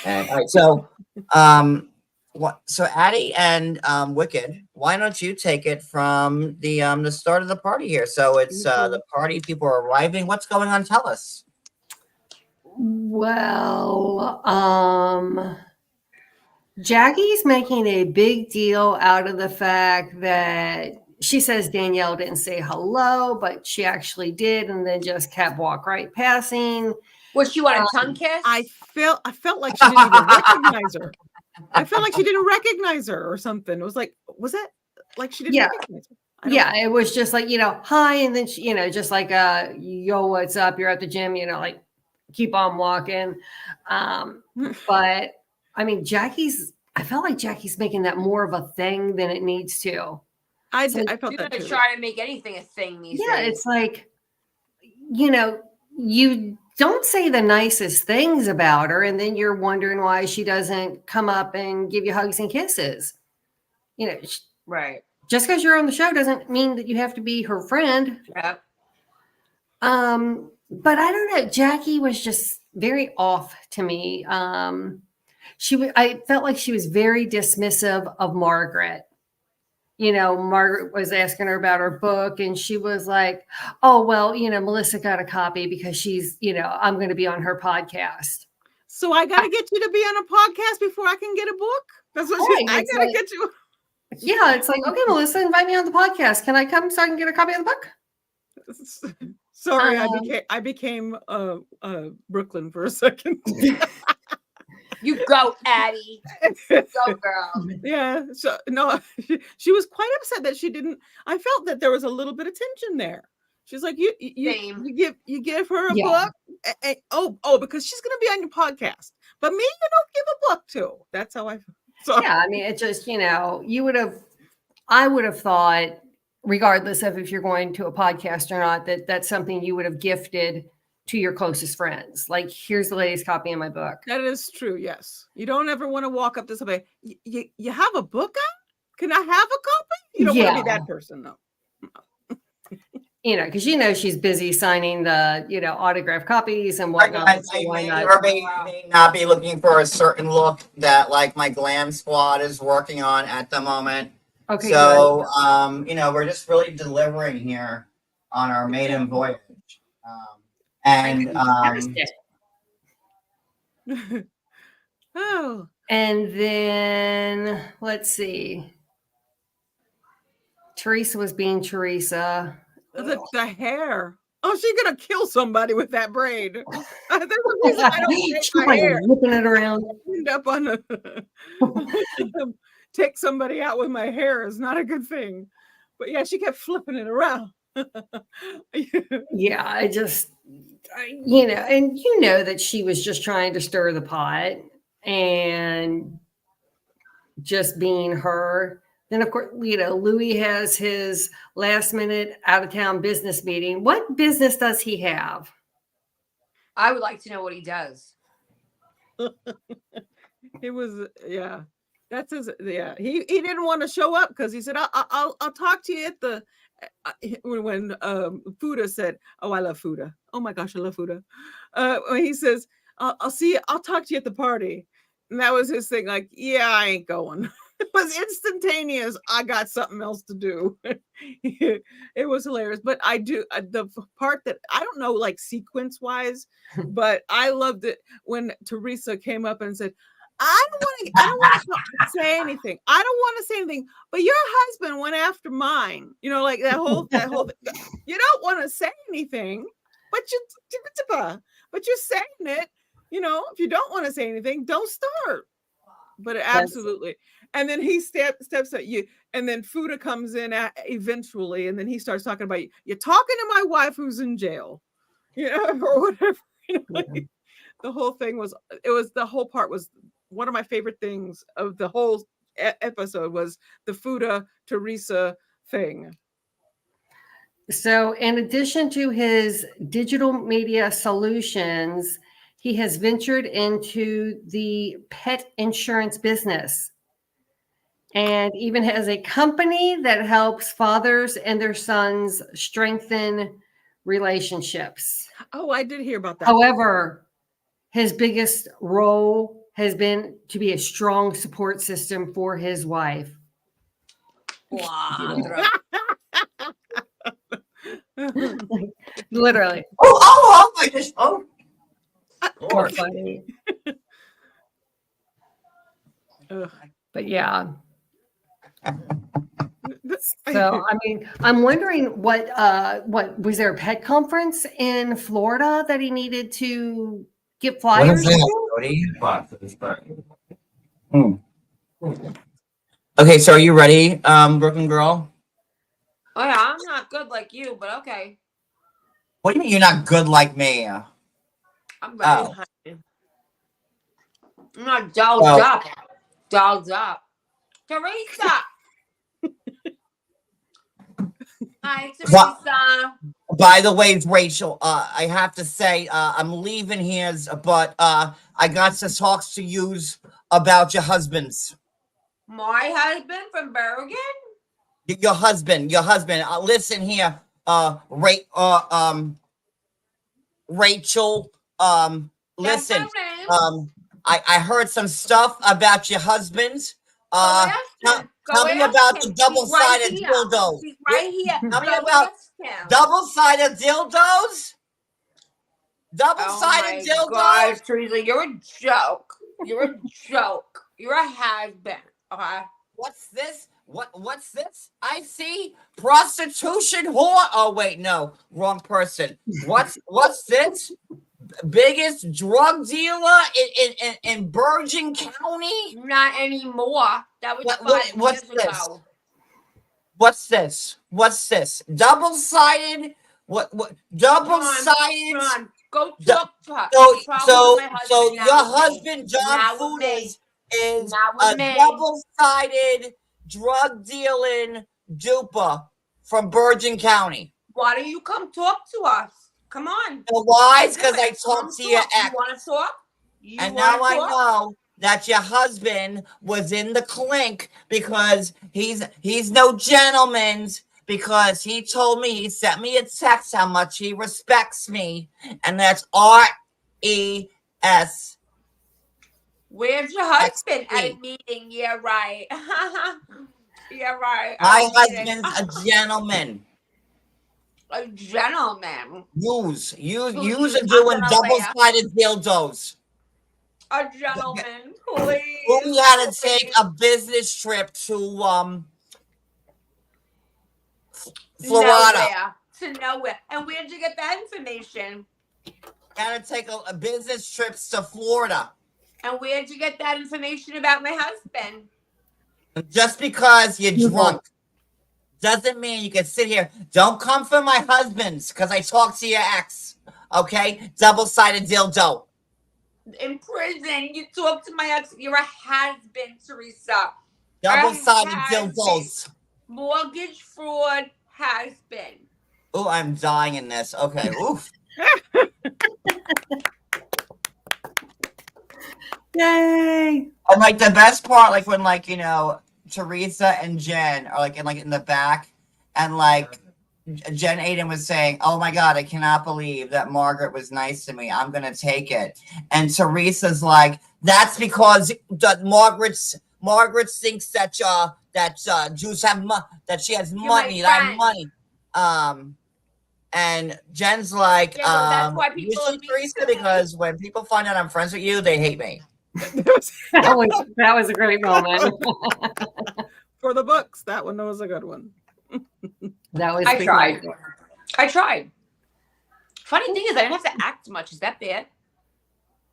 Speaker 4: And all right, so so Addie and Wicked, why don't you take it from the start of the party here? So it's the party, people are arriving. What's going on? Tell us.
Speaker 1: Well, Jackie's making a big deal out of the fact that she says Danielle didn't say hello, but she actually did, and then just kept walk right passing.
Speaker 3: Was she want a tongue kiss?
Speaker 6: I felt like she didn't even recognize her. I felt like she didn't recognize her or something. It was like, was that like she didn't recognize her?
Speaker 1: Yeah, it was just like, hi, and then she, just like yo, what's up? You're at the gym, like keep on walking. But I mean, I felt like Jackie's making that more of a thing than it needs to.
Speaker 6: I felt that too.
Speaker 3: Try to make anything a thing these days.
Speaker 1: Yeah, it's like, you don't say the nicest things about her, and then you're wondering why she doesn't come up and give you hugs and kisses.
Speaker 3: Right.
Speaker 1: Just because you're on the show doesn't mean that you have to be her friend.
Speaker 3: Yeah.
Speaker 1: But I don't know. Jackie was just very off to me. I felt like she was very dismissive of Margaret. Margaret was asking her about her book, and she was like, oh, well, Melissa got a copy because she's, I'm going to be on her podcast.
Speaker 6: So I got to get you to be on a podcast before I can get a book? That's what I got to get you.
Speaker 1: Yeah, it's like, okay, Melissa, invite me on the podcast. Can I come so I can get a copy of the book?
Speaker 6: Sorry, I became Brooklyn for a second.
Speaker 3: You go, Addie. Go, girl.
Speaker 6: Yeah. So no, she was quite upset that she didn't. I felt that there was a little bit of tension there. She's like, you give her a book. Because she's gonna be on your podcast. But me, you don't give a book to. That's how I feel. So
Speaker 1: yeah, I mean, it just, I would have thought, regardless of if you're going to a podcast or not, that's something you would have gifted to your closest friends. Like, here's the latest copy of my book.
Speaker 6: That is true. Yes. You don't ever want to walk up to somebody. You have a book out? Can I have a copy? You don't want to be that person, though.
Speaker 1: Because she's busy signing the autograph copies and whatnot.
Speaker 4: I may not be looking for a certain look that like my glam squad is working on at the moment.
Speaker 1: Okay.
Speaker 4: So we're just really delivering here on our maiden voyage. And
Speaker 1: then let's see. Teresa was being Teresa.
Speaker 6: The hair. Oh, she's gonna kill somebody with that braid. There's a reason I don't take my hair.
Speaker 1: Whipping it around.
Speaker 6: End up on take somebody out with my hair is not a good thing. But yeah, she kept flipping it around.
Speaker 1: Yeah, I just, and that she was just trying to stir the pot and just being her. Then, of course, Louis has his last minute out of town business meeting. What business does he have?
Speaker 3: I would like to know what he does.
Speaker 6: It was, yeah. That's his, yeah. He didn't want to show up because he said, I'll talk to you at the, when Fuda said, oh, I love Fuda. Oh my gosh, I love Fuda. When he says, I'll see you, I'll talk to you at the party. And that was his thing, like, yeah, I ain't going. It was instantaneous. I got something else to do. It was hilarious. But I do the part that I don't know, like sequence wise, but I loved it when Teresa came up and said, I don't want to say anything. I don't want to say anything, but your husband went after mine. Like that whole you don't want to say anything, but you're saying it. If you don't want to say anything, don't start. But absolutely. And then he steps at you, and then Fuda comes in eventually, and then he starts talking about you're talking to my wife who's in jail, or whatever. Like, the whole thing was the whole part was one of my favorite things of the whole episode was the Fuda Teresa thing.
Speaker 1: So in addition to his digital media solutions, he has ventured into the pet insurance business and even has a company that helps fathers and their sons strengthen relationships.
Speaker 6: Oh, I did hear about that.
Speaker 1: However, his biggest role has been to be a strong support system for his wife.
Speaker 3: Wow.
Speaker 1: Literally.
Speaker 4: I just,
Speaker 1: Poor
Speaker 4: Lord.
Speaker 1: funny.
Speaker 6: Ugh.
Speaker 1: But yeah.
Speaker 6: This-
Speaker 1: So I mean, I'm wondering what was there a pet conference in Florida that he needed to get
Speaker 4: What
Speaker 1: flyers
Speaker 4: is that,
Speaker 1: to?
Speaker 4: Cody? Okay, so are you ready, Brooklyn girl?
Speaker 3: Oh yeah, I'm not good like you, but okay.
Speaker 4: What do you mean you're not good like me?
Speaker 3: I'm ready.
Speaker 4: Oh.
Speaker 3: I'm not dolled
Speaker 4: Well-
Speaker 3: up. Dolled up. Teresa. Hi, Teresa.
Speaker 4: By the way, Rachel, I have to say, I'm leaving here, but I got some talks to use about your husbands.
Speaker 3: My husband from Bergen.
Speaker 4: Your husband. Listen here, Rachel.
Speaker 3: That's
Speaker 4: Listen.
Speaker 3: my name.
Speaker 4: I heard some stuff about your husbands.
Speaker 3: Go ask him.
Speaker 4: Tell me
Speaker 3: ask
Speaker 4: about
Speaker 3: him.
Speaker 4: the double-sided
Speaker 3: He's right here.
Speaker 4: dildos.
Speaker 3: He's right here.
Speaker 4: Tell me
Speaker 3: Go
Speaker 4: about
Speaker 3: ask him.
Speaker 4: double-sided dildos.
Speaker 3: Oh
Speaker 4: Double-sided
Speaker 3: my
Speaker 4: dildos.
Speaker 3: gosh, Teresa, you're a joke. You're a joke. You're a has-been. Okay.
Speaker 4: What's this? What's this? I see prostitution whore. Oh wait, no, wrong person. What's this? Biggest drug dealer in Bergen County?
Speaker 3: Not anymore. That was
Speaker 4: What's
Speaker 3: 5 years
Speaker 4: this?
Speaker 3: ago.
Speaker 4: What's this? Double-sided? What double-sided?
Speaker 3: John, go talk to her.
Speaker 4: So your husband John
Speaker 3: Not with me.
Speaker 4: Fudas is
Speaker 3: Not
Speaker 4: a
Speaker 3: with me.
Speaker 4: double-sided drug dealing duper from Bergen County.
Speaker 3: Why don't you come talk to us? Come on.
Speaker 4: The lies
Speaker 3: Do
Speaker 4: because
Speaker 3: it.
Speaker 4: I
Speaker 3: Come
Speaker 4: talked to your
Speaker 3: talk.
Speaker 4: ex.
Speaker 3: You want to talk?
Speaker 4: And now I know that your husband was in the clink because he's no gentleman's, because he told me, he sent me a text how much he respects me, and that's RES.
Speaker 3: Where's your husband at a meeting? Yeah, right. Yeah, right.
Speaker 4: My
Speaker 3: At a meeting.
Speaker 4: husband's a gentleman.
Speaker 3: A gentleman.
Speaker 4: Yous are
Speaker 3: Please, I'm
Speaker 4: doing
Speaker 3: gonna
Speaker 4: double-sided dildos.
Speaker 3: A gentleman, please.
Speaker 4: We had to take a business trip to Florida.
Speaker 3: Nowhere. To nowhere. And where'd you get that information?
Speaker 4: Had to take a business trips to Florida.
Speaker 3: And where'd you get that information about my husband?
Speaker 4: Just because you're drunk doesn't mean you can sit here. Don't come for my husband's because I talked to your ex. Okay? Double-sided dildo.
Speaker 3: In prison, you talk to my ex. You're a has-been, Teresa.
Speaker 4: Double-sided
Speaker 3: has-been.
Speaker 4: dildos.
Speaker 3: Mortgage fraud has been.
Speaker 4: Oh, I'm dying in this. Okay. Oof.
Speaker 1: Yay.
Speaker 4: And like the best part, like when Teresa and Jen are in the back, and Jen Aiden was saying, "Oh my God, I cannot believe that Margaret was nice to me. I'm gonna take it." And Teresa's like, "That's because Margaret thinks that Jews have that she has money, that I have money." And Jen's like,
Speaker 3: that's why
Speaker 4: "You
Speaker 3: people
Speaker 4: see,
Speaker 3: are mean
Speaker 4: Teresa,
Speaker 3: to me."
Speaker 4: because when people find out I'm friends with you, they hate me."
Speaker 1: That was a great moment.
Speaker 6: For the books, that one was a good one.
Speaker 1: That was.
Speaker 3: I tried. Funny thing is, I didn't have to act much. Is that bad?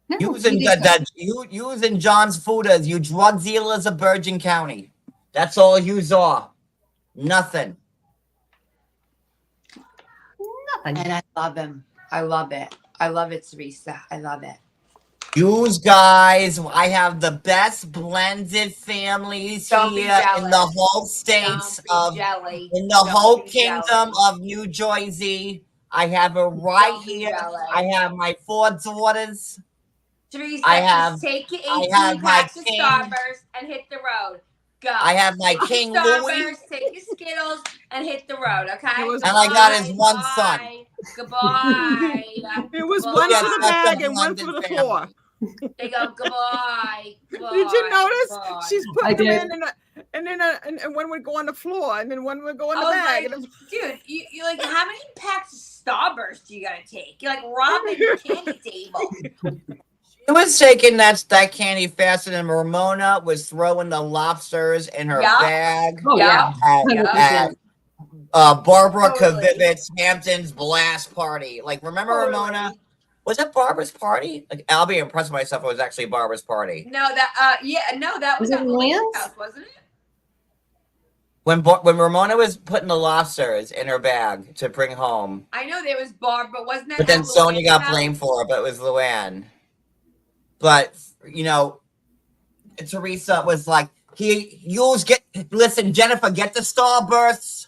Speaker 1: No,
Speaker 4: Using
Speaker 1: you did
Speaker 4: using John's fooders, you drug dealers of Bergen County. That's all yous are. Nothing.
Speaker 1: nothing.
Speaker 3: And I love him. I love it. I love it, Teresa. I love it.
Speaker 4: Yous guys, I have the best blended families
Speaker 3: Don't be
Speaker 4: here in the
Speaker 3: jealous.
Speaker 4: whole states
Speaker 3: Don't
Speaker 4: of
Speaker 3: be jelly.
Speaker 4: in the
Speaker 3: Don't
Speaker 4: whole
Speaker 3: be
Speaker 4: kingdom
Speaker 3: jealous.
Speaker 4: of New Jersey. I have it right
Speaker 3: Don't be
Speaker 4: here.
Speaker 3: jealous.
Speaker 4: I have my 4 daughters.
Speaker 3: Teresa,
Speaker 4: I have-
Speaker 3: just take your
Speaker 4: I
Speaker 3: 18
Speaker 4: have my
Speaker 3: packs of
Speaker 4: king.
Speaker 3: Starburst and hit the road. Go.
Speaker 4: I have my
Speaker 3: Take your
Speaker 4: King Louis.
Speaker 3: Starburst, take your Skittles, and hit the road, okay?
Speaker 6: It was-
Speaker 4: And I got his one son.
Speaker 3: Goodbye.
Speaker 6: It was
Speaker 3: Goodbye.
Speaker 6: one
Speaker 4: Yes,
Speaker 6: for the
Speaker 4: that's a
Speaker 6: bag and one for
Speaker 4: blended
Speaker 6: the
Speaker 4: family.
Speaker 6: floor.
Speaker 3: They go, goodbye. Goodbye.
Speaker 6: Did you notice?
Speaker 3: Goodbye.
Speaker 6: She's
Speaker 1: I
Speaker 6: putting them
Speaker 1: did.
Speaker 6: in, and one would go on the floor, and then one would go in
Speaker 3: I
Speaker 6: the
Speaker 3: was
Speaker 6: bag.
Speaker 3: like, dude, you like, how many packs of Starburst do you gotta take? You're like robbing the candy table.
Speaker 4: She was taking that candy faster than Ramona was throwing the lobsters in her
Speaker 3: Yeah.
Speaker 4: bag.
Speaker 1: Oh yeah.
Speaker 4: At, Barbara
Speaker 3: Totally.
Speaker 4: Kavivitz Hampton's blast party. Like, remember Ramona? Was it Barbara's party? Like, I'll be impressed with myself if it was actually Barbara's party.
Speaker 3: No, that that was
Speaker 1: Was it
Speaker 3: at Luann's
Speaker 1: Luann's?
Speaker 3: house, wasn't it?
Speaker 4: When Ramona was putting the lobsters in her bag to bring home.
Speaker 3: I know there was Barb, but wasn't that?
Speaker 4: But then
Speaker 3: at
Speaker 4: Sonia
Speaker 3: Luann's
Speaker 4: got
Speaker 3: house?
Speaker 4: blamed for it, but it was Luann. But, you know, Teresa was like, listen, Jennifer, get the Starbursts.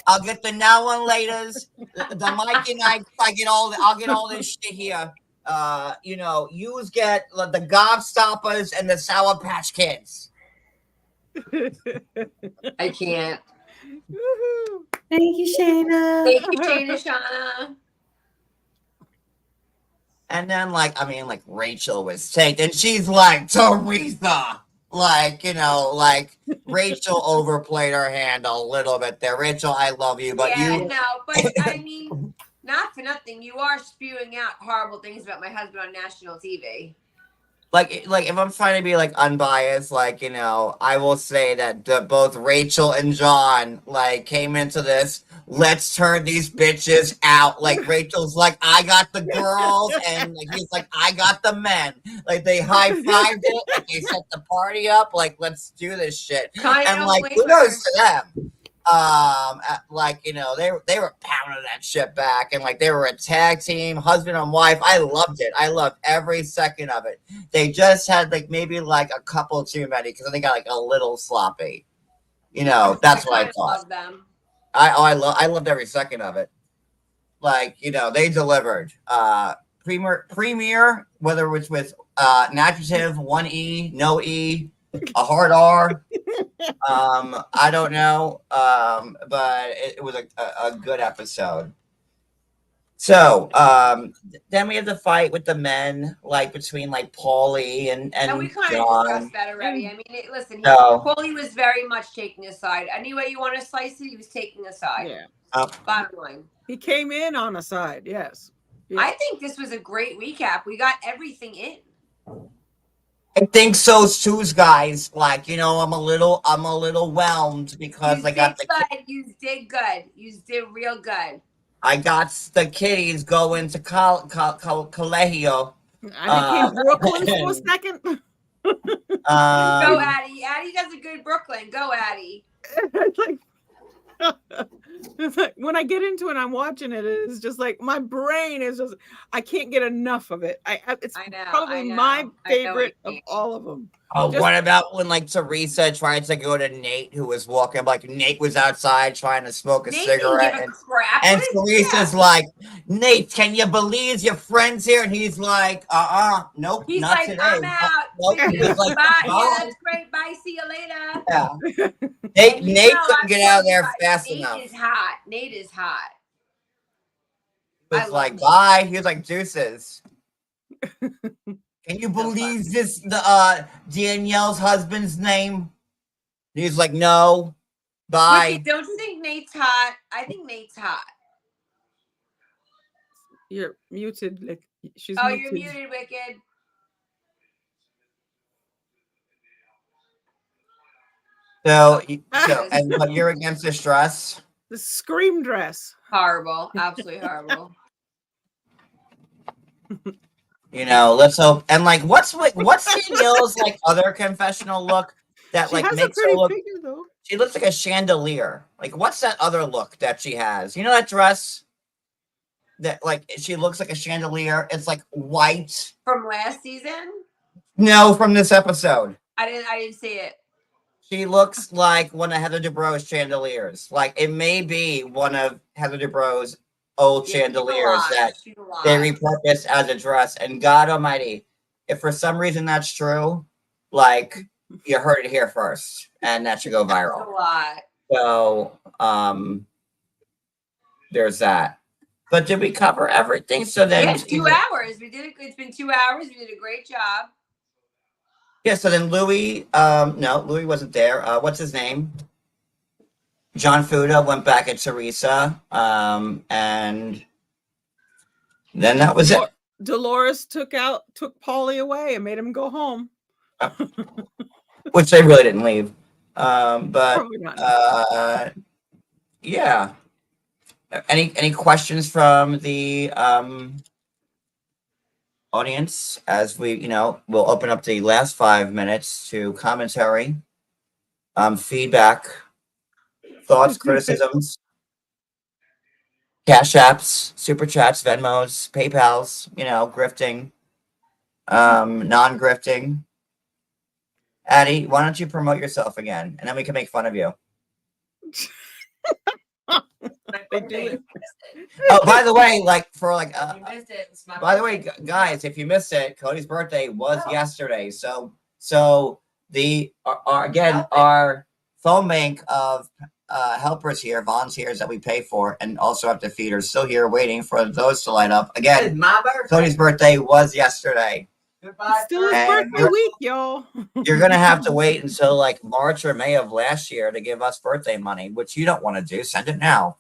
Speaker 4: I'll get the now and laters. The Mike and I'll get all this shit here. You know, you get the Gobstoppers and the Sour Patch Kids.
Speaker 3: I can't.
Speaker 6: Woohoo.
Speaker 1: Thank you, Shayna.
Speaker 3: Thank you, Shayna, Shauna.
Speaker 4: And then, Rachel was taken, and she's like, Teresa. Like, you know, like, Rachel overplayed her hand a little bit there. Rachel, I love you, but
Speaker 3: but I mean, not for nothing, you are spewing out horrible things about my husband on national TV.
Speaker 4: like if I'm trying to be like unbiased, like, you know, I will say that both Rachel and John like came into this. Let's turn these bitches out. Like, Rachel's like, I got the girls, and like, he's like, I got the men. Like, they high fived it. Like, they set the party up. Like, let's do this shit. And like, kudos to them. Like, you know, they were pounding that shit back, and like they were a tag team, husband and wife. I loved it. I loved every second of it. They just had like maybe like a couple too many because they got like a little sloppy. You know, that's what I thought.
Speaker 3: Love them.
Speaker 4: I loved every second of it. Like, you know, they delivered. Premier, whether it was with adjective, one E, no E, a hard R. I don't know. But it was a good episode. So, then we have the fight with the men, like between like Paulie and
Speaker 3: we kind of
Speaker 4: John.
Speaker 3: discussed that already. I mean, listen,
Speaker 4: No.
Speaker 3: Paulie was very much taking a side. Any way you want to slice it, he was taking a side.
Speaker 6: Yeah.
Speaker 3: Bottom line.
Speaker 6: He came in on a side, yes. Yeah.
Speaker 3: I think this was a great recap. We got everything in.
Speaker 4: I think so too, guys. Like, you know, I'm a little whelmed because I got the
Speaker 3: You did good. You did real good.
Speaker 4: I got the kiddies going to colegio.
Speaker 6: I became Brooklyn for a second.
Speaker 3: Go, Addie. Addie does a good Brooklyn. Go, Addie.
Speaker 6: It's like when I get into it, I'm watching it. It's just like my brain is just. I can't get enough of it. It's probably my favorite of all of them.
Speaker 4: Oh, what about when like Teresa tried to go to Nate, who was walking? Like Nate was outside trying to smoke a cigarette, and Teresa's like, "Nate, can you believe your friends here?" And he's like, nope,
Speaker 3: He's
Speaker 4: not
Speaker 3: like,
Speaker 4: today.
Speaker 3: I'm out.
Speaker 4: Nope. He was like,
Speaker 3: Bye.
Speaker 4: "Oh."
Speaker 3: Yeah, that's great. Bye. See you later.
Speaker 4: Yeah. Nate couldn't get out of there fast enough.
Speaker 3: Nate is hot. Nate is hot.
Speaker 4: He was like, bye. He was like, deuces. Can you believe this? Danielle's husband's name? He's like, no. Bye.
Speaker 3: Wicked, don't you think Nate's hot? I think Nate's hot.
Speaker 6: You're muted. Like she's.
Speaker 3: Oh,
Speaker 6: muted.
Speaker 3: you're muted, Wicked.
Speaker 4: But you're against this dress?
Speaker 6: The scream dress.
Speaker 3: Horrible. Absolutely horrible.
Speaker 4: You know, let's hope. And like, what's Danielle's like other confessional look that
Speaker 6: She
Speaker 4: like
Speaker 6: has
Speaker 4: makes
Speaker 6: a pretty
Speaker 4: her look?
Speaker 6: figure, though.
Speaker 4: She looks like a chandelier. Like, what's that other look that she has? You know that dress that like she looks like a chandelier. It's like white.
Speaker 3: From last season?
Speaker 4: No, from this episode.
Speaker 3: I didn't see it.
Speaker 4: She looks like one of Heather Dubrow's chandeliers. Like, it may be one of Heather Dubrow's old chandeliers that they repurposed as a dress. And God Almighty, if for some reason that's true, like you heard it here first, and that should go
Speaker 3: That's a
Speaker 4: viral.
Speaker 3: lot.
Speaker 4: So there's that. But did we cover everything? So then
Speaker 3: Yes, 2 hours. We did it. It's been 2 hours. We did a great job.
Speaker 4: yeah, so then Louis, no, Louis wasn't there. What's his name? John Fuda went back at Teresa, and then that was it.
Speaker 6: Dolores took Paulie away and made him go home.
Speaker 4: Which they really didn't leave. But
Speaker 6: Probably not.
Speaker 4: yeah. Any questions from the audience as we'll open up the last 5 minutes to commentary, feedback, thoughts, criticisms, cash apps, super chats, Venmos, PayPals, grifting, non-grifting. Addie, why don't you promote yourself again, and then we can make fun of you.
Speaker 6: They do it.
Speaker 4: Oh, by the way,
Speaker 3: You missed it. It's my
Speaker 4: by the way,
Speaker 3: birthday.
Speaker 4: guys, if you missed it, Cody's birthday was yesterday. So the our phone bank of helpers here, volunteers that we pay for, and also have to feed are still here waiting for those to light up. Again,
Speaker 7: It's my birthday.
Speaker 4: Cody's birthday was yesterday.
Speaker 7: Goodbye.
Speaker 6: Still his
Speaker 4: And
Speaker 6: birthday week, y'all.
Speaker 4: You're gonna have to wait until like March or May of last year to give us birthday money, which you don't want to do. Send it now.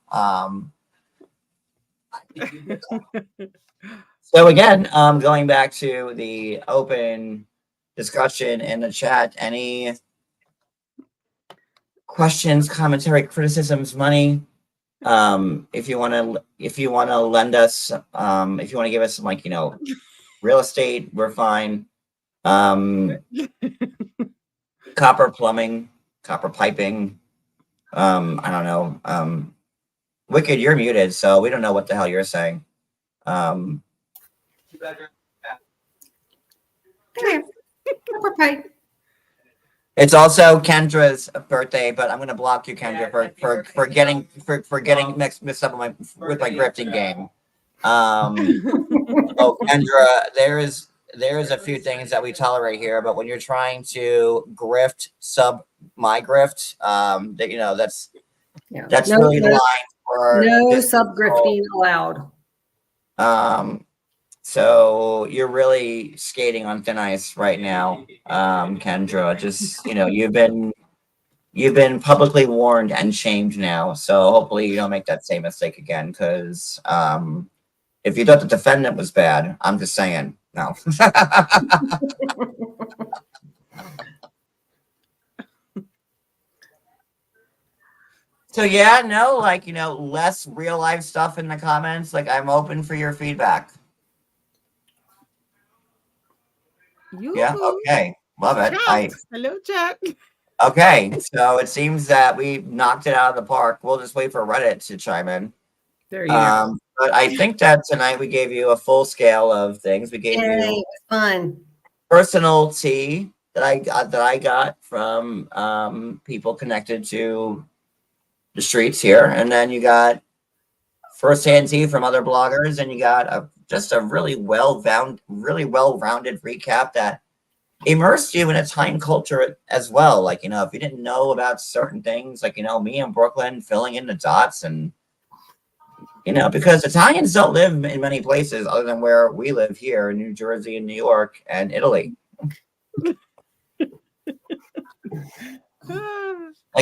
Speaker 4: So again, going back to the open discussion in the chat, any questions, commentary, criticisms, money? If you want to lend us, if you want to give us some real estate, we're fine. Copper plumbing, copper piping. I don't know. Wicked, you're muted, so we don't know what the hell you're saying.
Speaker 1: Come here. Copper pipe.
Speaker 4: It's also Kendra's birthday, but I'm gonna block you, Kendra, for getting mixed up with my grifting game. Oh, Kendra, there is a few things that we tolerate here, but when you're trying to grift my grift, that's really the line for
Speaker 1: no sub grifting allowed.
Speaker 4: So you're really skating on thin ice right now, Kendra. Just you've been publicly warned and shamed now. So hopefully you don't make that same mistake again. Because if you thought the defendant was bad, I'm just saying no. So yeah, no, less real life stuff in the comments. I'm open for your feedback. Yeah, okay. Love it.
Speaker 6: Hello, Jack.
Speaker 4: Okay, so it seems that we knocked it out of the park. We'll just wait for Reddit to chime in.
Speaker 6: There you go.
Speaker 4: But I think that tonight we gave you a full scale of things. We gave you
Speaker 1: fun
Speaker 4: personal tea that I got from people connected to the streets here, and then you got firsthand tea from other bloggers, and you got just a really well-rounded recap that immersed you in a time culture as well. If you didn't know about certain things, me in Brooklyn filling in the dots, and because Italians don't live in many places other than where we live here in New Jersey and New York and Italy.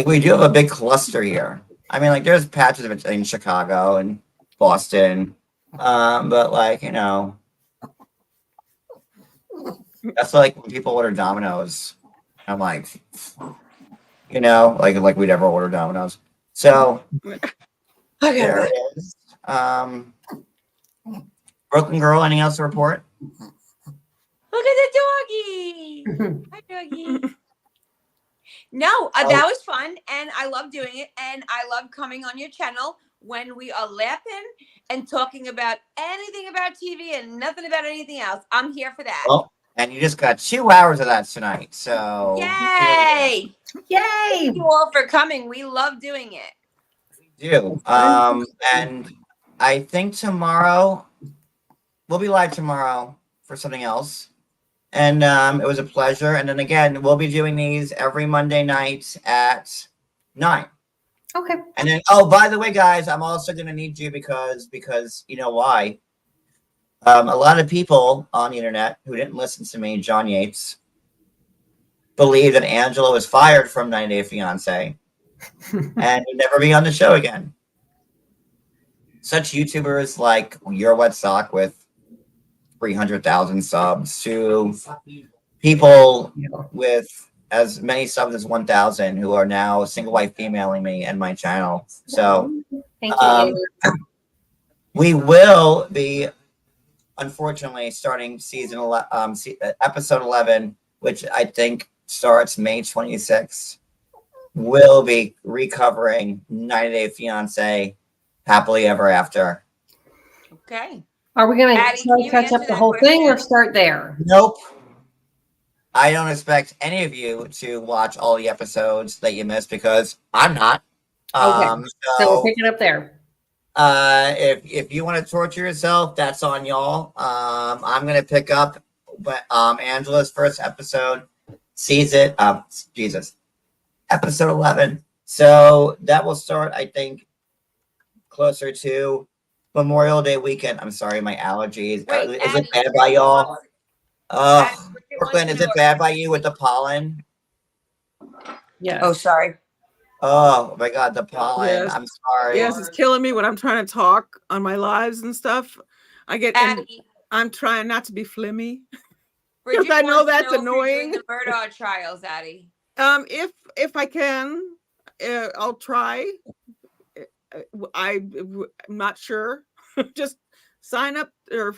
Speaker 4: We do have a big cluster here. I mean, there's patches of it in Chicago and Boston, but that's when people order Domino's. I'm like we'd ever order Domino's. So there it is. Brooklyn girl, anything else to report?
Speaker 3: Look at the doggy. Hi, doggy. No, that was fun, and I love doing it, and I love coming on your channel when we are laughing and talking about anything about TV and nothing about anything else. I'm here for that.
Speaker 4: Well, and you just got 2 hours of that tonight, so
Speaker 3: yay!
Speaker 1: Yay!
Speaker 3: Thank you all for coming. We love doing it.
Speaker 4: We do. And I think tomorrow we'll be live tomorrow for something else. And it was a pleasure. And then again, we'll be doing these every Monday night at 9.
Speaker 1: Okay.
Speaker 4: And then, oh, by the way, guys, I'm also going to need you because you know why? A lot of people on the internet who didn't listen to me, John Yates, believe that Angela was fired from 90 Day Fiance and would never be on the show again. Such YouTubers like Your Wet Sock with 300,000 subs to people with as many subs as 1,000 who are now single white femaling me and my channel. So
Speaker 1: Thank you.
Speaker 4: we will be, unfortunately, starting episode 11, which I think starts May 26th. We'll be recovering 90 Day Fiance, Happily Ever After.
Speaker 3: Okay.
Speaker 1: Are we going
Speaker 3: Addie,
Speaker 1: to
Speaker 3: can you
Speaker 1: catch
Speaker 3: answer
Speaker 1: up the
Speaker 3: that
Speaker 1: whole thing or
Speaker 3: question?
Speaker 1: start there?
Speaker 4: Nope. I don't expect any of you to watch all the episodes that you missed because I'm not.
Speaker 1: Okay. So we're picking up there.
Speaker 4: If you want to torture yourself, that's on y'all. I'm gonna pick up, but Angela's first episode, episode 11. So that will start, I think, closer to Memorial Day weekend. I'm sorry, my allergies.
Speaker 3: Wait,
Speaker 4: Is it
Speaker 3: Addie,
Speaker 4: bad by y'all?
Speaker 3: Addie,
Speaker 4: Oh,
Speaker 3: Bridget
Speaker 4: Brooklyn,
Speaker 3: wants
Speaker 4: is
Speaker 3: to
Speaker 4: it
Speaker 3: know
Speaker 4: bad by you with the pollen?
Speaker 1: Yeah.
Speaker 3: Oh, sorry.
Speaker 4: Oh my God, the pollen.
Speaker 6: Yes.
Speaker 4: I'm sorry.
Speaker 6: Yes, it's killing me when I'm trying to talk on my lives and stuff. I get, and
Speaker 3: Addie,
Speaker 6: I'm trying not to be flimmy.
Speaker 3: Bridget
Speaker 6: I know
Speaker 3: wants to
Speaker 6: that's
Speaker 3: know if you're doing
Speaker 6: annoying.
Speaker 3: the Murdoch trials, Addie.
Speaker 6: If I can, I'll try. I'm not sure. Just sign up or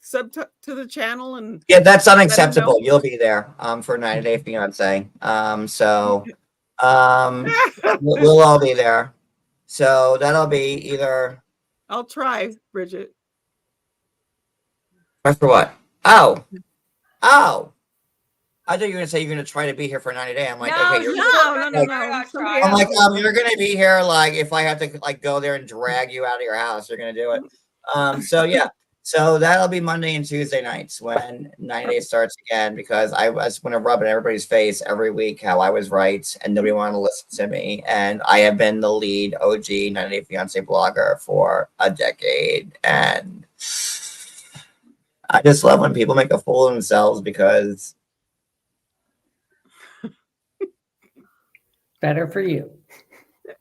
Speaker 6: sub to the channel and
Speaker 4: Yeah, that's
Speaker 6: let 'em
Speaker 4: unacceptable.
Speaker 6: know.
Speaker 4: You'll be there for 90 Day Fiance. We'll all be there. So that'll be either
Speaker 6: I'll try, Bridget.
Speaker 4: for what? Oh. I thought you were gonna say you're gonna try to be here for 90 days. I'm like,
Speaker 3: No,
Speaker 4: okay, you're
Speaker 3: she's
Speaker 6: No,
Speaker 3: talking
Speaker 6: no,
Speaker 3: about
Speaker 6: no,
Speaker 3: the
Speaker 6: no.
Speaker 3: Murdoch
Speaker 6: Somebody
Speaker 4: I'm
Speaker 3: trials.
Speaker 6: else
Speaker 4: like,
Speaker 6: will.
Speaker 4: you're gonna be here like if I have to like go there and drag you out of your house, you're gonna do it. So yeah. So that'll be Monday and Tuesday nights when 90 Days starts again because I was going to rub in everybody's face every week how I was right and nobody wanted to listen to me. And I have been the lead OG 90 Day Fiance blogger for a decade. And I just love when people make a fool of themselves because
Speaker 1: Better for you.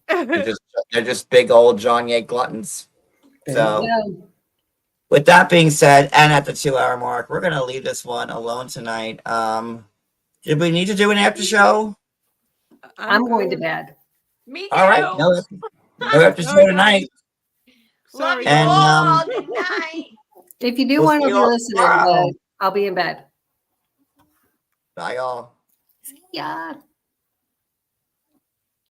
Speaker 4: they're just big old John Yates gluttons.
Speaker 1: There
Speaker 4: So
Speaker 1: you go.
Speaker 4: with that being said, and at the 2-hour mark, we're gonna leave this one alone tonight. Did we need to do an after show?
Speaker 1: I'm going to bed.
Speaker 3: Me too.
Speaker 4: All right, no after show tonight.
Speaker 3: Love you
Speaker 4: And
Speaker 3: all. Good night.
Speaker 1: If you do
Speaker 4: We'll
Speaker 1: want
Speaker 4: see
Speaker 1: to
Speaker 4: you all
Speaker 1: listen,
Speaker 4: tomorrow.
Speaker 1: I'll be in bed.
Speaker 4: Bye, y'all.
Speaker 1: See ya.